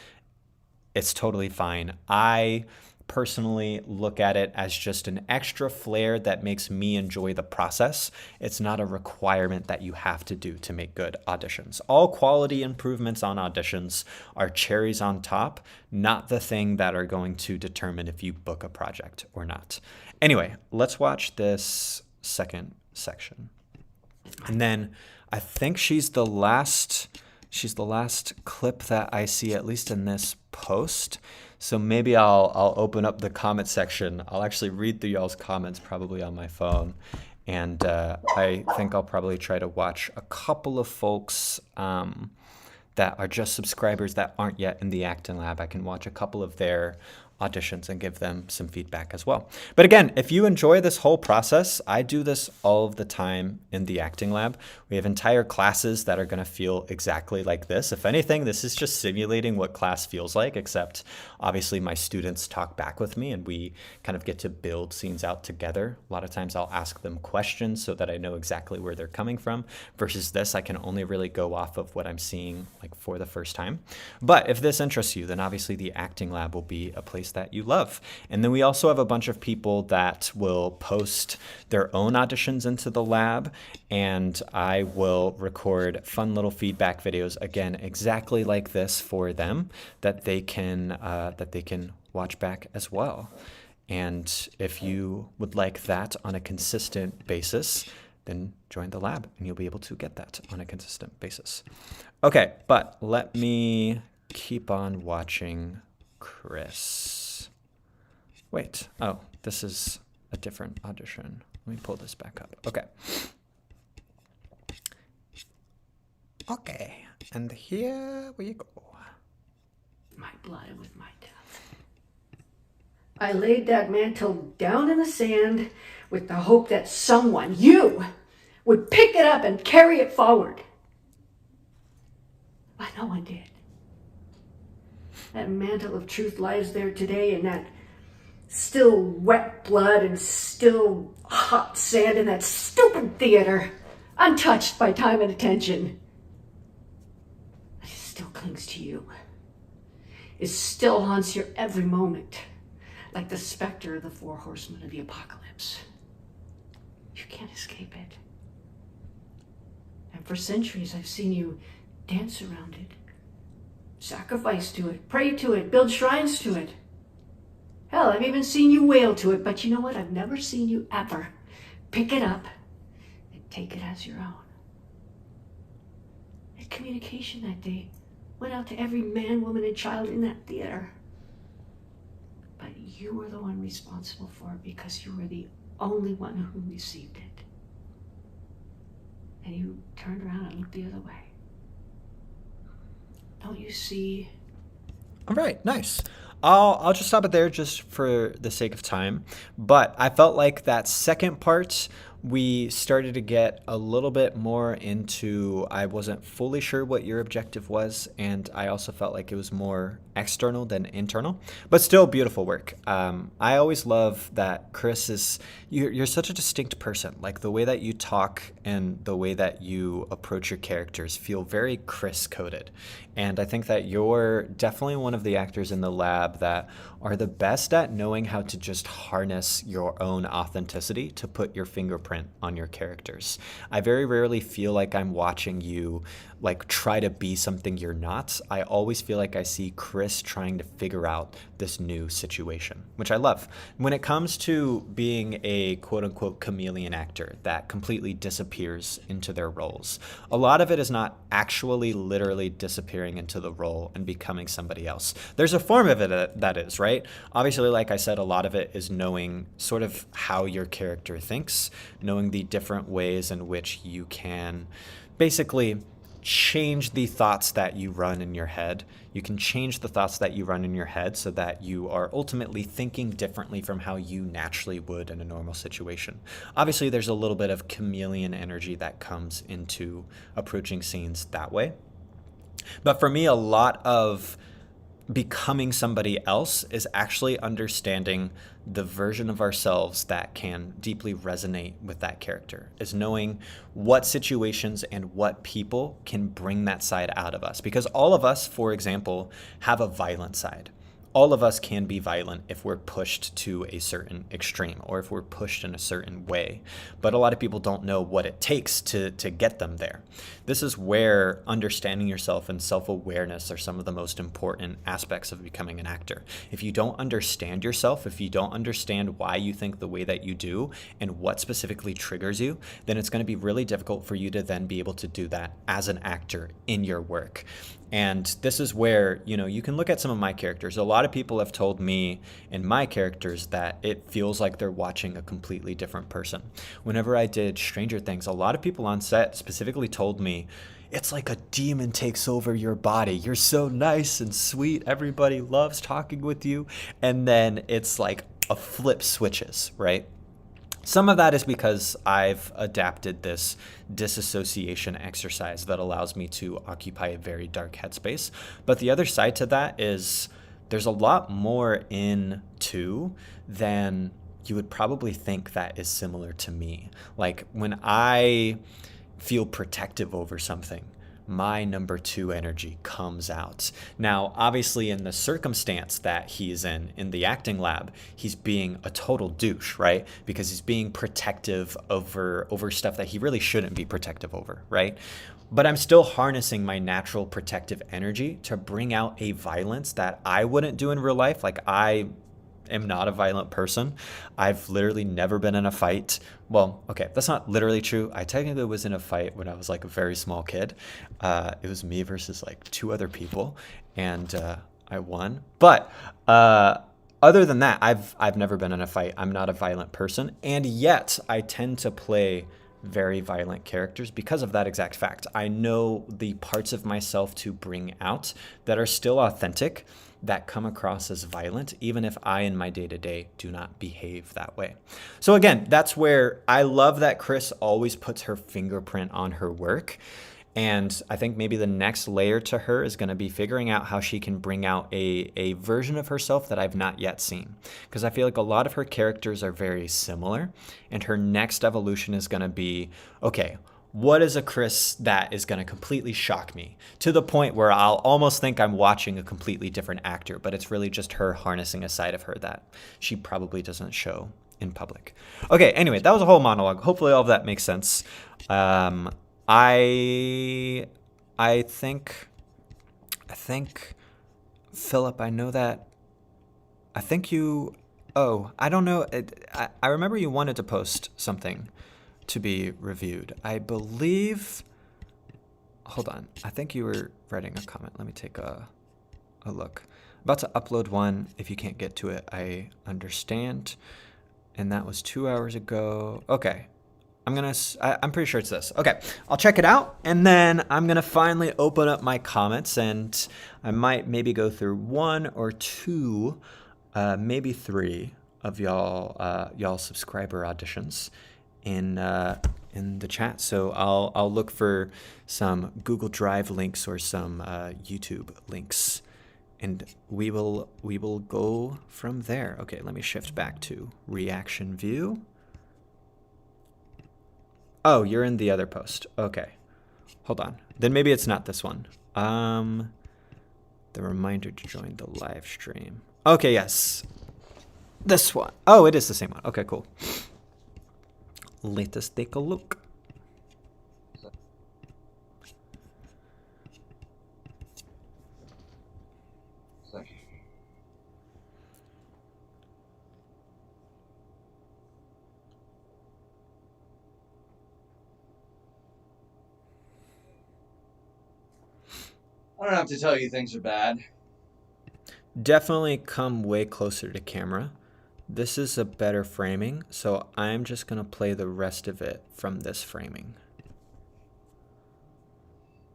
It's totally fine. I personally look at it as just an extra flair that makes me enjoy the process. It's not a requirement that you have to do to make good auditions. All quality improvements on auditions are cherries on top, not the thing that are going to determine if you book a project or not. Anyway, let's watch this second section. And then I think she's the last clip that I see, at least in this post. So maybe I'll open up the comment section. I'll actually read through y'all's comments probably on my phone. And I think I'll probably try to watch a couple of folks that are just subscribers that aren't yet in the acting lab. I can watch a couple of their auditions and give them some feedback as well. But again, if you enjoy this whole process, I do this all of the time in the acting lab. We have entire classes that are going to feel exactly like this. If anything, this is just simulating what class feels like, except obviously my students talk back with me and we kind of get to build scenes out together. A lot of times I'll ask them questions so that I know exactly where they're coming from, versus this, I can only really go off of what I'm seeing like for the first time. But if this interests you, then obviously the acting lab will be a place that you love. And then we also have a bunch of people that will post their own auditions into the lab, and I will record fun little feedback videos, again, exactly like this for them, that they can watch back as well. And if you would like that on a consistent basis, then join the lab and you'll be able to get that on a consistent basis. Okay, but let me keep on watching Chris. Wait, oh, this is a different audition. Let me pull this back up. Okay. Okay, and here we go. My blood with my death. I laid that mantle down in the sand with the hope that someone, you, would pick it up and carry it forward. But no one did. That mantle of truth lies there today in that still wet blood and still hot sand in that stupid theater, untouched by time and attention. It still clings to you. It still haunts your every moment. like the specter of the four horsemen of the apocalypse. You can't escape it. And for centuries, I've seen you dance around it, sacrifice to it, pray to it, build shrines to it. Hell, I've even seen you wail to it, but you know what? I've never seen you ever pick it up and take it as your own. That communication that day went out to every man, woman, and child in that theater. But you were the one responsible for it because you were the only one who received it. And you turned around and looked the other way. Don't you see? All right, nice. I'll just stop it there just for the sake of time. But I felt like that second part, we started to get a little bit more into, I wasn't fully sure what your objective was, and I also felt like it was more external than internal, but still beautiful work. I always love that Chris is, you're such a distinct person. Like the way that you talk and the way that you approach your characters feel very Chris coded. And I think that you're definitely one of the actors in the lab that are the best at knowing how to just harness your own authenticity to put your fingerprint on your characters. I very rarely feel like I'm watching you like try to be something you're not. I always feel like I see Chris trying to figure out this new situation, which I love. When it comes to being a quote unquote chameleon actor that completely disappears into their roles, a lot of it is not actually literally disappearing into the role and becoming somebody else. There's a form of it that is, right? Obviously, like I said, a lot of it is knowing sort of how your character thinks, knowing the different ways in which you can basically change the thoughts that you run in your head. You can change the thoughts that you run in your head so that you are ultimately thinking differently from how you naturally would in a normal situation. Obviously, there's a little bit of chameleon energy that comes into approaching scenes that way. But for me, a lot of becoming somebody else is actually understanding the version of ourselves that can deeply resonate with that character, is knowing what situations and what people can bring that side out of us. Because all of us, for example, have a violent side. All of us can be violent if we're pushed to a certain extreme or if we're pushed in a certain way. But a lot of people don't know what it takes to get them there. This is where understanding yourself and self-awareness are some of the most important aspects of becoming an actor. If you don't understand yourself, if you don't understand why you think the way that you do and what specifically triggers you, then it's going to be really difficult for you to then be able to do that as an actor in your work. And this is where, you can look at some of my characters. A lot of people have told me in my characters that it feels like they're watching a completely different person. Whenever I did Stranger Things, a lot of people on set specifically told me, it's like a demon takes over your body. You're so nice and sweet. Everybody loves talking with you. And then it's like a flip switches, right? Some of that is because I've adapted this disassociation exercise that allows me to occupy a very dark headspace. But the other side to that is there's a lot more in two than you would probably think that is similar to me. Like when I feel protective over something, my number 2 energy comes out. Now, obviously in the circumstance that he's in the acting lab, he's being a total douche, right? Because he's being protective over stuff that he really shouldn't be protective over, right? But I'm still harnessing my natural protective energy to bring out a violence that I wouldn't do in real life. Like I am not a violent person. I've literally never been in a fight. Well, okay, that's not literally true. I technically was in a fight when I was like a very small kid. It was me versus like 2 other people, and I won. But other than that, I've never been in a fight. I'm not a violent person, and yet I tend to play very violent characters because of that exact fact. I know the parts of myself to bring out that are still authentic, that come across as violent, even if I in my day-to-day do not behave that way. So again, that's where I love that Chris always puts her fingerprint on her work. And I think maybe the next layer to her is going to be figuring out how she can bring out a version of herself that I've not yet seen. Because I feel like a lot of her characters are very similar. And her next evolution is going to be, okay, what is a Chris that is going to completely shock me to the point where I'll almost think I'm watching a completely different actor, but it's really just her harnessing a side of her that she probably doesn't show in public. Okay, anyway, that was a whole monologue. Hopefully all of that makes sense. I think Philip, I know that I think you I don't know. I remember you wanted to post something to be reviewed. I believe hold on. I think you were writing a comment. Let me take a look. About to upload one. If you can't get to it, I understand. And that was 2 hours ago. Okay. I'm pretty sure it's this. Okay, I'll check it out, and then I'm gonna finally open up my comments, and I might maybe go through 1 or 2, maybe 3 of y'all subscriber auditions in the chat. So I'll look for some Google Drive links or some YouTube links, and we will go from there. Okay, let me shift back to reaction view. Oh, you're in the other post. Okay. Hold on. Then maybe it's not this one. The reminder to join the live stream. Okay, yes. This one. Oh, it is the same one. Okay, cool. Let us take a look. I don't have to tell you things are bad. Definitely come way closer to camera. This is a better framing, so I'm just going to play the rest of it from this framing.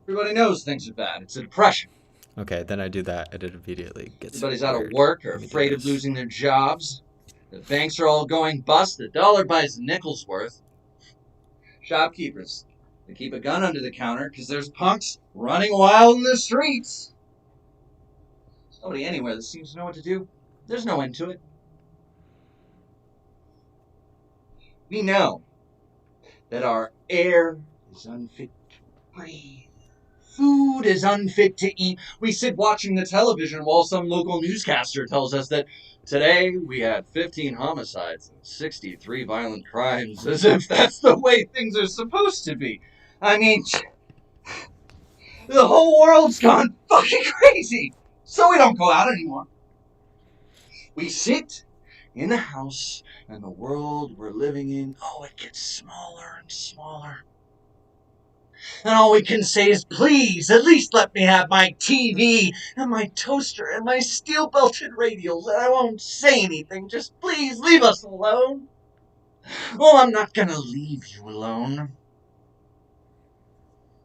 Everybody knows things are bad. It's a depression. Okay, then I do that, and it immediately gets Everybody's out of weird. work or afraid of losing their jobs. The banks are all going bust. The dollar buys a nickel's worth. Shopkeepers, they keep a gun under the counter because there's punks running wild in the streets. There's nobody anywhere that seems to know what to do. There's no end to it. We know that our air is unfit to breathe. Food is unfit to eat. We sit watching the television while some local newscaster tells us that today we had 15 homicides and 63 violent crimes, as if that's the way things are supposed to be. I mean, the whole world's gone fucking crazy, so we don't go out anymore. We sit in the house, and the world we're living in, it gets smaller and smaller. And all we can say is, please, at least let me have my TV and my toaster and my steel-belted radials, and I won't say anything. Just please leave us alone. Well, I'm not gonna leave you alone.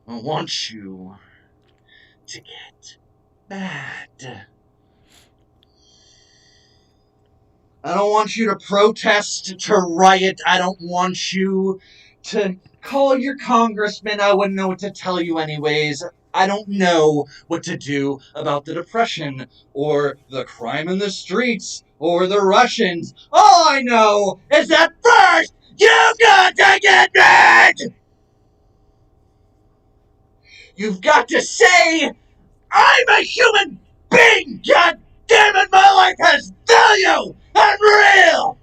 I want you to get bad. I don't want you to protest, to riot. I don't want you to call your congressman. I wouldn't know what to tell you anyways. I don't know what to do about the depression, or the crime in the streets, or the Russians. All I know is that first, you've got to get mad! You've got to say, I'm a human being! God damn it, my life has value! I'm real!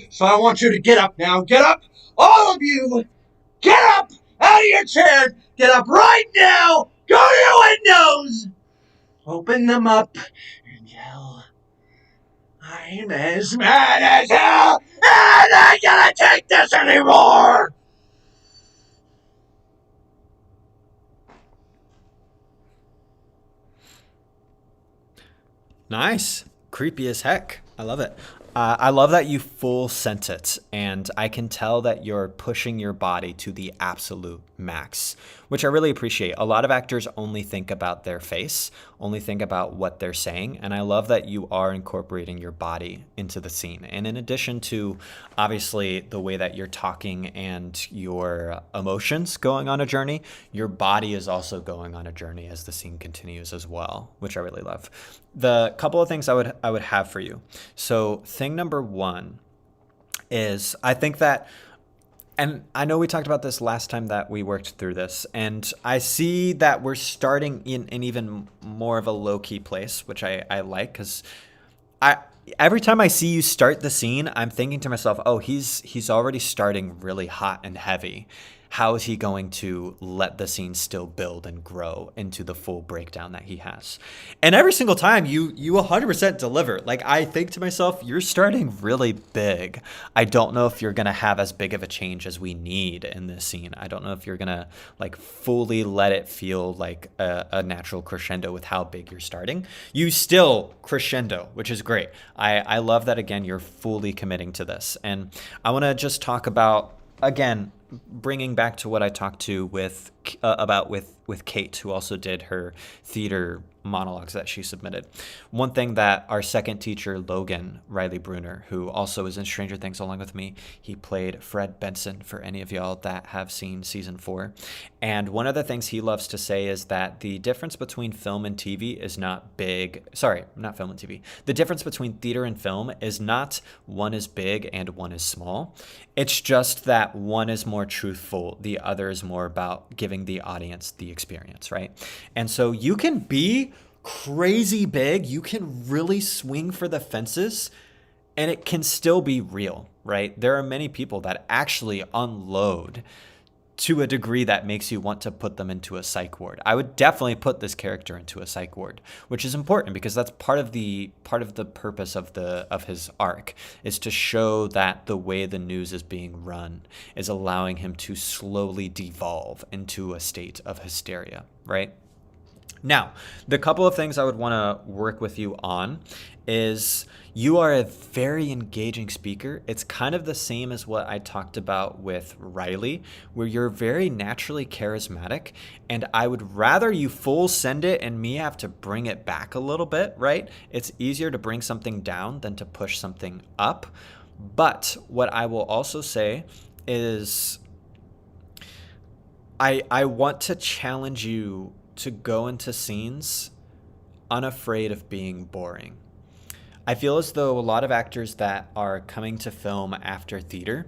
So I want you to get up now. Get up! All of you! Get up out of your chairs! Get up right now! Go to your windows! Open them up and yell, I'm as mad as hell! And I'm not gonna take this anymore! Nice. Creepy as heck. I love it. I love that you full sent it, and I can tell that you're pushing your body to the absolute max, which I really appreciate. A lot of actors only think about their face, only think about what they're saying, and I love that you are incorporating your body into the scene. And in addition to, obviously, the way that you're talking and your emotions going on a journey, your body is also going on a journey as the scene continues as well, which I really love. The couple of things I would have for you. So thing number one is, I think that And I know we talked about this last time that we worked through this, and I see that we're starting in an even more of a low-key place, which I like, because every time I see you start the scene, I'm thinking to myself, oh, he's already starting really hot and heavy. How is he going to let the scene still build and grow into the full breakdown that he has? And every single time you 100% deliver. Like, I think to myself, you're starting really big. I don't know if you're going to have as big of a change as we need in this scene. I don't know if you're going to like fully let it feel like a natural crescendo with how big you're starting. You still crescendo, which is great. I love that, again, you're fully committing to this. And I want to just talk about, again, bringing back to what I talked to with Kate, who also did her theater monologues that she submitted. One thing that our second teacher, Logan Riley Bruner, who also is in Stranger Things along with me, he played Fred Benson for any of y'all that have seen season 4. And one of the things he loves to say is that the difference between film and TV is not big. Sorry, not film and TV. The difference between theater and film is not one is big and one is small. It's just that one is more truthful. The other is more about giving the audience the experience, right? And so you can be crazy big. You can really swing for the fences and it can still be real, right? There are many people that actually unload to a degree that makes you want to put them into a psych ward. I would definitely put this character into a psych ward, which is important because that's part of the purpose of his arc, is to show that the way the news is being run is allowing him to slowly devolve into a state of hysteria, right? Now, the couple of things I would want to work with you on is you are a very engaging speaker. It's kind of the same as what I talked about with Riley, where you're very naturally charismatic, and I would rather you full send it and me have to bring it back a little bit, right? It's easier to bring something down than to push something up. But what I will also say is I want to challenge you to go into scenes unafraid of being boring. I feel as though a lot of actors that are coming to film after theater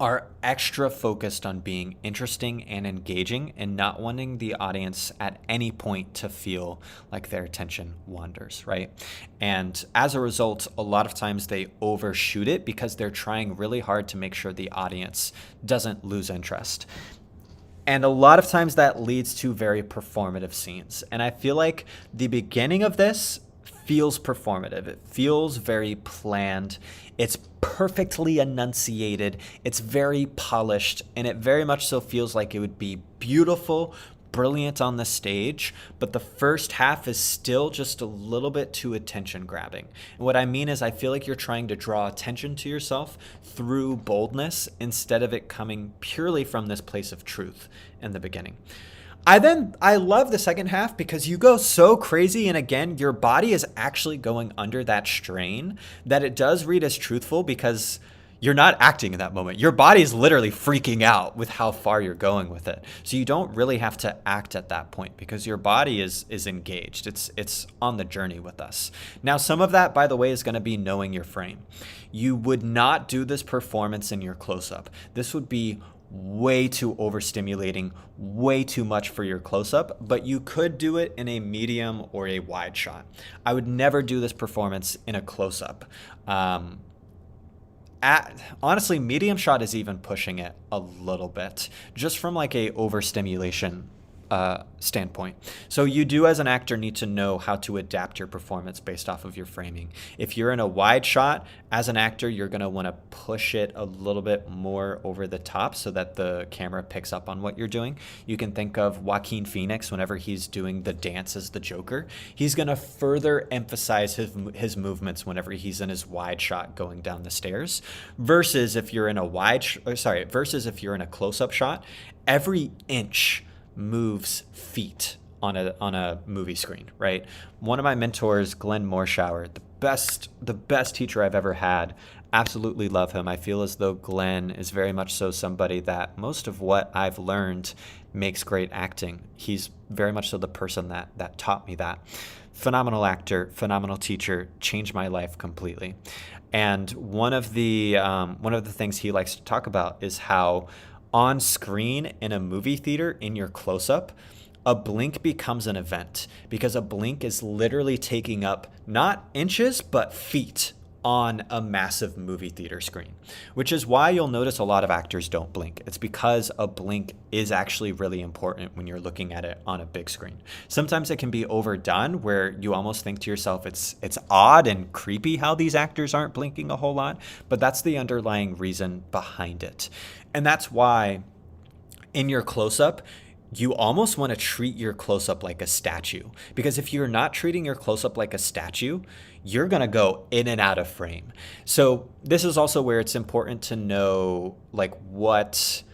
are extra focused on being interesting and engaging and not wanting the audience at any point to feel like their attention wanders, right? And as a result, a lot of times they overshoot it because they're trying really hard to make sure the audience doesn't lose interest. And a lot of times that leads to very performative scenes. And I feel like the beginning of this feels performative. It feels very planned. It's perfectly enunciated. It's very polished. And it very much so feels like it would be beautiful, brilliant on the stage, but the first half is still just a little bit too attention grabbing. And what I mean is I feel like you're trying to draw attention to yourself through boldness instead of it coming purely from this place of truth in the beginning. I love the second half because you go so crazy, and again, your body is actually going under that strain that it does read as truthful because you're not acting in that moment. Your body is literally freaking out with how far you're going with it. So you don't really have to act at that point because your body is engaged. It's on the journey with us. Now, some of that, by the way, is going to be knowing your frame. You would not do this performance in your close-up. This would be way too overstimulating, way too much for your close-up, but you could do it in a medium or a wide shot. I would never do this performance in a close-up. Honestly, medium shot is even pushing it a little bit, just from like a overstimulation standpoint. So you do as an actor need to know how to adapt your performance based off of your framing. If you're in a wide shot, as an actor, you're going to want to push it a little bit more over the top so that the camera picks up on what you're doing. You can think of Joaquin Phoenix whenever he's doing the dance as the Joker. He's going to further emphasize his movements whenever he's in his wide shot going down the stairs, versus if you're in a close-up shot, every inch moves feet on a movie screen, right? One of my mentors, Glenn Morshauer, the best teacher I've ever had, absolutely love him. I feel as though Glenn is very much so somebody that most of what I've learned makes great acting. He's very much so the person that taught me that. Phenomenal actor, phenomenal teacher, changed my life completely. And one of the things he likes to talk about is how on screen in a movie theater, in your close-up, a blink becomes an event, because a blink is literally taking up not inches, but feet on a massive movie theater screen, which is why you'll notice a lot of actors don't blink. It's because a blink is actually really important when you're looking at it on a big screen. Sometimes it can be overdone where you almost think to yourself, it's odd and creepy how these actors aren't blinking a whole lot, but that's the underlying reason behind it. And that's why in your close-up, you almost want to treat your close-up like a statue, because if you're not treating your close-up like a statue, you're going to go in and out of frame. So this is also where it's important to know like what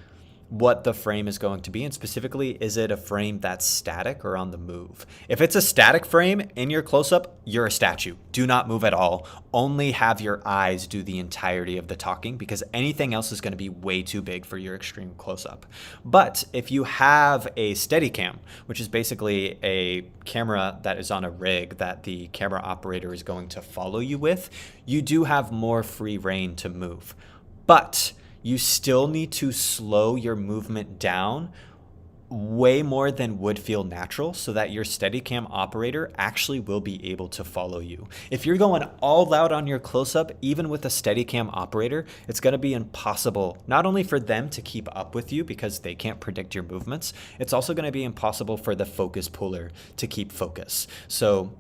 the frame is going to be, and specifically, is it a frame that's static or on the move? If it's a static frame in your close-up, you're a statue. Do not move at all. Only have your eyes do the entirety of the talking, because anything else is going to be way too big for your extreme close-up. But if you have a Steadicam, which is basically a camera that is on a rig that the camera operator is going to follow you with, you do have more free reign to move. But you still need to slow your movement down way more than would feel natural, so that your Steadicam operator actually will be able to follow you. If you're going all out on your close-up, even with a Steadicam operator, it's going to be impossible not only for them to keep up with you because they can't predict your movements, it's also going to be impossible for the focus puller to keep focus. So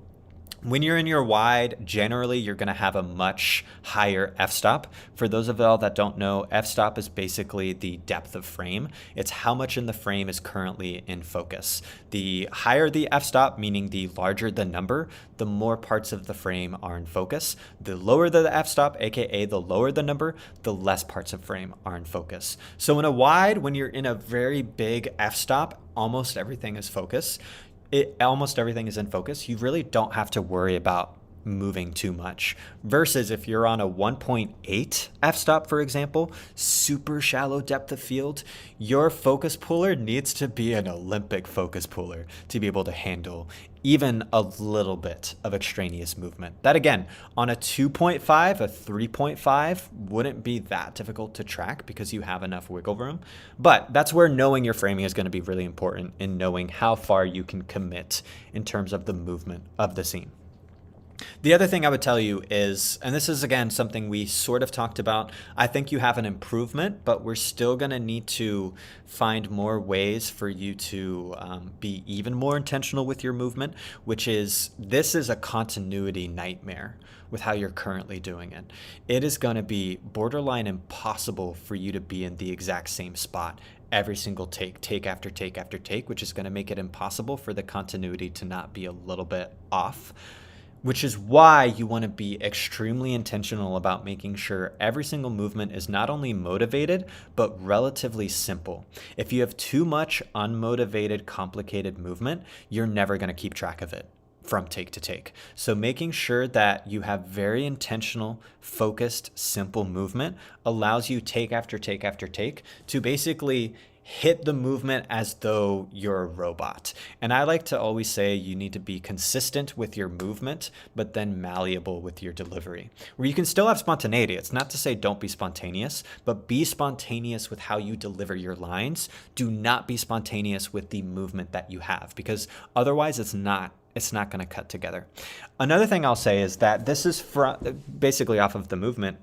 when you're in your wide, generally you're going to have a much higher f-stop. For those of y'all that don't know, f-stop is basically the depth of frame. It's how much in the frame is currently in focus. The higher the f-stop, meaning the larger the number, the more parts of the frame are in focus. The lower the f-stop, aka the lower the number, the less parts of frame are in focus. So in a wide, when you're in a very big f-stop, almost everything is focus. Almost everything is in focus. You really don't have to worry about moving too much. Versus if you're on a 1.8 f-stop, for example, super shallow depth of field, your focus puller needs to be an Olympic focus puller to be able to handle even a little bit of extraneous movement. That again, on a 2.5, a 3.5 wouldn't be that difficult to track because you have enough wiggle room. But that's where knowing your framing is going to be really important, in knowing how far you can commit in terms of the movement of the scene. The other thing I would tell you is, and this is again something we sort of talked about, I think you have an improvement, but we're still going to need to find more ways for you to be even more intentional with your movement, which is, this is a continuity nightmare with how you're currently doing it. It is going to be borderline impossible for you to be in the exact same spot every single take after take after take, which is going to make it impossible for the continuity to not be a little bit off. Which is why you want to be extremely intentional about making sure every single movement is not only motivated, but relatively simple. If you have too much unmotivated, complicated movement, you're never going to keep track of it from take to take. So making sure that you have very intentional, focused, simple movement allows you take after take after take to basically hit the movement as though you're a robot. And I like to always say you need to be consistent with your movement, but then malleable with your delivery, where you can still have spontaneity. It's not to say don't be spontaneous, but be spontaneous with how you deliver your lines. Do not be spontaneous with the movement that you have, because otherwise it's not going to cut together. Another thing I'll say is that this is basically off of the movement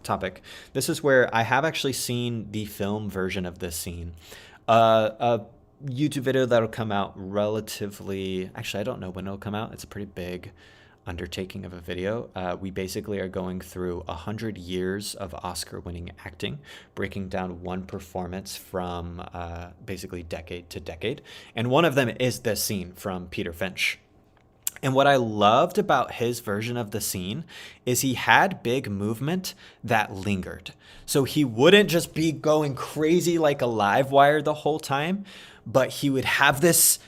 topic. This is where I have actually seen the film version of this scene. A YouTube video that'll come out relatively, actually I don't know when it'll come out. It's a pretty big undertaking of a video. We basically are going through 100 years of Oscar-winning acting, breaking down one performance from basically decade to decade. And one of them is this scene from Peter Finch. And what I loved about his version of the scene is he had big movement that lingered. So he wouldn't just be going crazy like a live wire the whole time, but he would have this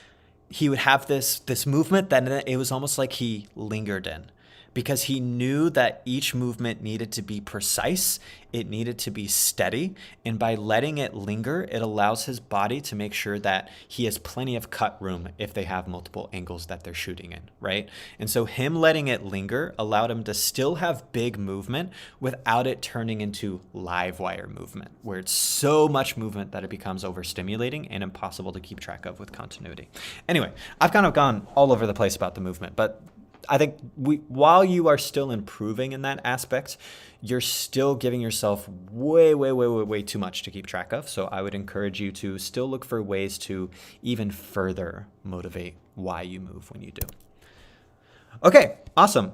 movement that it was almost like he lingered in. because he knew that each movement needed to be precise, it needed to be steady, and by letting it linger, it allows his body to make sure that he has plenty of cut room if they have multiple angles that they're shooting in, right? And so him letting it linger allowed him to still have big movement without it turning into live wire movement, where it's so much movement that it becomes overstimulating and impossible to keep track of with continuity. Anyway, I've kind of gone all over the place about the movement, but I think while you are still improving in that aspect, you're still giving yourself way too much to keep track of. So I would encourage you to still look for ways to even further motivate why you move when you do. Okay, awesome.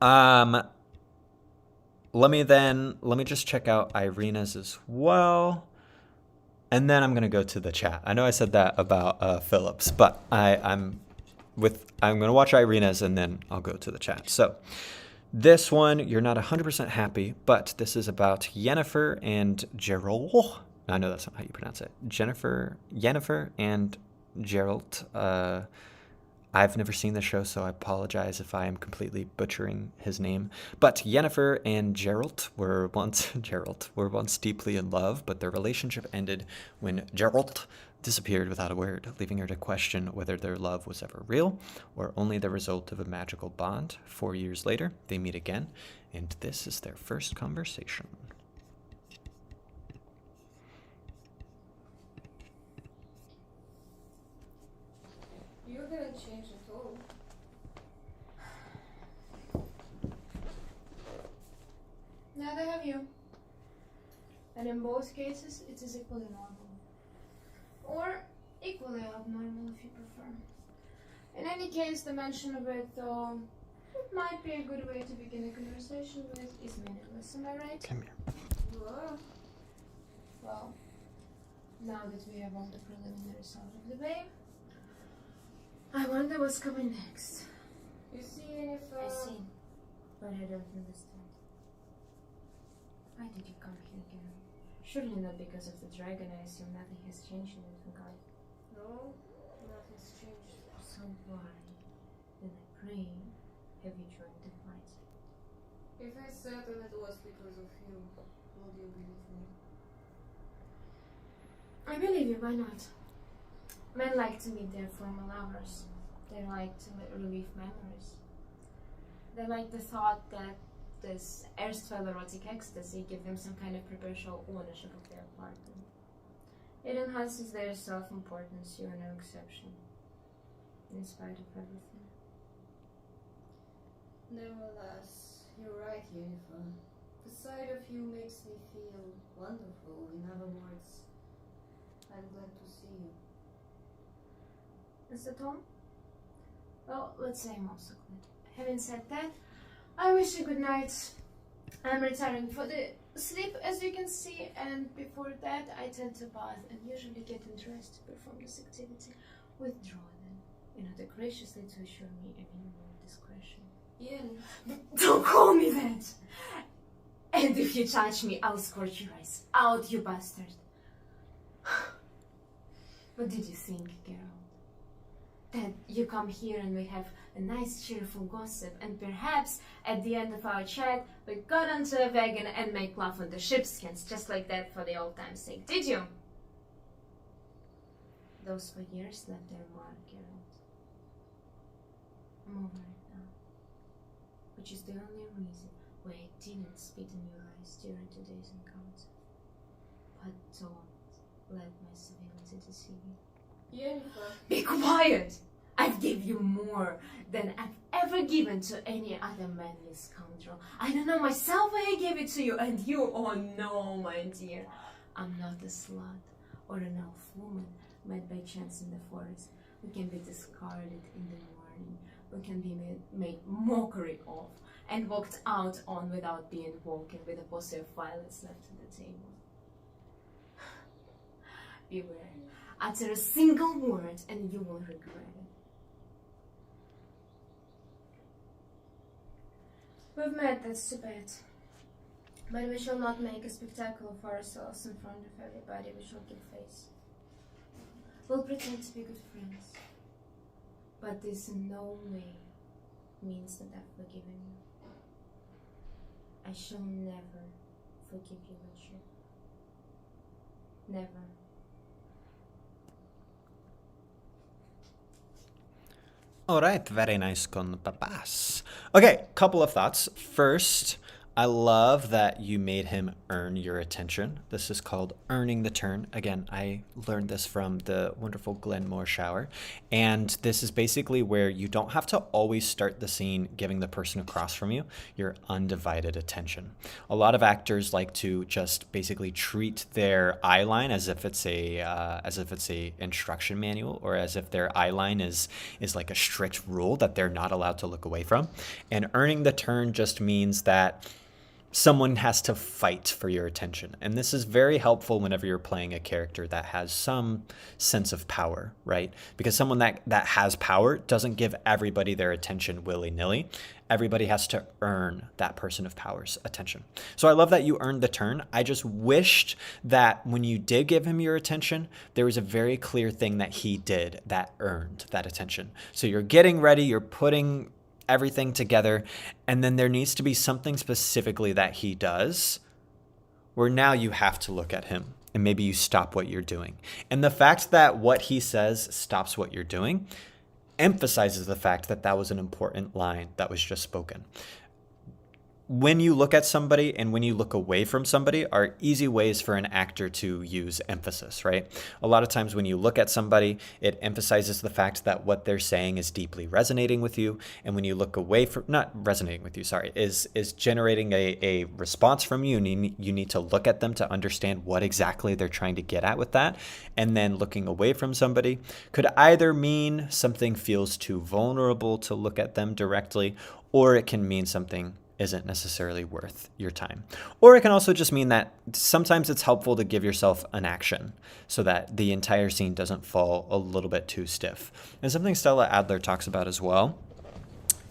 Let me just check out Irina's as well. And then I'm going to go to the chat. I know I said that about Phillips, but I'm going to watch Irina's and then I'll go to the chat. So this one, you're not 100% happy, but this is about Yennefer and Geralt. I know that's not how you pronounce it. Yennefer and Geralt. I've never seen the show, so I apologize if I am completely butchering his name. But Yennefer and Geralt were once deeply in love, but their relationship ended when Geralt disappeared without a word, leaving her to question whether their love was ever real or only the result of a magical bond. 4 years later, they meet again, and this is their first conversation. You didn't change at all. Neither have you. And in both cases, it is equally normal. Or equally abnormal if you prefer. In any case, the mention of it, though, it might be a good way to begin a conversation with, is meaningless, am I right? Come here. You are. Well, now that we have all the preliminaries out of the way, I wonder what's coming next. You see if I see, but I don't understand. Why did you come here again? Surely not because of the dragon. I assume nothing has changed in that regard. No, nothing's changed. So why, then I pray, have you joined the fight? If I said that it was because of you, would you believe me? I believe you, why not? Men like to meet their former lovers. They like to relive memories. They like the thought that this erstwhile erotic ecstasy gives them some kind of perpetual ownership of their partner. It enhances their self-importance. You are no exception, in spite of everything. Nevertheless, you're right, Jennifer. The sight of you makes me feel wonderful. In other words, I'm glad to see you. Is that all? Well, let's say I'm also glad. Having said that, I wish you good night. I'm retiring for the sleep, as you can see, and before that I tend to bath and usually get dressed to perform this activity. Withdraw then, in order graciously to assure me a minimum of discretion. Yeah. Don't call me that! And if you touch me, I'll scorch your eyes out, you bastard. What did you think, Geralt? That you come here and we have a nice cheerful gossip, and perhaps at the end of our chat we got onto a wagon and make love on the sheepskins, just like that for the old time's sake, did you? Those 4 years left their mark, Geralt. I'm over it now. Which is the only reason why I didn't spit in your eyes during today's encounter. But don't let my civility deceive you. Jennifer. Be quiet! I've given you more than I've ever given to any other manly scoundrel. I don't know myself why I gave it to you, and you, oh no, my dear. I'm not a slut or an elf woman met by chance in the forest. We can be discarded in the morning. We can be made mockery of and walked out on without being woken with a posse of violets left on the table. Beware. Utter a single word and you will regret it. We've met, that's too bad. But we shall not make a spectacle of ourselves in front of everybody. We shall give face. We'll pretend to be good friends. But this in no way means that I've forgiven you. I shall never forgive you, Richard. Never. All right, very nice con papas. Okay, couple of thoughts. First, I love that you made him earn your attention. This is called earning the turn. Again, I learned this from the wonderful Glenmore Shower. And this is basically where you don't have to always start the scene giving the person across from you your undivided attention. A lot of actors like to just basically treat their eye line as if it's a instruction manual, or as if their eye line is like a strict rule that they're not allowed to look away from. And earning the turn just means that someone has to fight for your attention. And this is very helpful whenever you're playing a character that has some sense of power, right? Because someone that has power doesn't give everybody their attention willy-nilly. Everybody has to earn that person of power's attention. So I love that you earned the turn. I just wished that when you did give him your attention, there was a very clear thing that he did that earned that attention. So you're getting ready, you're putting everything together, and then there needs to be something specifically that he does where now you have to look at him and maybe you stop what you're doing. And the fact that what he says stops what you're doing emphasizes the fact that that was an important line that was just spoken. When you look at somebody and when you look away from somebody are easy ways for an actor to use emphasis, right? A lot of times when you look at somebody, it emphasizes the fact that what they're saying is deeply resonating with you. And when you look away from, not resonating with you, sorry, is generating a response from you. And you need to look at them to understand what exactly they're trying to get at with that. And then looking away from somebody could either mean something feels too vulnerable to look at them directly, or it can mean something isn't necessarily worth your time. Or it can also just mean that sometimes it's helpful to give yourself an action so that the entire scene doesn't fall a little bit too stiff. And something Stella Adler talks about as well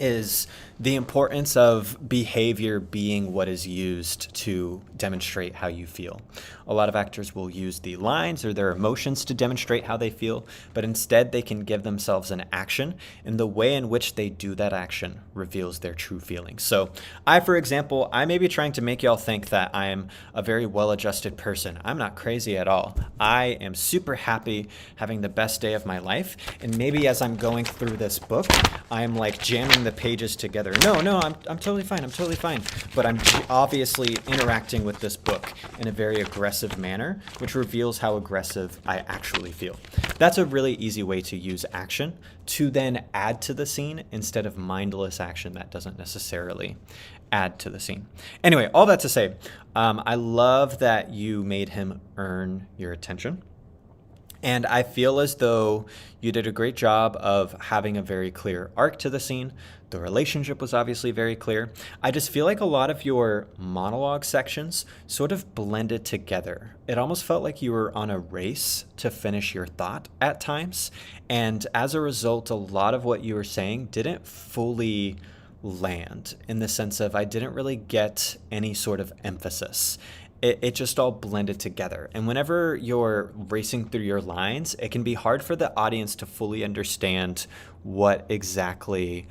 is the importance of behavior being what is used to demonstrate how you feel. A lot of actors will use the lines or their emotions to demonstrate how they feel, but instead they can give themselves an action, and the way in which they do that action reveals their true feelings. So for example, I may be trying to make y'all think that I am a very well-adjusted person. I'm not crazy at all. I am super happy, having the best day of my life, and maybe as I'm going through this book, I'm like jamming the pages together. No, I'm totally fine. I'm totally fine. But I'm obviously interacting with this book in a very aggressive manner, which reveals how aggressive I actually feel. That's a really easy way to use action to then add to the scene instead of mindless action that doesn't necessarily add to the scene. Anyway, all that to say, I love that you made him earn your attention. And I feel as though you did a great job of having a very clear arc to the scene. The relationship was obviously very clear. I just feel like a lot of your monologue sections sort of blended together. It almost felt like you were on a race to finish your thought at times. And as a result, a lot of what you were saying didn't fully land, in the sense of I didn't really get any sort of emphasis. It just all blended together. And whenever you're racing through your lines, it can be hard for the audience to fully understand what exactly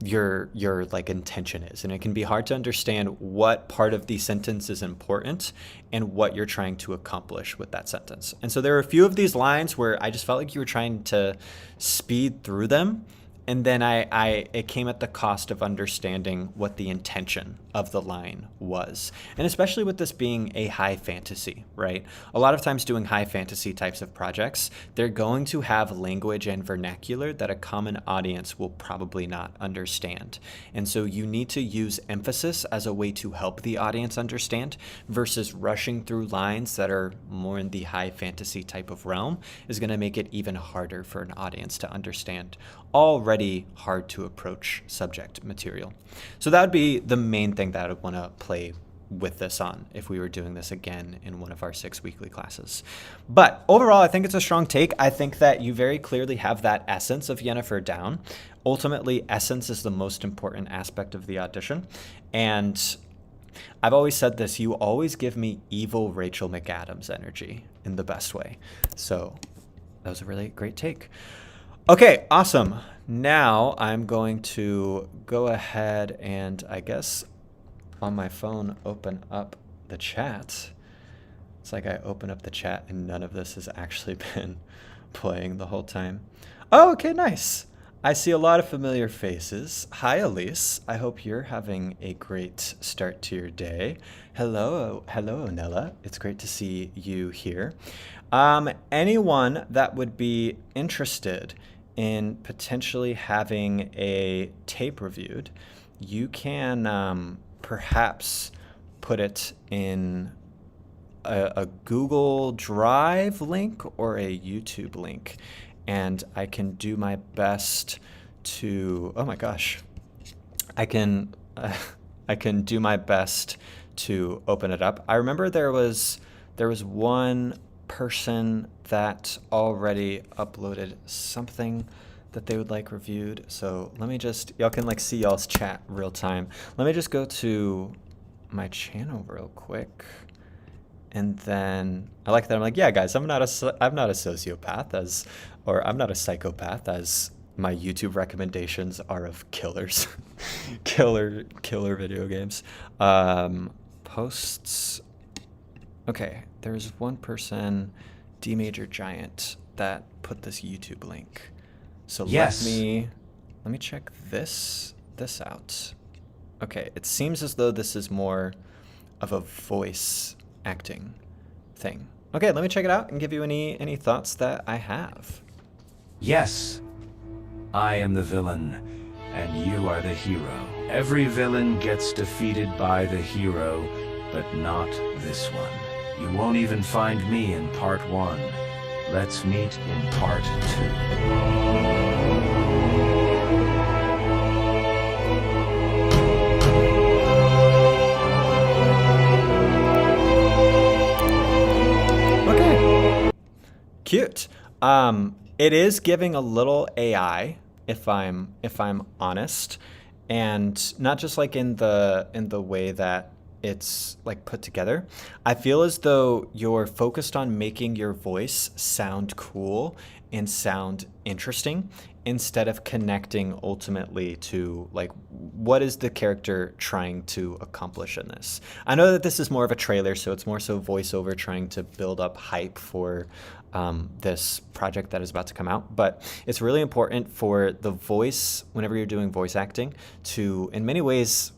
your like intention is. And it can be hard to understand what part of the sentence is important and what you're trying to accomplish with that sentence. And so there are a few of these lines where I just felt like you were trying to speed through them. And then it came at the cost of understanding what the intention of the line was. And especially with this being a high fantasy, right? A lot of times doing high fantasy types of projects, they're going to have language and vernacular that a common audience will probably not understand. And so you need to use emphasis as a way to help the audience understand versus rushing through lines that are more in the high fantasy type of realm is going to make it even harder for an audience to understand already hard to approach subject material. So that would be the main thing that I would want to play with this on if we were doing this again in one of our 6 weekly classes. But overall, I think it's a strong take. I think that you very clearly have that essence of Yennefer down. Ultimately, essence is the most important aspect of the audition. And I've always said this, you always give me evil Rachel McAdams energy in the best way. So that was a really great take. Okay, awesome. Now I'm going to go ahead and, I guess, on my phone, open up the chat. It's like I open up the chat and none of this has actually been playing the whole time. Oh, okay, nice. I see a lot of familiar faces. Hi, Elise. I hope you're having a great start to your day. Hello, Onella. It's great to see you here. Anyone that would be interested in potentially having a tape reviewed, you can perhaps put it in a Google Drive link or a YouTube link, and I can do my best to, oh my gosh, I can do my best to open it up. I remember there was one person that already uploaded something that they would like reviewed. So let me just, y'all can like see y'all's chat real time. Let me just go to my channel real quick. And then I like that I'm like, yeah, guys, I'm not a sociopath or I'm not a psychopath, as my YouTube recommendations are of killers, killer video games. Posts. Okay, there's one person, D Major Giant, that put this YouTube link. So Yes. let me check this out. Okay, it seems as though this is more of a voice acting thing. Okay, let me check it out and give you any thoughts that I have. Yes, I am the villain, and you are the hero. Every villain gets defeated by the hero, but not this one. You won't even find me in part 1. Let's meet in part 2. Cute. It is giving a little AI, if I'm honest, and not just like in the way that it's like put together. I feel as though you're focused on making your voice sound cool and sound interesting instead of connecting ultimately to like what is the character trying to accomplish in this. I know that this is more of a trailer, so it's more so voiceover trying to build up hype for this project that is about to come out, but it's really important for the voice, whenever you're doing voice acting, to in many ways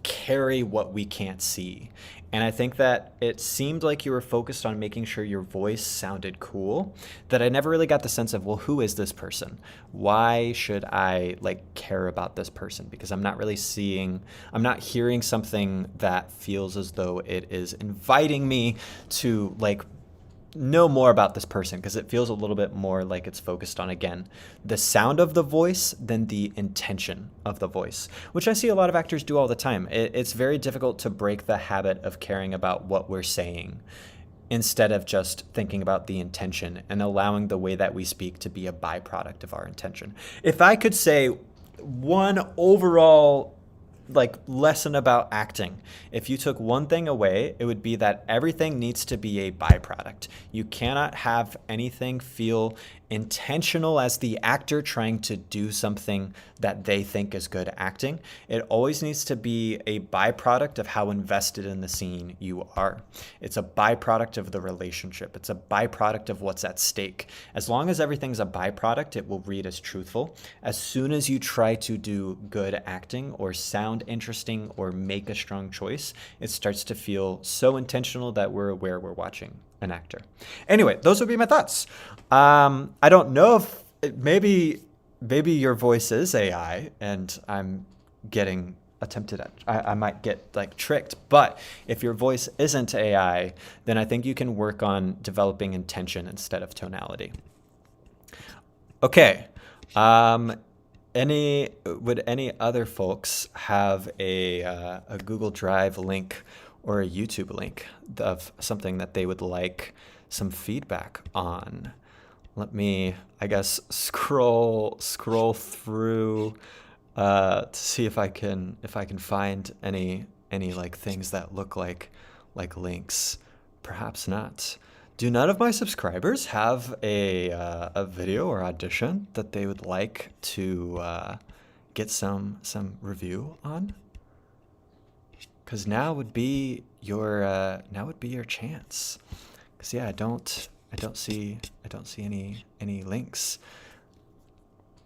carry what we can't see. And I think that it seemed like you were focused on making sure your voice sounded cool, that I never really got the sense of, well, who is this person? Why should I like care about this person? Because I'm not hearing something that feels as though it is inviting me to like know more about this person, because it feels a little bit more like it's focused on, again, the sound of the voice than the intention of the voice, which I see a lot of actors do all the time. It's very difficult to break the habit of caring about what we're saying instead of just thinking about the intention and allowing the way that we speak to be a byproduct of our intention. If I could say one overall like lesson about acting, if you took one thing away, it would be that everything needs to be a byproduct. You cannot have anything feel intentional as the actor trying to do something that they think is good acting. It always needs to be a byproduct of how invested in the scene you are. It's a byproduct of the relationship. It's a byproduct of what's at stake. As long as everything's a byproduct, it will read as truthful. As soon as you try to do good acting or sound interesting or make a strong choice, it starts to feel so intentional that we're aware we're watching an actor. Anyway, those would be my thoughts. I don't know if maybe your voice is AI and I'm getting attempted at, I might get like tricked, but if your voice isn't AI, then I think you can work on developing intention instead of tonality. Okay. Would any other folks have a Google Drive link or a YouTube link of something that they would like some feedback on? Let me, I guess, scroll through to see if I can find any like things that look like links. Perhaps not. Do none of my subscribers have a video or audition that they would like to get some review on? Because now would be your chance. Because yeah, I don't see any links.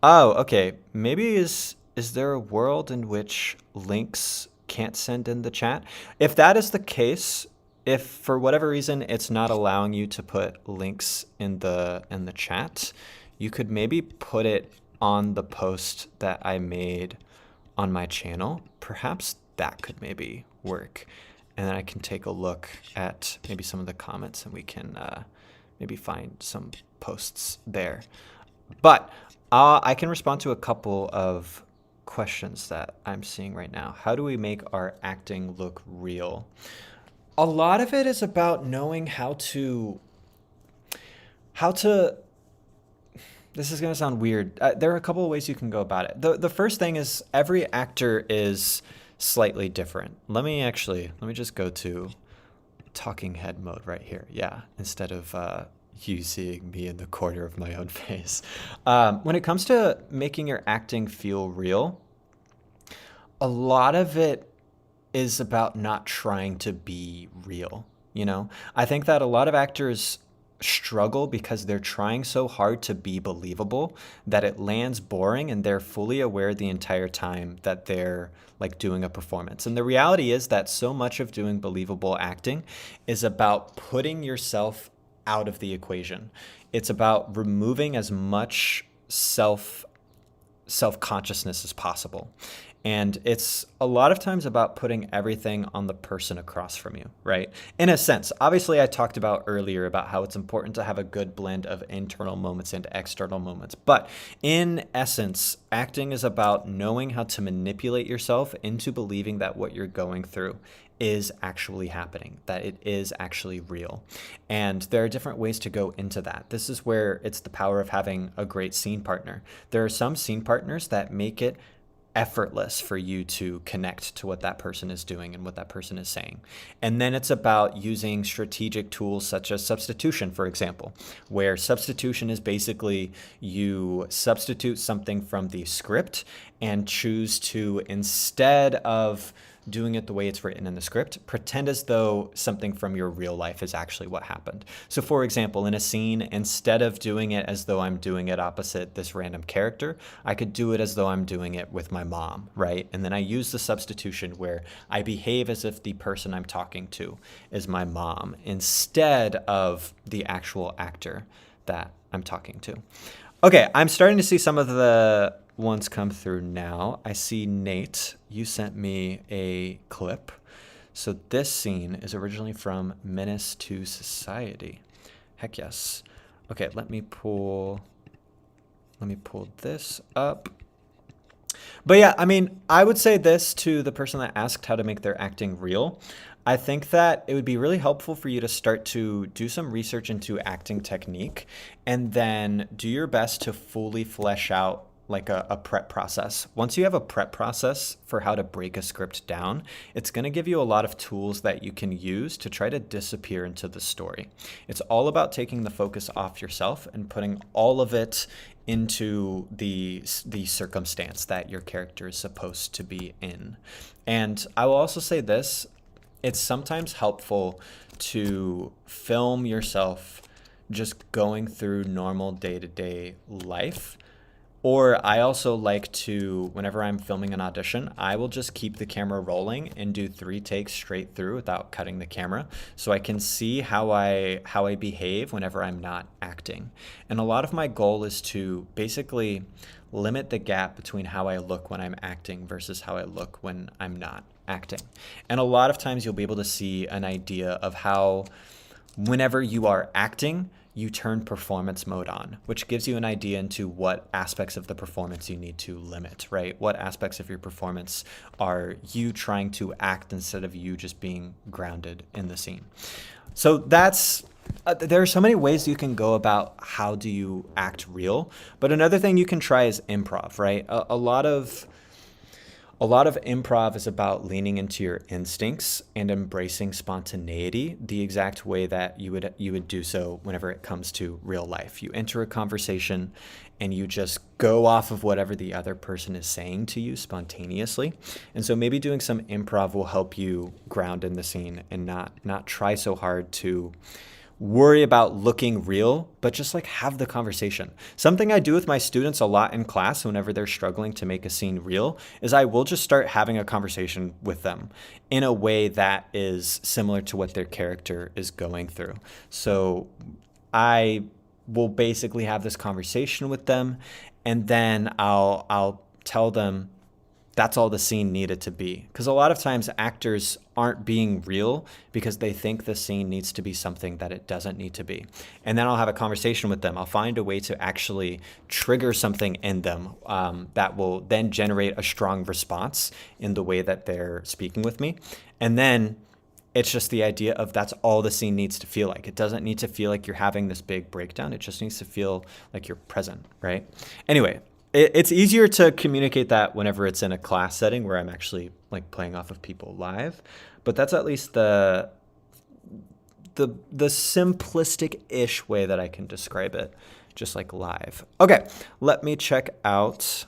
Oh, okay. Maybe is there a world in which links can't send in the chat? If that is the case, if for whatever reason it's not allowing you to put links in the chat, you could maybe put it on the post that I made on my channel. Perhaps that could maybe work. And then I can take a look at maybe some of the comments and we can maybe find some posts there. But I can respond to a couple of questions that I'm seeing right now. How do we make our acting look real? A lot of it is about knowing how to, this is going to sound weird. There are a couple of ways you can go about it. The first thing is every actor is slightly different. Let me just go to talking head mode right here. Yeah, instead of you seeing me in the corner of my own face. When it comes to making your acting feel real, a lot of it is about not trying to be real. You know, I think that a lot of actors struggle because they're trying so hard to be believable that it lands boring, and they're fully aware the entire time that they're like doing a performance. And the reality is that so much of doing believable acting is about putting yourself out of the equation. It's about removing as much self-consciousness as possible. And it's a lot of times about putting everything on the person across from you, right? In a sense, obviously I talked about earlier about how it's important to have a good blend of internal moments and external moments. But in essence, acting is about knowing how to manipulate yourself into believing that what you're going through is actually happening, that it is actually real. And there are different ways to go into that. This is where it's the power of having a great scene partner. There are some scene partners that make it effortless for you to connect to what that person is doing and what that person is saying. And then it's about using strategic tools such as substitution, for example, where substitution is basically you substitute something from the script and choose to, instead of doing it the way it's written in the script, pretend as though something from your real life is actually what happened. So for example, in a scene, instead of doing it as though I'm doing it opposite this random character, I could do it as though I'm doing it with my mom, right? And then I use the substitution where I behave as if the person I'm talking to is my mom instead of the actual actor that I'm talking to. Okay, I'm starting to see some of the ones come through now. I see Nate, you sent me a clip. So this scene is originally from Menace to Society. Heck yes. Okay, let me pull this up. But yeah, I mean, I would say this to the person that asked how to make their acting real. I think that it would be really helpful for you to start to do some research into acting technique and then do your best to fully flesh out like a prep process. Once you have a prep process for how to break a script down, it's going to give you a lot of tools that you can use to try to disappear into the story. It's all about taking the focus off yourself and putting all of it into the circumstance that your character is supposed to be in. And I will also say this, it's sometimes helpful to film yourself just going through normal day-to-day life. Or I also like to, whenever I'm filming an audition, I will just keep the camera rolling and do 3 takes straight through without cutting the camera, so I can see how I behave whenever I'm not acting. And a lot of my goal is to basically limit the gap between how I look when I'm acting versus how I look when I'm not acting. And a lot of times you'll be able to see an idea of how whenever you are acting, you turn performance mode on, which gives you an idea into what aspects of the performance you need to limit, right? What aspects of your performance are you trying to act instead of you just being grounded in the scene? So that's, there are so many ways you can go about how do you act real, but another thing you can try is improv, right? A A lot of improv is about leaning into your instincts and embracing spontaneity the exact way that you would do so whenever it comes to real life. You enter a conversation and you just go off of whatever the other person is saying to you spontaneously. And so maybe doing some improv will help you ground in the scene and not try so hard to worry about looking real, but just like have the conversation. Something I do with my students a lot in class whenever they're struggling to make a scene real is I will just start having a conversation with them in a way that is similar to what their character is going through. So I will basically have this conversation with them, and then I'll tell them that's all the scene needed to be. Because a lot of times actors aren't being real because they think the scene needs to be something that it doesn't need to be. And then I'll have a conversation with them. I'll find a way to actually trigger something in them that will then generate a strong response in the way that they're speaking with me. And then it's just the idea of that's all the scene needs to feel like. It doesn't need to feel like you're having this big breakdown. It just needs to feel like you're present, right? Anyway, it's easier to communicate that whenever it's in a class setting where I'm actually like playing off of people live, but that's at least the simplistic-ish way that I can describe it, just like live. Okay, let me check out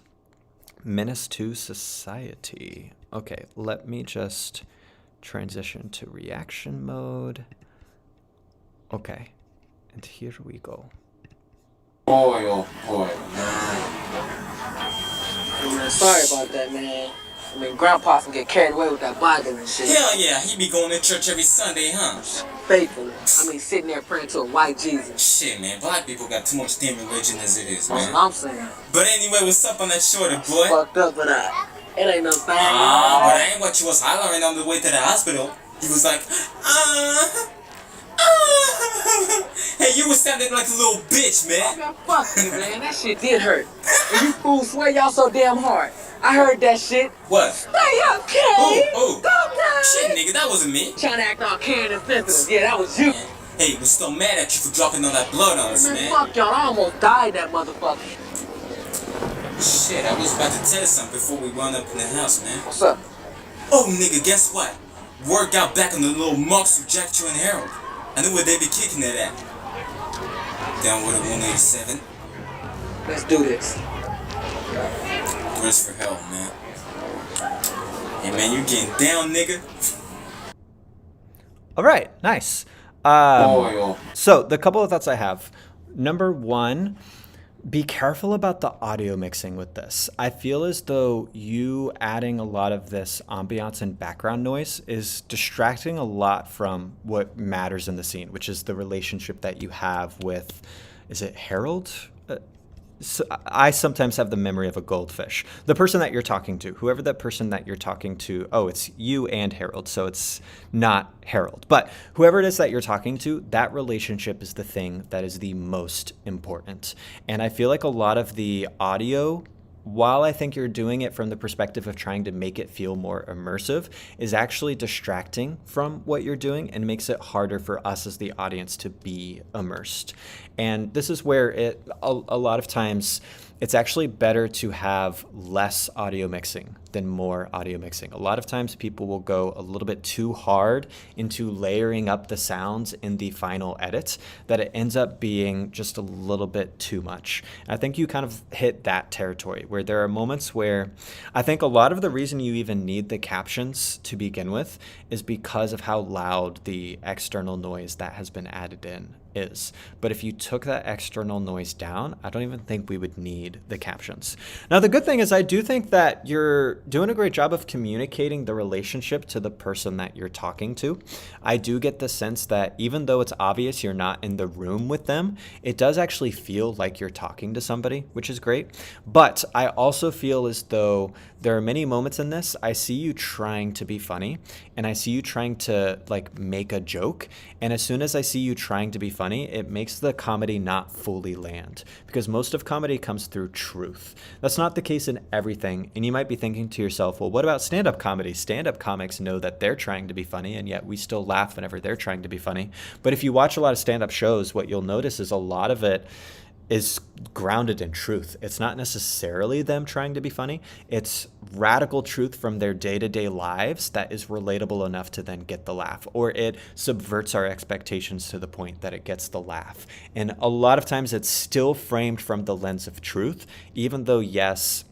Menace to Society. Okay, let me just transition to reaction mode. Okay, and here we go. Boy, oh boy, man, sorry about that, man. I mean, Grandpa can get carried away with that Bible and shit. Hell yeah, he be going to church every Sunday, huh? Faithfully. I mean, sitting there praying to a white Jesus. Shit, man, black people got too much damn religion as it is, man. That's what I'm saying. But anyway, what's up on that shorty, boy? Fucked up with that. It ain't no thing. But I ain't what you was hollering on the way to the hospital. He was like, Hey, you was sounding like a little bitch, man. Man, fuck you, man. That shit did hurt. And you fools swear y'all so damn hard. I heard that shit. What? Stay up, Kay. Oh. Calm down. Shit, nigga, that wasn't me. Trying to act all caring and sensitive. Yeah, that was you. Hey, we're still mad at you for dropping all that blood on us, man. Fuck y'all. I almost died, that motherfucker. Shit, I was about to tell you something before we wound up in the house, man. What's up? Oh, nigga, guess what? Word got back on the little marks who jacked you and Harold. I knew where they be kicking it at. Down with a 187. Let's do this. Rest for hell, man. Hey, man, you getting down, nigga? All right, nice. So the couple of thoughts I have. Number one, be careful about the audio mixing with this. I feel as though you adding a lot of this ambiance and background noise is distracting a lot from what matters in the scene, which is the relationship that you have with, is it Harold? So I sometimes have the memory of a goldfish. The person that you're talking to, whoever that person that you're talking to, oh, it's you and Harold, so it's not Harold. But whoever it is that you're talking to, that relationship is the thing that is the most important. And I feel like a lot of the audio, while I think you're doing it from the perspective of trying to make it feel more immersive, is actually distracting from what you're doing and makes it harder for us as the audience to be immersed. And this is where a lot of times it's actually better to have less audio mixing than more audio mixing. A lot of times people will go a little bit too hard into layering up the sounds in the final edit that it ends up being just a little bit too much. And I think you kind of hit that territory where there are moments where I think a lot of the reason you even need the captions to begin with is because of how loud the external noise that has been added in is. But if you took that external noise down, I don't even think we would need the captions. Now, the good thing is I do think that you're doing a great job of communicating the relationship to the person that you're talking to. I do get the sense that even though it's obvious you're not in the room with them, it does actually feel like you're talking to somebody, which is great. But I also feel as though there are many moments in this, I see you trying to be funny and I see you trying to like make a joke. And as soon as I see you trying to be funny, it makes the comedy not fully land because most of comedy comes through truth. That's not the case in everything. And you might be thinking to yourself, well, what about stand-up comedy? Stand-up comics know that they're trying to be funny and yet we still laugh whenever they're trying to be funny. But if you watch a lot of stand-up shows, what you'll notice is a lot of it is grounded in truth. It's not necessarily them trying to be funny. It's radical truth from their day-to-day lives that is relatable enough to then get the laugh, or it subverts our expectations to the point that it gets the laugh. And a lot of times it's still framed from the lens of truth, even though, yes,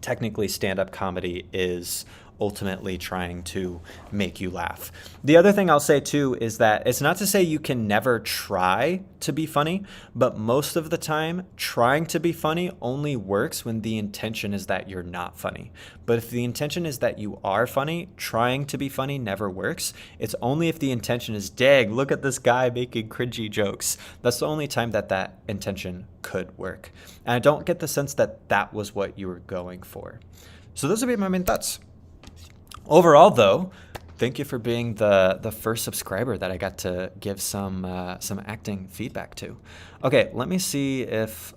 technically stand-up comedy is ultimately trying to make you laugh. The other thing I'll say too is that it's not to say you can never try to be funny, but most of the time trying to be funny only works when the intention is that you're not funny. But if the intention is that you are funny, trying to be funny never works. It's only if the intention is, dang, look at this guy making cringy jokes. That's the only time that that intention could work. And I don't get the sense that that was what you were going for. So those would be my main thoughts. Overall, though, thank you for being the first subscriber that I got to give some acting feedback to. Okay, let me see if,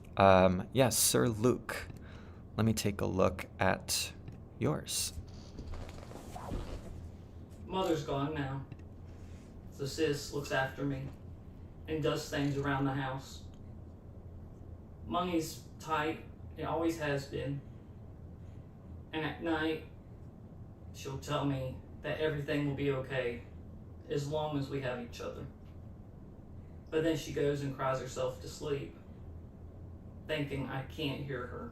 yes, Sir Luke. Let me take a look at yours. Mother's gone now, so Sis looks after me and does things around the house. Money's tight, it always has been. And at night, she'll tell me that everything will be okay as long as we have each other. But then she goes and cries herself to sleep, thinking I can't hear her.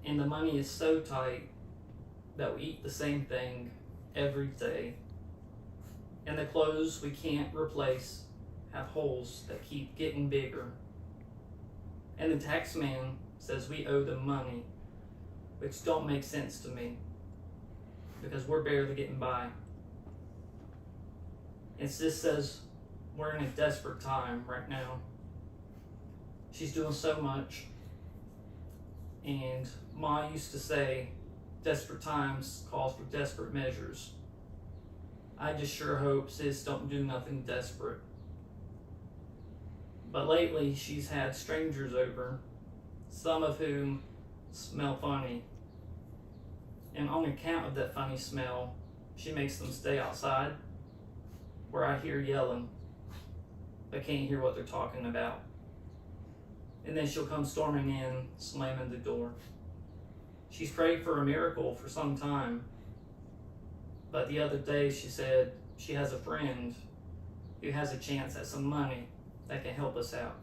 And the money is so tight that we eat the same thing every day. And the clothes we can't replace have holes that keep getting bigger. And the tax man says we owe them money, which don't make sense to me, because we're barely getting by. And Sis says we're in a desperate time right now. She's doing so much. And Ma used to say, desperate times calls for desperate measures. I just sure hope Sis don't do nothing desperate. But lately she's had strangers over, some of whom smell funny. And on account of that funny smell, she makes them stay outside, where I hear yelling, but can't hear what they're talking about. And then she'll come storming in, slamming the door. She's prayed for a miracle for some time, but the other day she said she has a friend who has a chance at some money that can help us out,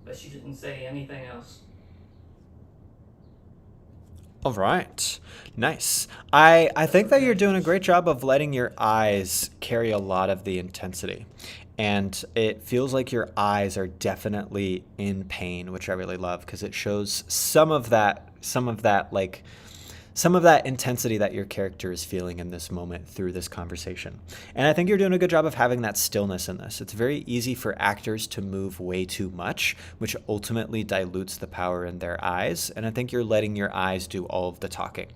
but she didn't say anything else. All right. Nice. I think that you're doing a great job of letting your eyes carry a lot of the intensity. And it feels like your eyes are definitely in pain, which I really love because it shows some of that intensity that your character is feeling in this moment through this conversation. And I think you're doing a good job of having that stillness in this. It's very easy for actors to move way too much, which ultimately dilutes the power in their eyes. And I think you're letting your eyes do all of the talking.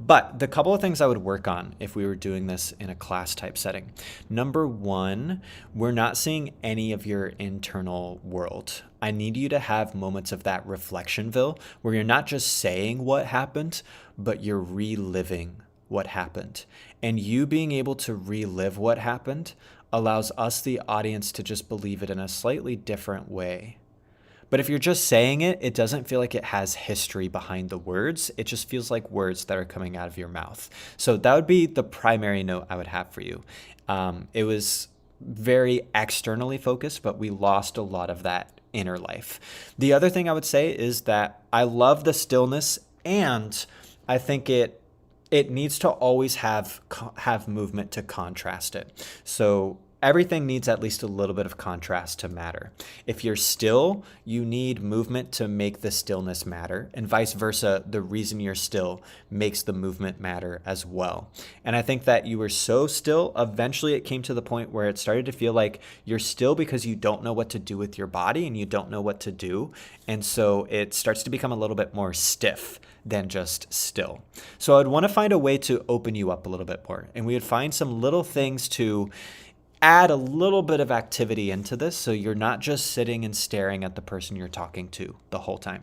But the couple of things I would work on if we were doing this in a class type setting. Number one, we're not seeing any of your internal world. I need you to have moments of that reflectionville where you're not just saying what happened, but you're reliving what happened. And you being able to relive what happened allows us, the audience, to just believe it in a slightly different way. But if you're just saying it, it doesn't feel like it has history behind the words. It just feels like words that are coming out of your mouth. So that would be the primary note I would have for you. It was very externally focused, but we lost a lot of that inner life. The other thing I would say is that I love the stillness, and I think it needs to always have movement to contrast it. So everything needs at least a little bit of contrast to matter. If you're still, you need movement to make the stillness matter, and vice versa. The reason you're still makes the movement matter as well. And I think that you were so still, eventually it came to the point where it started to feel like you're still because you don't know what to do with your body and you don't know what to do. And so it starts to become a little bit more stiff than just still. So I'd want to find a way to open you up a little bit more. And we would find some little things to add a little bit of activity into this, so you're not just sitting and staring at the person you're talking to the whole time.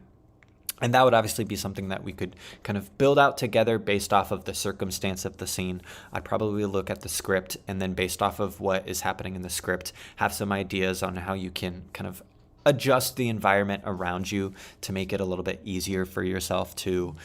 And that would obviously be something that we could kind of build out together based off of the circumstance of the scene. I'd probably look at the script, and then based off of what is happening in the script, have some ideas on how you can kind of adjust the environment around you to make it a little bit easier for yourself to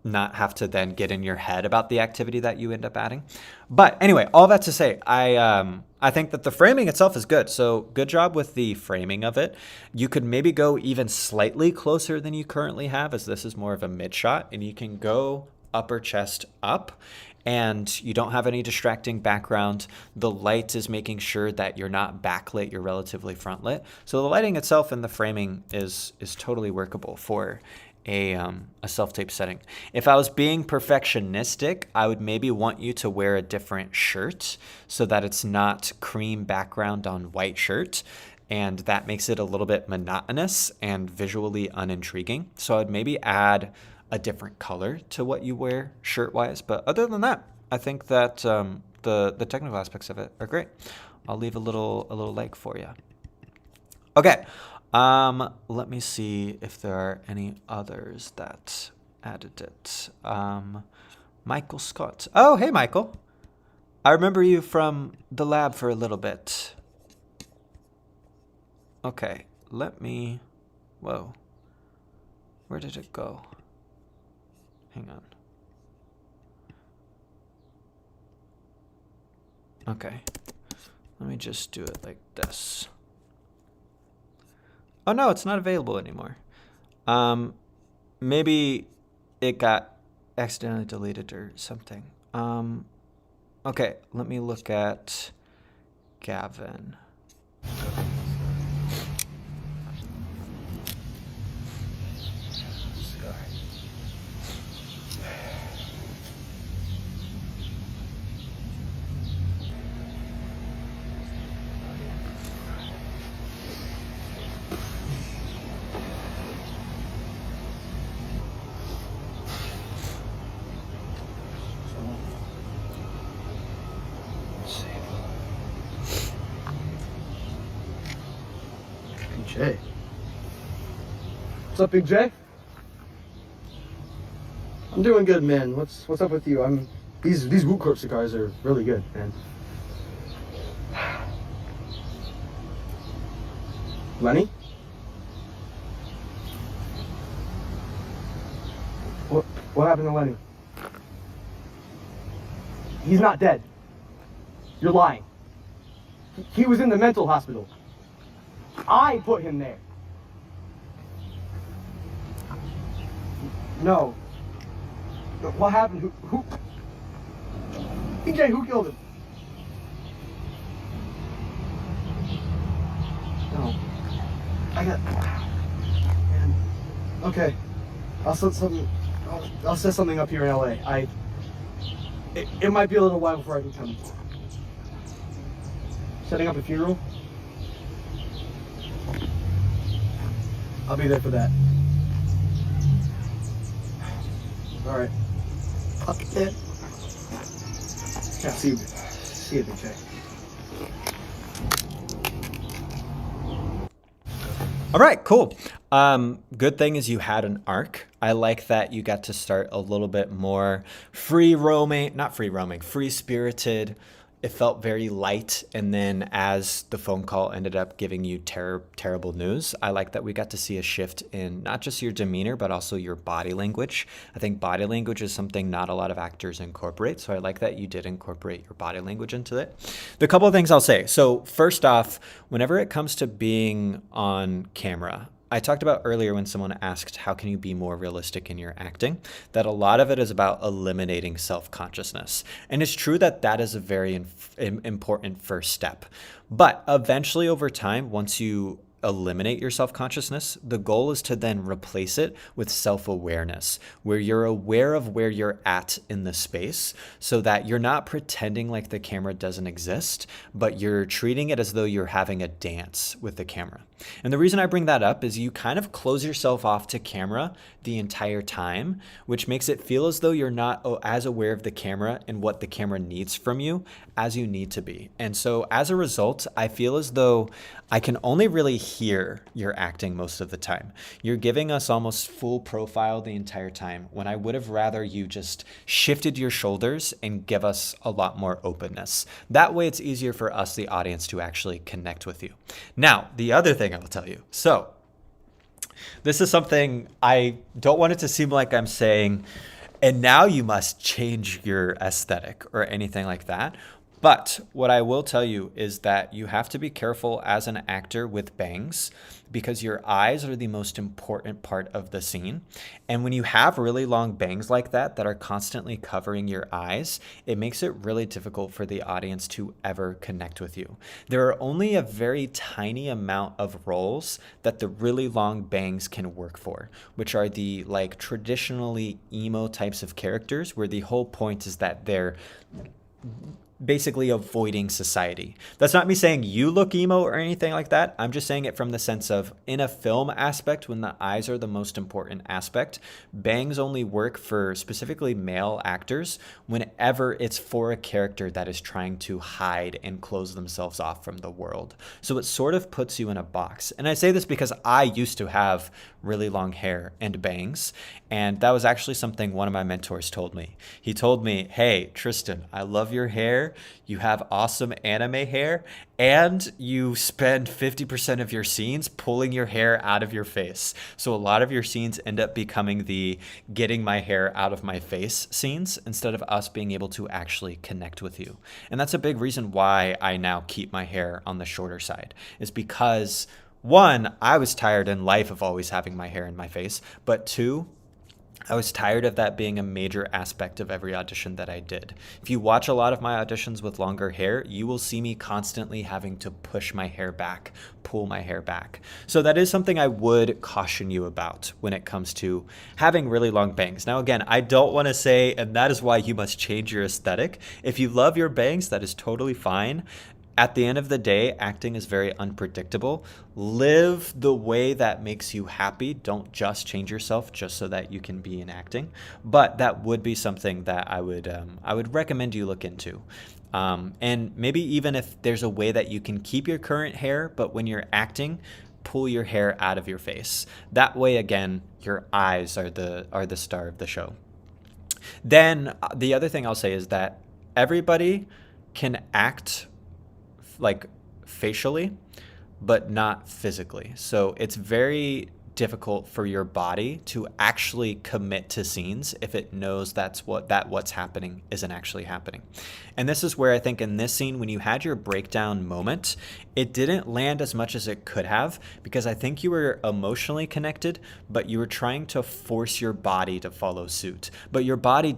not have to then get in your head about the activity that you end up adding. But anyway, all that to say, I think that the framing itself is good. So good job with the framing of it. You could maybe go even slightly closer than you currently have, as this is more of a mid shot, and you can go upper chest up, and you don't have any distracting background. The light is making sure that you're not backlit, you're relatively front lit. So the lighting itself and the framing is totally workable for a self-tape setting. If I was being perfectionistic, I would maybe want you to wear a different shirt so that it's not cream background on white shirt, and that makes it a little bit monotonous and visually unintriguing. So I'd maybe add a different color to what you wear shirt-wise. But other than that, I think that the technical aspects of it are great. I'll leave a little like for you. Okay. Let me see if there are any others that added it. Michael Scott. Oh, hey, Michael. I remember you from the lab for a little bit. Okay, let me... Whoa. Where did it go? Hang on. Okay. Let me just do it like this. Oh no, it's not available anymore. Maybe it got accidentally deleted or something. Okay, let me look at Gavin. Jay. What's up, Big Jay? I'm doing good, man. What's up with you? These Woot Corp cigars are really good, man. Lenny? What happened to Lenny? He's not dead. You're lying. He was in the mental hospital. I put him there. No. What happened? Who? EJ, who killed him? No. I got... Man. Okay. I'll set something up here in LA. It might be a little while before I can come. Setting up a funeral? I'll be there for that. All right. I'll be there. Yeah, see you, Big Jay. All right, cool. Good thing is you had an arc. I like that you got to start a little bit more free-spirited. It felt very light, and then as the phone call ended up giving you terrible news, I like that we got to see a shift in not just your demeanor, but also your body language. I think body language is something not a lot of actors incorporate, so I like that you did incorporate your body language into it. The couple of things I'll say. So first off, whenever it comes to being on camera, I talked about earlier when someone asked, how can you be more realistic in your acting? That a lot of it is about eliminating self-consciousness. And it's true that that is a very important first step. But eventually over time, once you eliminate your self-consciousness, the goal is to then replace it with self-awareness, where you're aware of where you're at in the space so that you're not pretending like the camera doesn't exist, but you're treating it as though you're having a dance with the camera. And the reason I bring that up is you kind of close yourself off to camera the entire time, which makes it feel as though you're not as aware of the camera and what the camera needs from you as you need to be. And so as a result, I feel as though I can only really here you're acting most of the time. You're giving us almost full profile the entire time, when I would have rather you just shifted your shoulders and give us a lot more openness. That way it's easier for us, the audience, to actually connect with you. Now, the other thing I will tell you. So this is something I don't want it to seem like I'm saying, and now you must change your aesthetic or anything like that. But what I will tell you is that you have to be careful as an actor with bangs, because your eyes are the most important part of the scene. And when you have really long bangs like that are constantly covering your eyes, it makes it really difficult for the audience to ever connect with you. There are only a very tiny amount of roles that the really long bangs can work for, which are the like traditionally emo types of characters, where the whole point is that they're basically avoiding society. That's not me saying you look emo or anything like that. I'm just saying it from the sense of, in a film aspect, when the eyes are the most important aspect, bangs only work for specifically male actors whenever it's for a character that is trying to hide and close themselves off from the world. So it sort of puts you in a box. And I say this because I used to have really long hair and bangs, and that was actually something one of my mentors told me. He told me, hey, Tristan, I love your hair. You have awesome anime hair, and you spend 50% of your scenes pulling your hair out of your face. So a lot of your scenes end up becoming the getting my hair out of my face scenes instead of us being able to actually connect with you. And that's a big reason why I now keep my hair on the shorter side, is because, one, I was tired in life of always having my hair in my face, but two, I was tired of that being a major aspect of every audition that I did. If you watch a lot of my auditions with longer hair, you will see me constantly having to push my hair back, pull my hair back. So that is something I would caution you about when it comes to having really long bangs. Now, again, I don't want to say, and that is why you must change your aesthetic. If you love your bangs, that is totally fine. At the end of the day, acting is very unpredictable. Live the way that makes you happy. Don't just change yourself just so that you can be in acting. But that would be something that I would recommend you look into. And maybe even if there's a way that you can keep your current hair, but when you're acting, pull your hair out of your face. That way, again, your eyes are the star of the show. Then the other thing I'll say is that everybody can act like facially, but not physically. So it's very difficult for your body to actually commit to scenes if it knows what's happening isn't actually happening. And this is where I think in this scene, when you had your breakdown moment, it didn't land as much as it could have, because I think you were emotionally connected, but you were trying to force your body to follow suit. But your body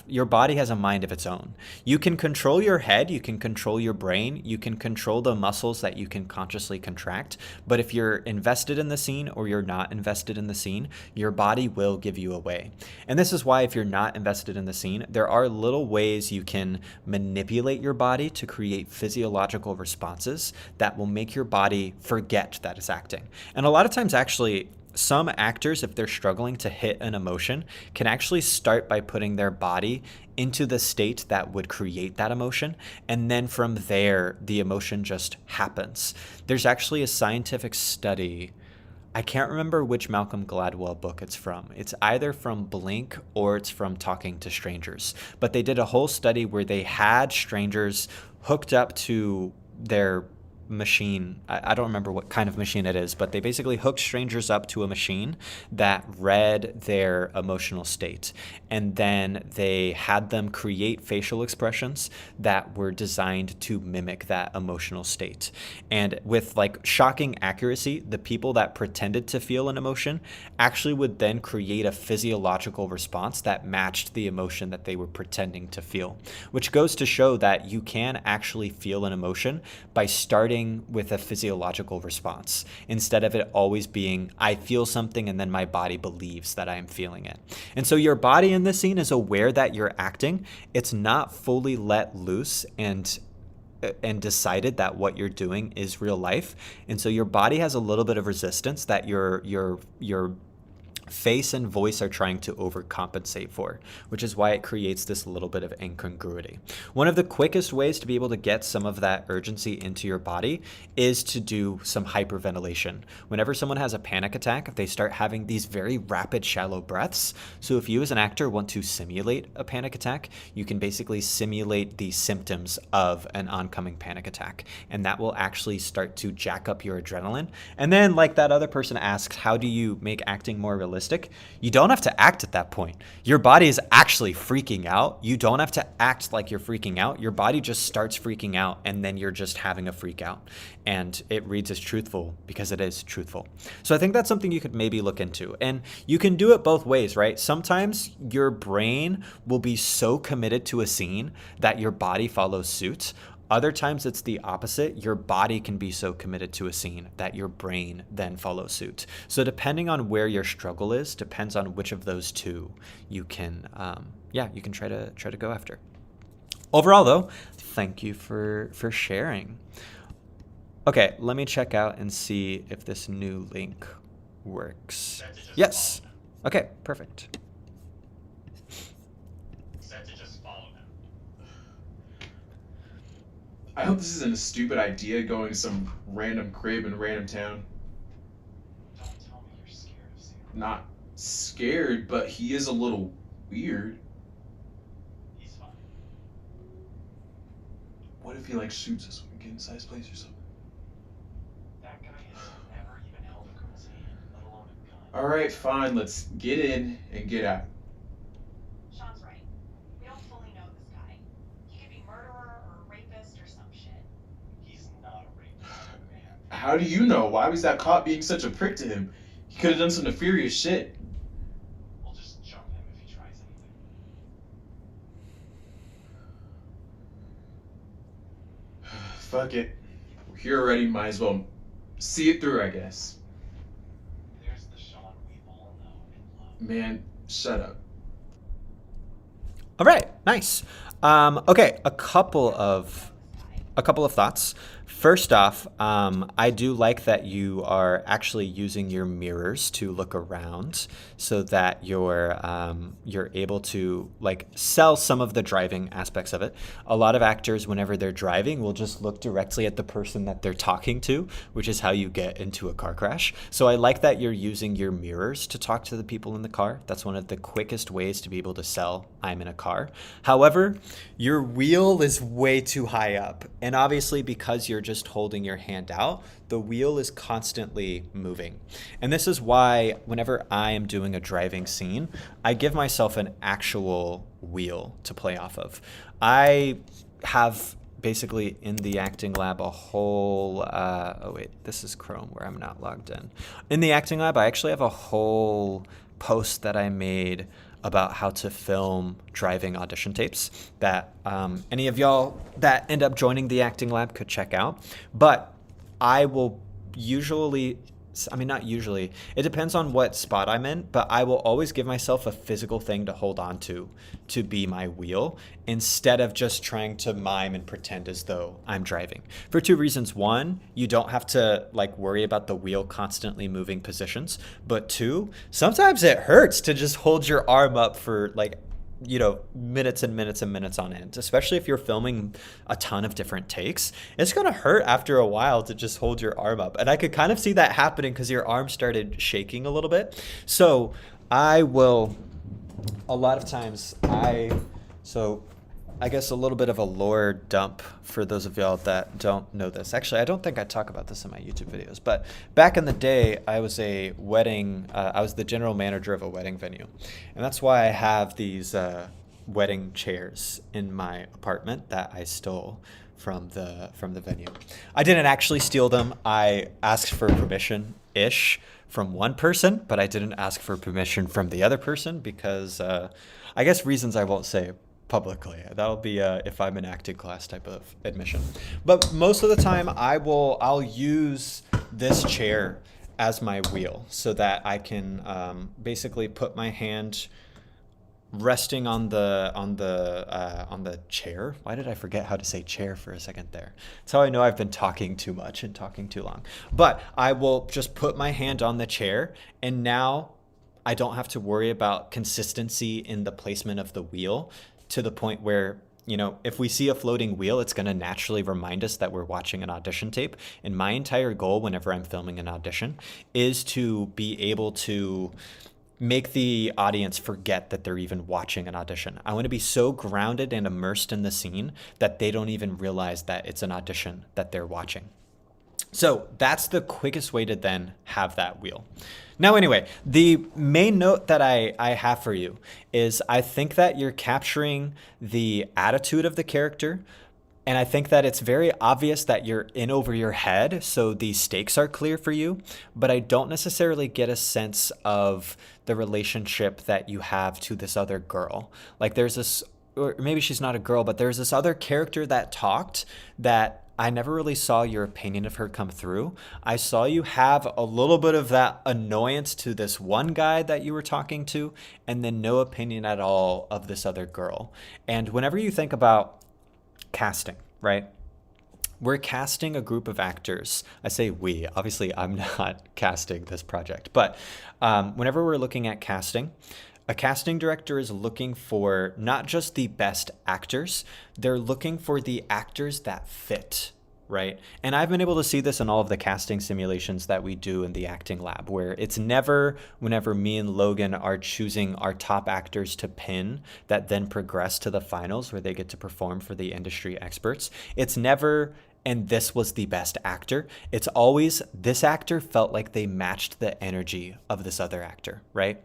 your body has a mind of its own. You can control your head, you can control your brain, you can control the muscles that you can consciously contract. But if you're invested in the scene or you're not invested in the scene, your body will give you away. And this is why, if you're not invested in the scene, there are little ways you can manipulate your body to create physiological responses that will make your body forget that it's acting. And a lot of times, actually, some actors, if they're struggling to hit an emotion, can actually start by putting their body into the state that would create that emotion. And then from there, the emotion just happens. There's actually a scientific study. I can't remember which Malcolm Gladwell book it's from. It's either from Blink or it's from Talking to Strangers. But they did a whole study where they had strangers hooked up to their machine. I don't remember what kind of machine it is, but they basically hooked strangers up to a machine that read their emotional state. And then they had them create facial expressions that were designed to mimic that emotional state. And with like shocking accuracy, the people that pretended to feel an emotion actually would then create a physiological response that matched the emotion that they were pretending to feel, which goes to show that you can actually feel an emotion by starting with a physiological response instead of it always being, I feel something and then my body believes that I am feeling it. And so your body in this scene is aware that you're acting. It's not fully let loose and decided that what you're doing is real life. And so your body has a little bit of resistance that your face and voice are trying to overcompensate for, which is why it creates this little bit of incongruity. One of the quickest ways to be able to get some of that urgency into your body is to do some hyperventilation. Whenever someone has a panic attack, they start having these very rapid, shallow breaths. So if you as an actor want to simulate a panic attack, you can basically simulate the symptoms of an oncoming panic attack, and that will actually start to jack up your adrenaline. And then, like that other person asks, how do you make acting more realistic? You don't have to act at that point. Your body is actually freaking out. You don't have to act like you're freaking out. Your body just starts freaking out, and then you're just having a freak out. And it reads as truthful because it is truthful. So I think that's something you could maybe look into. And you can do it both ways, right? Sometimes your brain will be so committed to a scene that your body follows suit. Other times it's the opposite. Your body can be so committed to a scene that your brain then follows suit. So depending on where your struggle is, depends on which of those two you can, you can try to go after. Overall, though, thank you for sharing. Okay, let me check out and see if this new link works. Yes. Okay, perfect. I hope this isn't a stupid idea going to some random crib in a random town. Don't tell me you're scared of Sam. Not scared, but he is a little weird. He's fine. What if he like shoots us when we get inside his place or something? That guy has never even held a girl's hand, let alone a gun. Alright, fine, let's get in and get out. Sean's right. We don't fully know this guy. He could be a murderer or a rapist or some shit. He's not a rapist, man. How do you know? Why was that cop being such a prick to him? He could have done some nefarious shit. We'll just jump him if he tries anything. Fuck it. We're here already, might as well see it through, I guess. There's the Sean we all know and love. Man, shut up. All right, nice. Okay, a couple of thoughts. First off, I do like that you are actually using your mirrors to look around so that you're able to like sell some of the driving aspects of it. A lot of actors, whenever they're driving, will just look directly at the person that they're talking to, which is how you get into a car crash. So I like that you're using your mirrors to talk to the people in the car. That's one of the quickest ways to be able to sell I'm in a car. However, your wheel is way too high up. And obviously because you're just holding your hand out, the wheel is constantly moving. And this is why whenever I am doing a driving scene, I give myself an actual wheel to play off of. I have basically in the acting lab a whole, oh wait, this is Chrome where I'm not logged in. In the acting lab, I actually have a whole post that I made about how to film driving audition tapes that any of y'all that end up joining the acting lab could check out. But I will usually, not usually, it depends on what spot I'm in, but I will always give myself a physical thing to hold on to be my wheel, instead of just trying to mime and pretend as though I'm driving. For two reasons. One, you don't have to like worry about the wheel constantly moving positions. But two, sometimes it hurts to just hold your arm up for like, minutes and minutes and minutes on end, especially if you're filming a ton of different takes. It's going to hurt after a while to just hold your arm up. And I could kind of see that happening because your arm started shaking a little bit. So I will, a lot of times, I guess a little bit of a lore dump for those of y'all that don't know this. Actually, I don't think I talk about this in my YouTube videos, but back in the day, I was I was the general manager of a wedding venue. And that's why I have these wedding chairs in my apartment that I stole from the venue. I didn't actually steal them. I asked for permission-ish from one person, but I didn't ask for permission from the other person because I guess reasons I won't say publicly. That'll be if I'm in acting class type of admission. But most of the time I'll use this chair as my wheel so that I can basically put my hand resting on the chair. Why did I forget how to say chair for a second there? That's how I know I've been talking too much and talking too long. But I will just put my hand on the chair, and now I don't have to worry about consistency in the placement of the wheel to the point where, if we see a floating wheel, it's going to naturally remind us that we're watching an audition tape. And my entire goal whenever I'm filming an audition is to be able to make the audience forget that they're even watching an audition. I want to be so grounded and immersed in the scene that they don't even realize that it's an audition that they're watching. So that's the quickest way to then have that wheel. Now, anyway, the main note that I have for you is I think that you're capturing the attitude of the character. And I think that it's very obvious that you're in over your head, so the stakes are clear for you. But I don't necessarily get a sense of the relationship that you have to this other girl. Like there's this, or maybe she's not a girl, but there's this other character that talked that I never really saw your opinion of her come through. I saw you have a little bit of that annoyance to this one guy that you were talking to, and then no opinion at all of this other girl. And whenever you think about casting, right? We're casting a group of actors. I say we, obviously I'm not casting this project, but whenever we're looking at casting, a casting director is looking for not just the best actors, they're looking for the actors that fit, right? And I've been able to see this in all of the casting simulations that we do in the acting lab, where it's never whenever me and Logan are choosing our top actors to pin that then progress to the finals where they get to perform for the industry experts. It's never, and this was the best actor. It's always, this actor felt like they matched the energy of this other actor, right?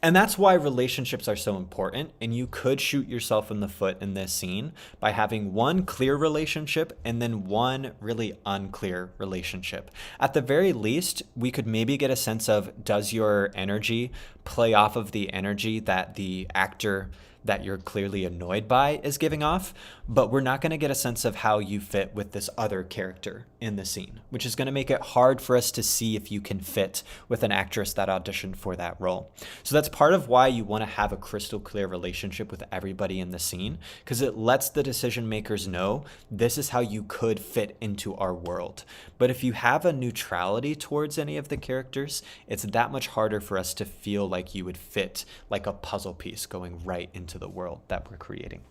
And that's why relationships are so important. And you could shoot yourself in the foot in this scene by having one clear relationship and then one really unclear relationship. At the very least, we could maybe get a sense of, does your energy play off of the energy that the actor that you're clearly annoyed by is giving off, but we're not going to get a sense of how you fit with this other character in the scene, which is going to make it hard for us to see if you can fit with an actress that auditioned for that role. So that's part of why you want to have a crystal clear relationship with everybody in the scene, because it lets the decision makers know this is how you could fit into our world. But if you have a neutrality towards any of the characters, it's that much harder for us to feel like you would fit like a puzzle piece going right into the world that we're creating.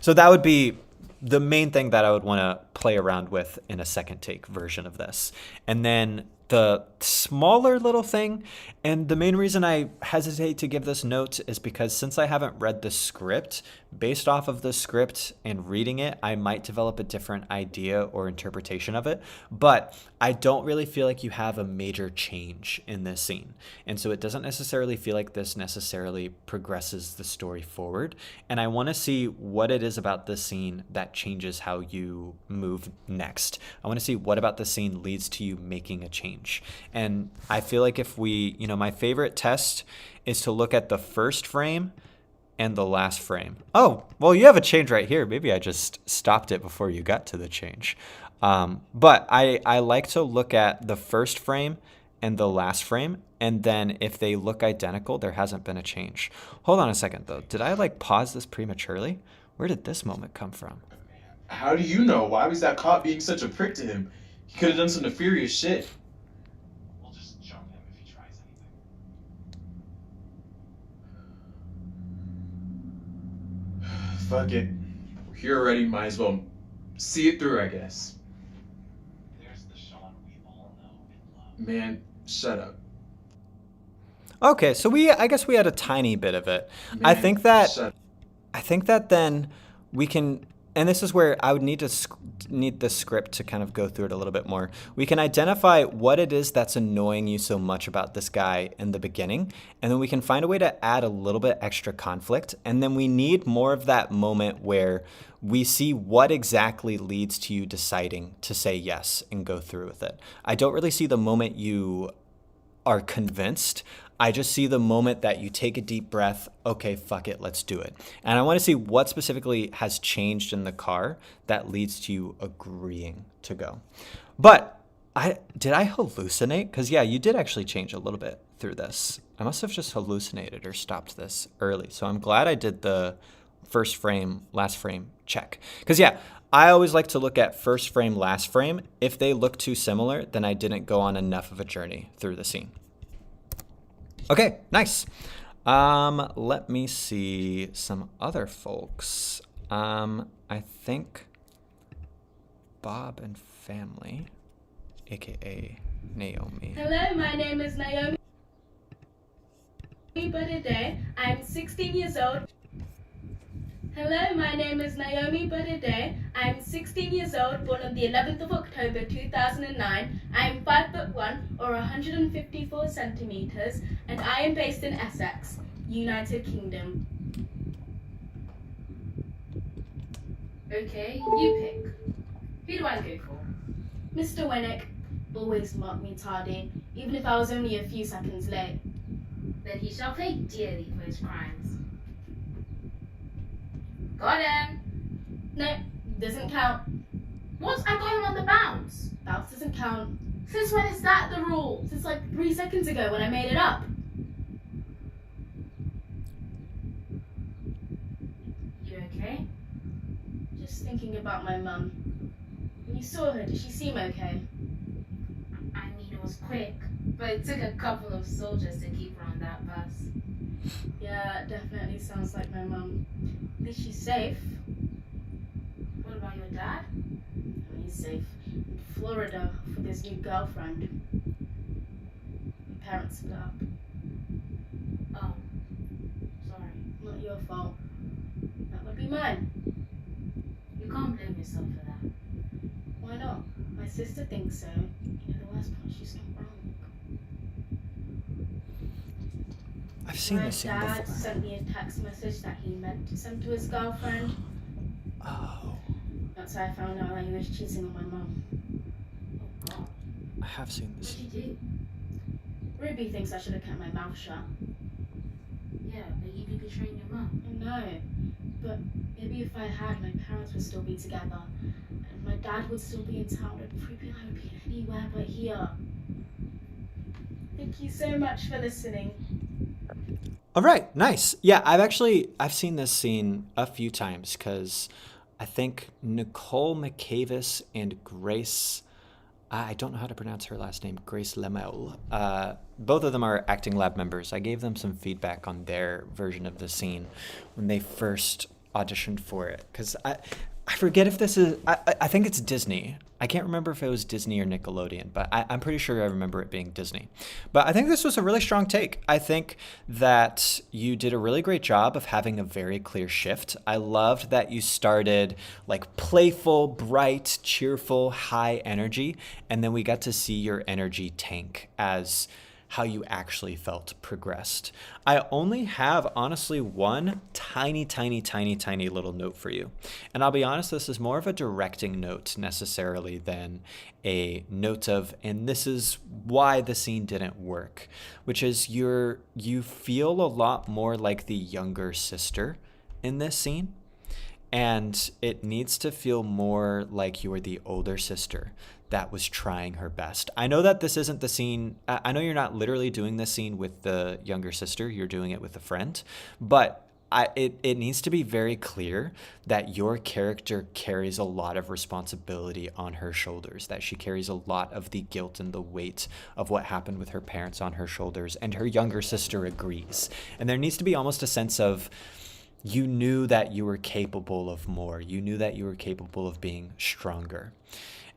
So that would be the main thing that I would want to play around with in a second take version of this. And then the smaller little thing, and the main reason I hesitate to give this note is because since I haven't read the script, based off of the script and reading it, I might develop a different idea or interpretation of it. But I don't really feel like you have a major change in this scene. And so it doesn't necessarily feel like this necessarily progresses the story forward. And I want to see what it is about this scene that changes how you move next. I want to see what about the scene leads to you making a change. And I feel like if we, my favorite test is to look at the first frame and the last frame. Oh, well, you have a change right here. Maybe I just stopped it before you got to the change. But I like to look at the first frame and the last frame. And then if they look identical, there hasn't been a change. Hold on a second, though. Did I pause this prematurely? Where did this moment come from? How do you know? Why was that cop being such a prick to him? He could have done some nefarious shit. We'll just jump him if he tries anything. Fuck it. We're here already, might as well see it through, I guess. There's the Sean we all know and love. Man, shut up. Okay, so I guess we had a tiny bit of it. Man, I think that then we can, and this is where I would need the script to kind of go through it a little bit more. We can identify what it is that's annoying you so much about this guy in the beginning, and then we can find a way to add a little bit extra conflict, and then we need more of that moment where we see what exactly leads to you deciding to say yes and go through with it. I don't really see the moment you are convinced. I just see the moment that you take a deep breath, okay, fuck it, let's do it. And I want to see what specifically has changed in the car that leads to you agreeing to go. But did I hallucinate? Because yeah, you did actually change a little bit through this. I must have just hallucinated or stopped this early. So I'm glad I did the first frame, last frame check. Because yeah, I always like to look at first frame, last frame. If they look too similar, then I didn't go on enough of a journey through the scene. Okay, nice. Let me see some other folks. I think Bob and Family, aka Naomi. Hello, my name is Naomi Butterday. I'm 16 years old. Hello, my name is Naomi Butterday. I'm 16 years old, born on the 11th of October 2009. I'm 5'1" or 154 centimeters, and I am based in Essex, United Kingdom. Okay, you pick. Who do I go for? Mr. Winnick always marked me tardy, even if I was only a few seconds late. Then he shall pay dearly for his crimes. Got him! No, doesn't count. What? I got him on the bounce. Bounce doesn't count. Since when is that the rule? Since like 3 seconds ago when I made it up. You okay? Just thinking about my mum. When you saw her, did she seem okay? I mean, it was quick, but it took a couple of soldiers to keep her on that bus. Yeah, it definitely sounds like my mum. At least she's safe. What about your dad? He's safe in Florida with his new girlfriend. My parents split up. Oh, sorry. Not your fault. That would be mine. You can't blame yourself for that. Why not? My sister thinks so. You know, the worst part, she's not wrong. I've seen this scene My dad before. sent me a text message that he meant to send to his girlfriend. Oh. That's how I found out that he was cheating on my mum. I have seen this. What'd you do? Ruby thinks I should have kept my mouth shut. Yeah, but you'd be betraying your mum. I know, but maybe if I had, my parents would still be together, and my dad would still be in town, and Ruby and I would be anywhere but here. Thank you so much for listening. All right, nice. Yeah, I've seen this scene a few times because I think Nicole McCavis and Grace, I don't know how to pronounce her last name, Grace Lemel. Both of them are acting lab members. I gave them some feedback on their version of the scene when they first auditioned for it because I forget if this is, I think it's Disney. I can't remember if it was Disney or Nickelodeon, but I'm pretty sure I remember it being Disney. But I think this was a really strong take. I think that you did a really great job of having a very clear shift. I loved that you started like playful, bright, cheerful, high energy, and then we got to see your energy tank as how you actually felt progressed. I only have honestly one tiny little note for you. And I'll be honest, this is more of a directing note necessarily than a note of, and this is why the scene didn't work, which is you feel a lot more like the younger sister in this scene. And it needs to feel more like you're the older sister that was trying her best. I know that this isn't the scene. I know you're not literally doing this scene with the younger sister. You're doing it with a friend. But it needs to be very clear that your character carries a lot of responsibility on her shoulders, that she carries a lot of the guilt and the weight of what happened with her parents on her shoulders. And her younger sister agrees. And there needs to be almost a sense of, you knew that you were capable of more. You knew that you were capable of being stronger.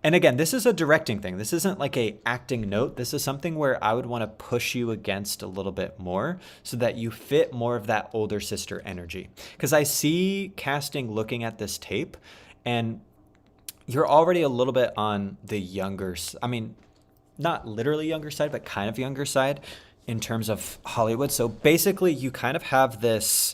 And again, this is a directing thing. This isn't like a acting note. This is something where I would want to push you against a little bit more so that you fit more of that older sister energy. Because I see casting looking at this tape and you're already a little bit on the younger, I mean, not literally younger side, but kind of younger side in terms of Hollywood. So basically you kind of have this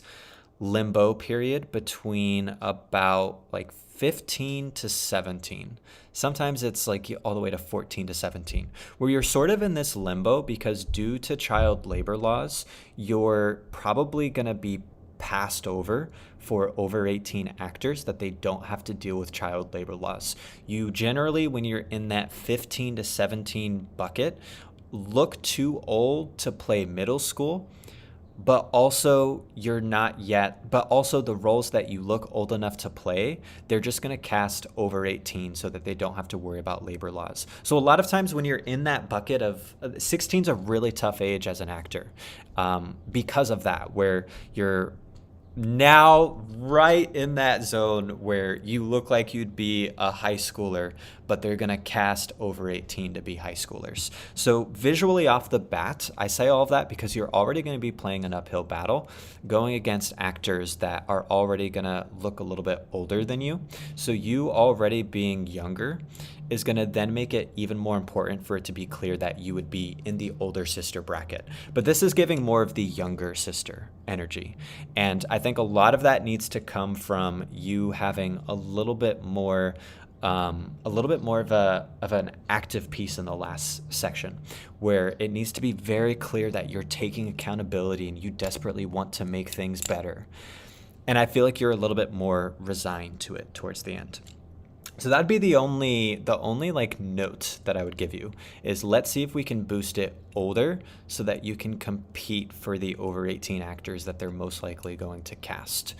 limbo period between about like 15 to 17. Sometimes it's like all the way to 14 to 17, where you're sort of in this limbo because due to child labor laws, you're probably going to be passed over for over 18 actors that they don't have to deal with child labor laws. You generally, when you're in that 15 to 17 bucket, look too old to play middle school, but also you're not yet, but also the roles that you look old enough to play, they're just going to cast over 18 so that they don't have to worry about labor laws. So a lot of times when you're in that bucket of 16 is a really tough age as an actor, because of that, where you're now right in that zone where you look like you'd be a high schooler, but they're going to cast over 18 to be high schoolers. So visually off the bat, I say all of that because you're already going to be playing an uphill battle going against actors that are already going to look a little bit older than you. So you already being younger is going to then make it even more important for it to be clear that you would be in the older sister bracket. But this is giving more of the younger sister energy. And I think a lot of that needs to come from you having a little bit more of an active piece in the last section, where it needs to be very clear that you're taking accountability and you desperately want to make things better. And I feel like you're a little bit more resigned to it towards the end. So that'd be the only like note that I would give you is let's see if we can boost it older so that you can compete for the over 18 actors that they're most likely going to cast.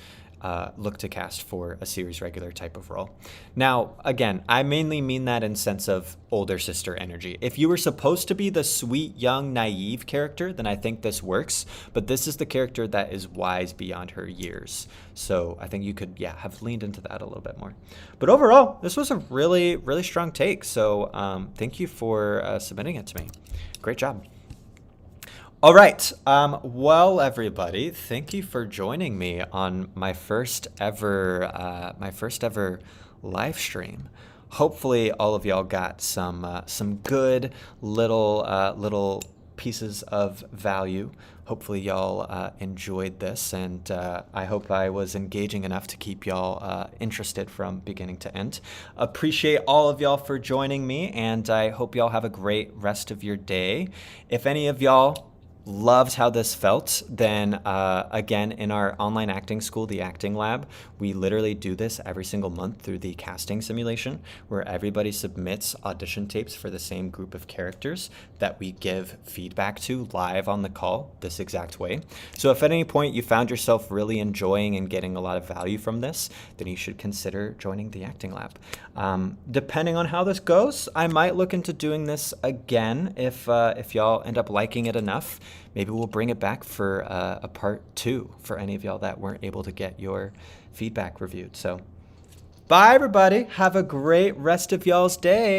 Look to cast for a series regular type of role. Now, again, I mainly mean that in sense of older sister energy. If you were supposed to be the sweet, young, naive character, then I think this works. But this is the character that is wise beyond her years. So I think you could, have leaned into that a little bit more. But overall, this was a really, really strong take. So thank you for submitting it to me. Great job. All right. Well, everybody, thank you for joining me on my first ever live stream. Hopefully, all of y'all got some good little pieces of value. Hopefully, y'all enjoyed this, and I hope I was engaging enough to keep y'all interested from beginning to end. Appreciate all of y'all for joining me, and I hope y'all have a great rest of your day. If any of y'all loved how this felt, then again, in our online acting school, the Acting Lab, we literally do this every single month through the casting simulation, where everybody submits audition tapes for the same group of characters that we give feedback to live on the call this exact way. So if at any point you found yourself really enjoying and getting a lot of value from this, then you should consider joining the Acting Lab. Depending on how this goes, I might look into doing this again if y'all end up liking it enough. Maybe we'll bring it back for a part 2 for any of y'all that weren't able to get your feedback reviewed. So bye, everybody. Have a great rest of y'all's day.